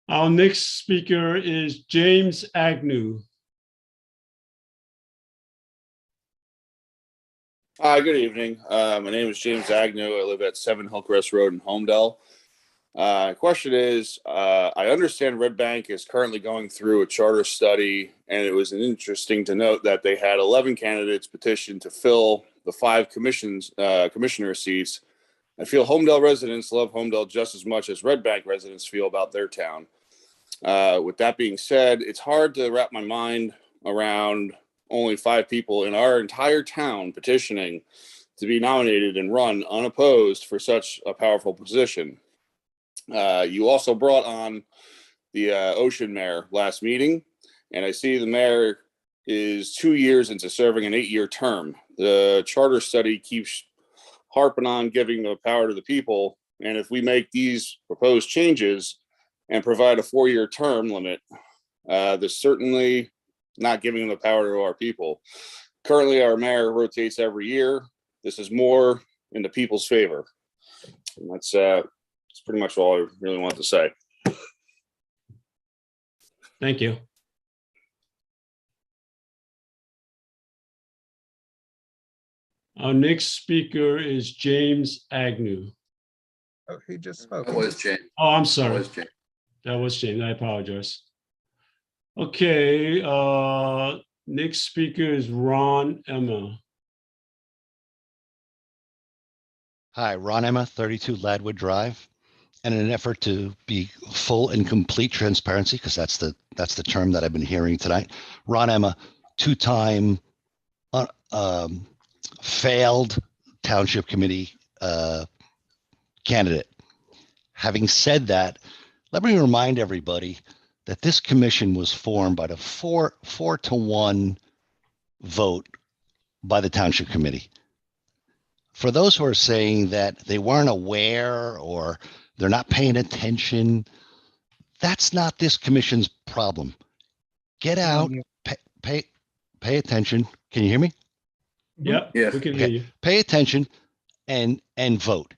Our next speaker is James Agnew. Hi, good evening. My name is James Agnew. I live at 7 Hillcrest Road in Holmdel. Question is, I understand Red Bank is currently going through a charter study, and it was interesting to note that they had 11 candidates petition to fill the 5 commissioner seats. I feel Holmdel residents love Holmdel just as much as Red Bank residents feel about their town. With that being said, it's hard to wrap my mind around only 5 people in our entire town petitioning to be nominated and run unopposed for such a powerful position. You also brought on the Ocean mayor last meeting, and I see the mayor is 2 years into serving an 8-year term. The charter study keeps harping on giving the power to the people, and if we make these proposed changes and provide a 4-year term limit, there's certainly not giving the power to our people. Currently, our mayor rotates every year. This is more in the people's favor. And that's pretty much all I really want to say. Thank you. Our next speaker is James Agnew. Oh, he just spoke. That was James. Oh, I'm That sorry. was James. That was James. I apologize. Okay, next speaker is Ron Emma. Hi, Ron Emma, 32 Ladwood Drive. And in an effort to be full and complete transparency, because that's the term that I've been hearing tonight, Ron Emma, 2-time failed township committee candidate. Having said that, let me remind everybody that this commission was formed by the 4-to-1 vote by the township committee. For those who are saying that they weren't aware or they're not paying attention, that's not this commission's problem. Get out, pay attention. Can you hear me? Yep, we can hear you. Pay attention and vote.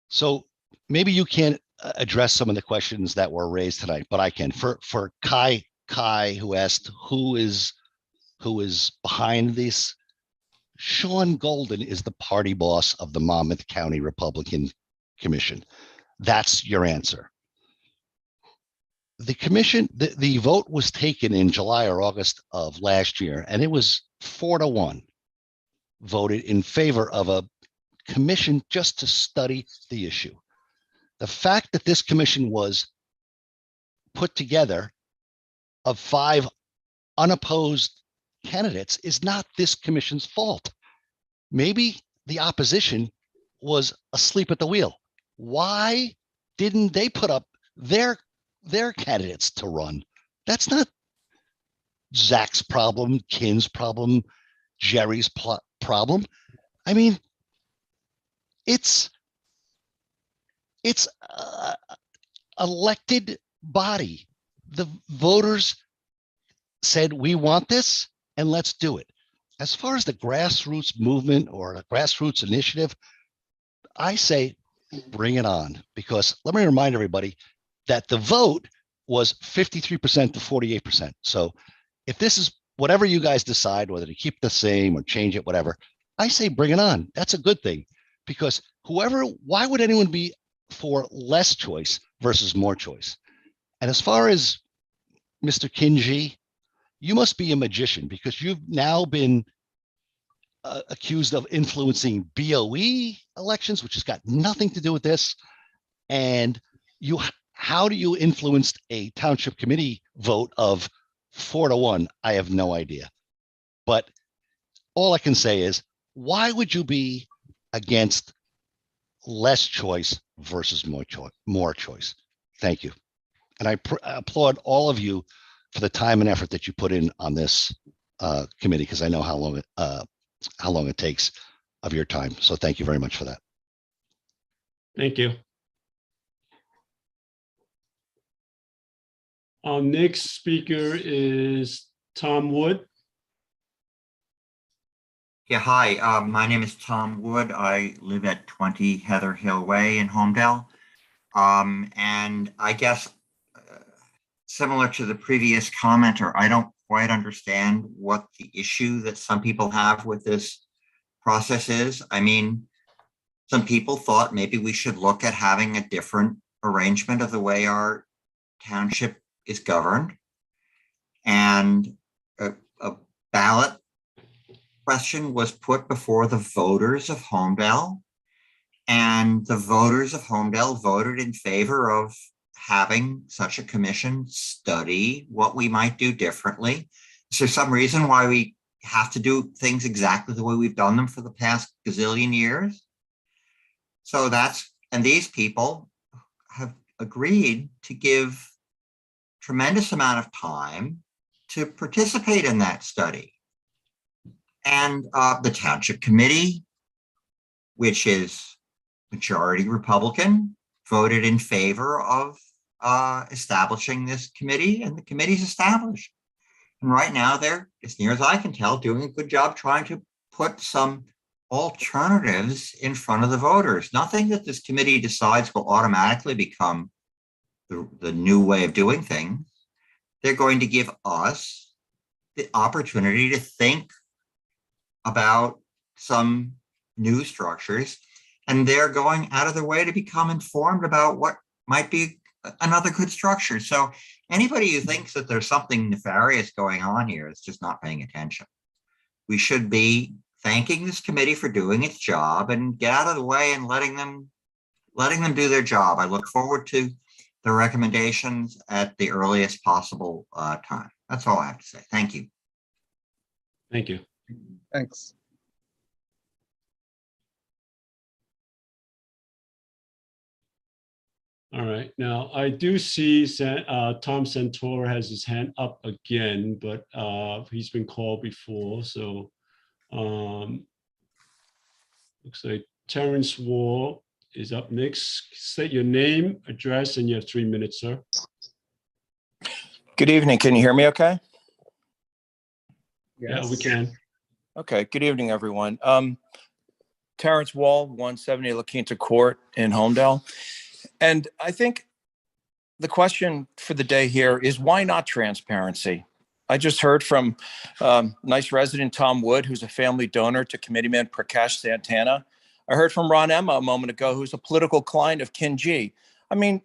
So maybe you can't address some of the questions that were raised tonight, but I can. For Kai, who asked who is behind this, Sean Golden is the party boss of the Monmouth County Republican Commission. That's your answer. The commission, the vote was taken in July or August of last year, and it was 4-to-1 voted in favor of a commission just to study the issue. The fact that this commission was put together of 5 unopposed candidates is not this commission's fault. Maybe the opposition was asleep at the wheel. Why didn't they put up their candidates to run? That's not Zach's problem, Kin's problem, Jerry's problem. I mean, it's elected body. The voters said, we want this and let's do it. As far as the grassroots movement or the grassroots initiative, I say bring it on, because let me remind everybody that the vote was 53% to 48%. So if this is whatever you guys decide, whether to keep the same or change it, whatever, I say bring it on. That's a good thing, because why would anyone be for less choice versus more choice? And as far as Mr. Kinji, you must be a magician, because you've now been accused of influencing BOE elections, which has got nothing to do with this. And how do you influence a township committee vote of 4-to-1? I have no idea. But all I can say is, why would you be against less choice versus more choice. Thank you. And I applaud all of you for the time and effort that you put in on this committee, because I know how long it takes of your time. So thank you very much for that. Thank you. Our next speaker is Tom Wood. Yeah, hi. My name is Tom Wood. I live at 20 Heather Hill Way in Holmdel. And I guess similar to the previous commenter, I don't quite understand what the issue that some people have with this process is. I mean, some people thought maybe we should look at having a different arrangement of the way our township is governed. And a ballot question was put before the voters of Holmdel, and the voters of Holmdel voted in favor of having such a commission study what we might do differently. Is there some reason why we have to do things exactly the way we've done them for the past gazillion years? So and these people have agreed to give tremendous amount of time to participate in that study. And the township committee, which is majority Republican, voted in favor of establishing this committee, and the committee's established. And right now they're, as near as I can tell, doing a good job trying to put some alternatives in front of the voters. Nothing that this committee decides will automatically become the new way of doing things. They're going to give us the opportunity to think about some new structures, and they're going out of their way to become informed about what might be another good structure. So anybody who thinks that there's something nefarious going on here is just not paying attention. We should be thanking this committee for doing its job and get out of the way and letting them do their job. I look forward to the recommendations at the earliest possible time. That's all I have to say. Thank you. Thank you. Thanks. All right, now I do see Tom Santor has his hand up again, but he's been called before. So looks like Terrence Wall is up next. State your name, address, and you have 3 minutes, sir. Good evening. Can you hear me okay? Yes. Yeah, we can. Okay. Good evening, everyone. Terrence Wall, 170 La Quinta Court in Holmdel. And I think the question for the day here is, why not transparency? I just heard from nice resident Tom Wood, who's a family donor to Committeeman Prakash Santana. I heard from Ron Emma a moment ago, who's a political client of Kin G. I mean,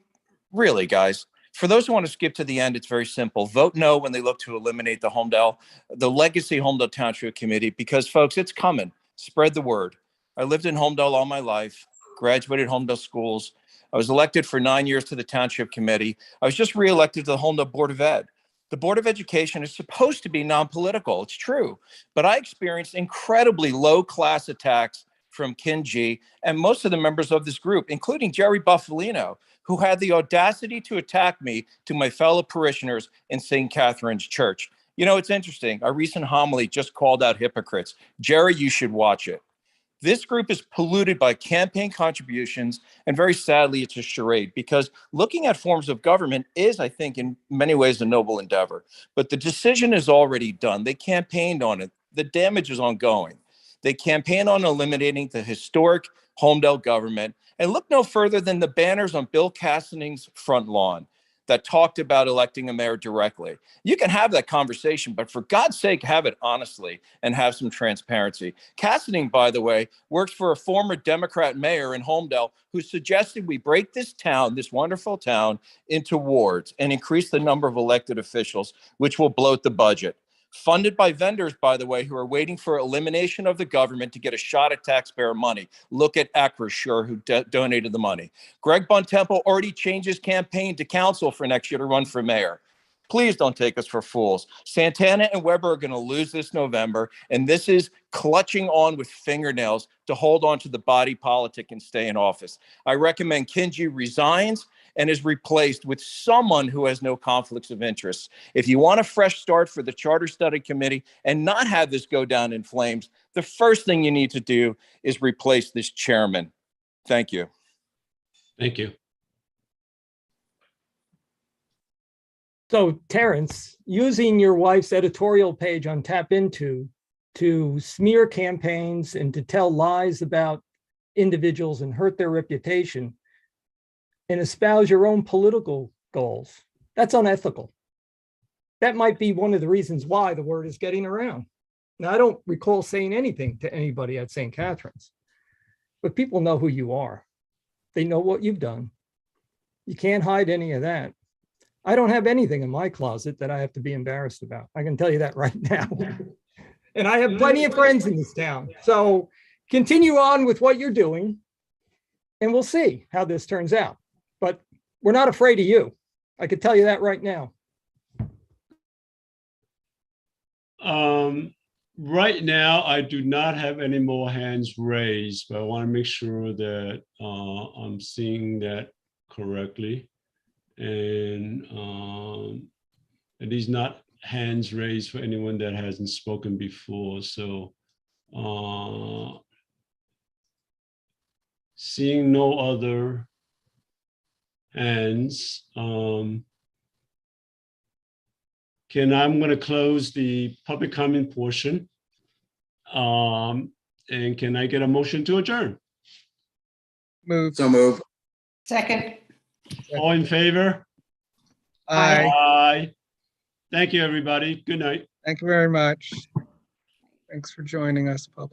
really, guys, for those who want to skip to the end, it's very simple. Vote no when they look to eliminate the legacy Holmdel Township Committee, because, folks, it's coming. Spread the word. I lived in Holmdel all my life, graduated Holmdel schools. I was elected for 9 years to the Township Committee. I was just reelected to the Holmdel Board of Ed. The Board of Education is supposed to be non-political. It's true. But I experienced incredibly low-class attacks from Kin G and most of the members of this group, including Jerry Buffalino, who had the audacity to attack me to my fellow parishioners in St. Catherine's Church. You know, it's interesting. Our recent homily just called out hypocrites. Jerry, you should watch it. This group is polluted by campaign contributions, and very sadly, it's a charade, because looking at forms of government is, I think, in many ways a noble endeavor. But the decision is already done. They campaigned on it. The damage is ongoing. They campaigned on eliminating the historic Holmdel government, and look no further than the banners on Bill Cassining's front lawn that talked about electing a mayor directly. You can have that conversation, but for God's sake, have it honestly and have some transparency. Cassining, by the way, works for a former Democrat mayor in Holmdel who suggested we break this town, this wonderful town, into wards and increase the number of elected officials, which will bloat the budget. Funded by vendors, by the way, who are waiting for elimination of the government to get a shot at taxpayer money. Look at Acrisure, who donated the money. Greg Bontempo already changed his campaign to council for next year to run for mayor. Please don't take us for fools. Santana and Weber are going to lose this November, and this is clutching on with fingernails to hold on to the body politic and stay in office. I recommend Kinji resigns and is replaced with someone who has no conflicts of interest. If you want a fresh start for the Charter Study Committee and not have this go down in flames, the first thing you need to do is replace this chairman. Thank you. Thank you. So Terrence, using your wife's editorial page on Tap Into to smear campaigns and to tell lies about individuals and hurt their reputation and espouse your own political goals, that's unethical. That might be one of the reasons why the word is getting around. Now, I don't recall saying anything to anybody at St. Catherine's, but people know who you are. They know what you've done. You can't hide any of that. I don't have anything in my closet that I have to be embarrassed about. I can tell you that right now. And I have plenty of friends in this town. So continue on with what you're doing and we'll see how this turns out. But we're not afraid of you. I can tell you that right now. Right now, I do not have any more hands raised, but I want to make sure that I'm seeing that correctly. And these not hands raised for anyone that hasn't spoken before. So seeing no other hands, I'm going to close the public comment portion. And can I get a motion to adjourn? Move. So move. Second. All in favor? Aye. Aye. Thank you, everybody. Good night. Thank you very much. Thanks for joining us, public.